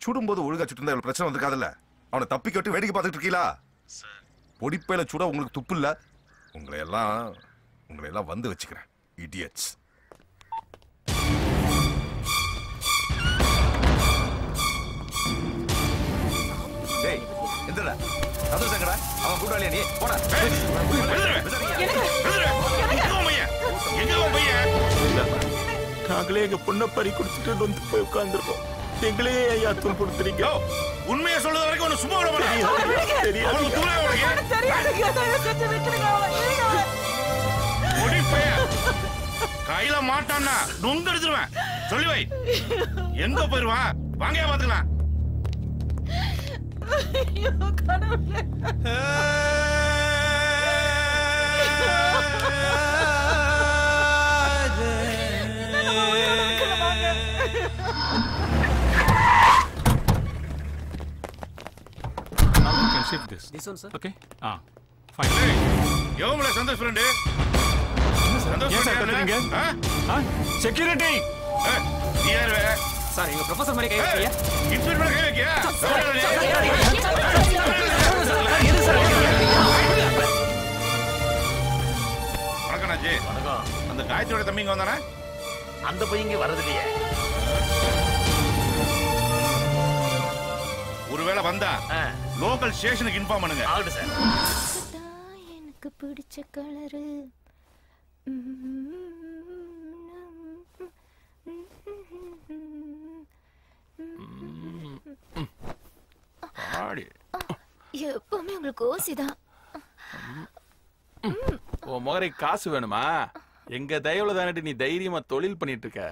S2: சுடும்போது ஒழுங்கா சுட்டு இவ்வளவு பிரச்சனை வந்திருக்காதுல்ல. அவனை தப்பி கட்டு வேடிக்கை பார்த்துட்டு இருக்கீங்களா? பொடிப்பையில சுட உங்களுக்கு துப்பு இல்ல. உங்களை எல்லாம் வந்து வச்சுக்கிறேன். இடியட்ஸ்.
S20: டேய் எந்திரடா. சந்தோஷங்கடா. அவன் கூட்டாளியா நீ? போடா.
S17: நாங்களே எங்க பொண்ணை பறி குடிச்சிட்டு வந்து போய் உட்கார்ந்துருக்கோம். எங்களே ஐயா துன்புறுத்துறீங்க.
S3: உண்மையை சொல்றது வரைக்கும் ஒன்னு சும்மா விட கையில மாட்டான்னா நொங்க எடுத்துருவேன். சொல்லி வை. எங்க போயிருவான்? வாங்க பாத்துக்கலாம்.
S6: Shift this one, sir. Okay.
S3: Fine. எவங்கள சந்தோஷ் ஃப்ரெண்ட்? சந்தோஷ்
S6: ஏன் சார் கத்துறீங்க? செக்யூரிட்டி.
S3: நீ யாரு?
S10: சார் எங்க ப்ரொஃபசர் மாதிரி கை வைக்கீங்க.
S3: இன்ஸ்பெக்டர் மேல கை வைக்கியா? வணக்கம் அஜி.
S5: வணக்கம்.
S3: அந்த காயத்ரியோட தம்பி இங்க வந்தானே?
S5: அந்த பையன் இங்க வரதில்லையே.
S3: ஒருவேளை வந்தா லோக்கல் ஸ்டேஷனுக்கு இன்ஃபார்ம் பண்ணுங்க.
S5: ஆகட்டும் சார்.
S4: எனக்கு பிடிச்ச கலரு எப்பவுமே உங்களுக்கு ஓசிதான்.
S3: உன் முகரை காசு வேணுமா? எங்க தயவுல தானே நீ தைரியமா தொழில் பண்ணிட்டு இருக்க.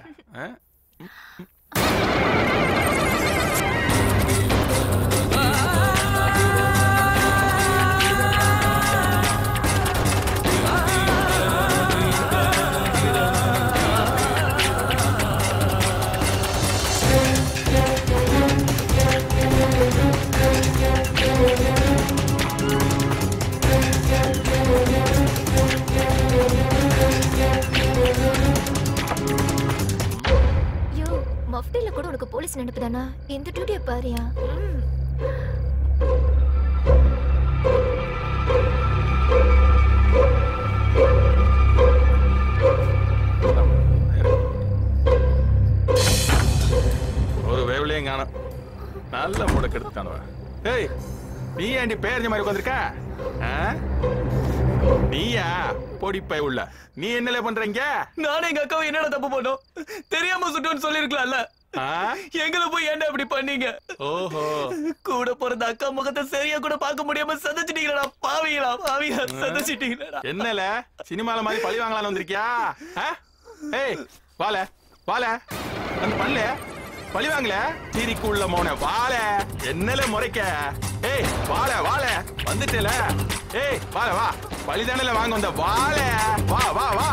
S4: மஃப்டில கூட உனக்கு போலீஸ் நினைப்புதானா? இந்த டியூட்டியை பாரியா.
S3: ஒரு வேவலையும் காணும். நல்ல முடக்கு எடுத்துக்கானுவ. ஏய், நீ ஏண்டி பேரஞ்ச மாதிரி உட்காந்துருக்க? நீயா பொடிப்பை உள்ள நீ என்னல பண்றீங்க?
S10: நானே எங்க அக்காவை என்னடா தப்பு பண்ணோம்? தெரியாம சுட்டோன்னு சொல்லிருக்கலாம்ல. எங்களை போய் ஏன்டா இப்படி பண்ணீங்க?
S3: ஓஹோ,
S10: கூட பிறந்த அக்கா முகத்தை சரியா கூட பார்க்க முடியாம சதைச்சிட்டீங்களா? பாவிங்களா பாவியா சதைச்சிட்டீங்களா?
S3: என்னல சினிமால மாதிரி பழி வாங்கலாம்னு வந்திருக்கியா? ஏய் வால வால அந்த பல்ல பழி வாங்கல தீரிக்குள்ள மோன வால என்னல முறைக்க? ஏய் வால வால வந்துட்டல. ஏய் வால வா பழிதானல வாங்க வந்த வால வா வா வா.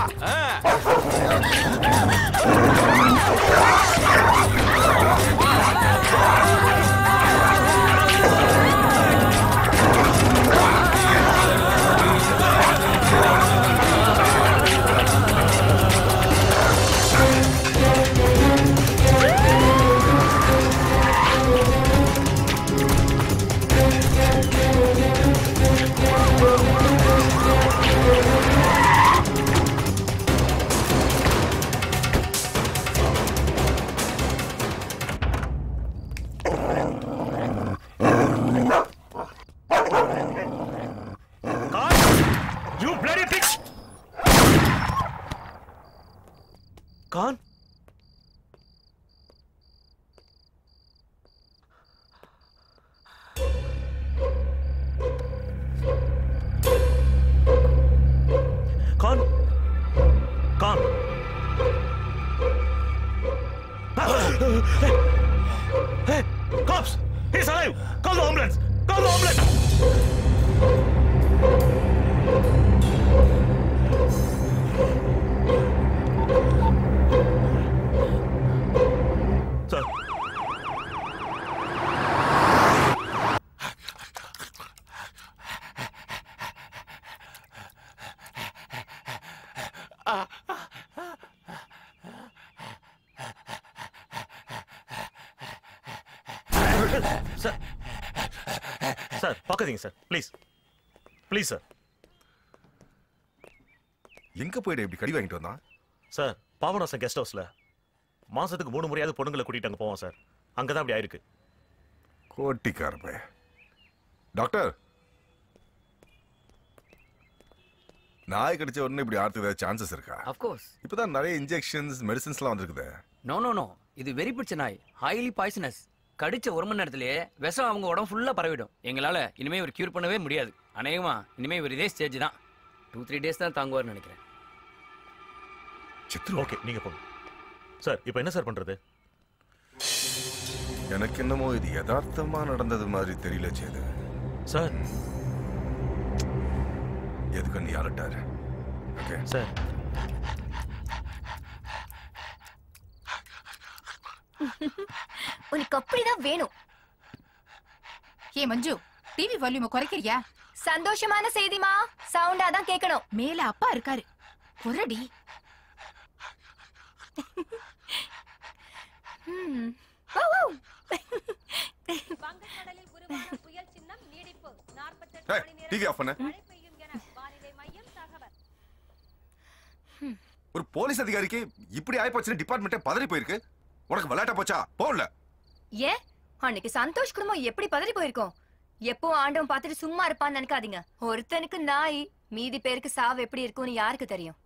S5: Khan? Khan? Khan? Hey! Cops! He's alive! Call the ambulance! Call the ambulance! Sir. Sir. Sir, பார்க்காதீங்க சார். ப்ளீஸ். Please sir.
S2: எங்க போயிட இப்படி கடி வாங்கிட்டு வந்தான்?
S5: சார், பாபநாசம் கெஸ்ட் ஹவுஸ்ல மாசத்துக்கு 3 முறையாவது பொண்ணுங்களை கூட்டிட்டு அங்க போவோம் சார். அங்கதான் அப்படி ஆயிருக்கு.
S2: கோட்டிக்காரப்பே. டாக்டர், நாய் கடிச்ச உடனே இப்படி ஆறதுக்கு சான்சஸ் இருக்கா?
S21: Of course.
S2: இப்பதான் நிறைய இன்ஜெக்ஷன்ஸ் மெடிசின்ஸ்லாம் வந்திருக்குது.
S21: நோ நோ நோ, இது வெறி பிடிச்ச நாய், ஹைலி பாய்சனஸ். கடிச்ச 1 மணி நேரத்திலேயே விஷம் அவங்க உடம்பு ஃபுல்லா பரவிடும். எங்களால இனிமே ஒரு கியூர் பண்ணவே முடியாது. அநேகமா இனிமே ஒரு இதே ஸ்டேஜ் தான். 2-3 டேஸ் தான் தாங்குவார்னு நினைக்கிறேன்.
S2: சித்ரு,
S5: ஓகே நீங்க போங்க. சார், இப்போ என்ன சார் பண்றது?
S2: எனக்கு என்னமோ இது யதார்த்தமா நடந்தது மாதிரி தெரியல சேது.
S5: சார்,
S2: எதுக்கு நீ அலட்டாரு? Okay
S5: sir.
S4: உனக்கு அப்படிதான் வேணும்.
S11: ஏ மஞ்சு, டிவி வால்யூம் குறைக்கிறியா?
S4: சந்தோஷமான செய்திமா, சவுண்டா தான் கேட்கணும்.
S11: மேல அப்பா இருக்காரு, குரடி.
S1: வங்கக்கடலில் உருவான புயல் சின்னம் நீடிப்பு 48
S2: மணி நேரம். டிவி ஆஃப் பண்ணு.
S1: மழை பெய்யும் என வானிலை மையம் தகவல்.
S2: ஒரு போலீஸ் அதிகாரிக்கு இப்படி ஆயிப்போச்சுன்னு டிபார்ட்மெண்ட்டே பதறி போயிருக்கு. உனக்கு விளையாட்ட போச்சா? போகல.
S4: ஏன் அன்னைக்கு சந்தோஷ் குடும்பம் எப்படி பதறி போயிருக்கோம்? எப்போ ஆண்டவன் பார்த்துட்டு சும்மா இருப்பான்னு நினைக்காதீங்க. ஒருத்தனுக்கு நாய், மீதி பேருக்கு சாவு எப்படி இருக்கும்னு யாருக்கு தெரியும்?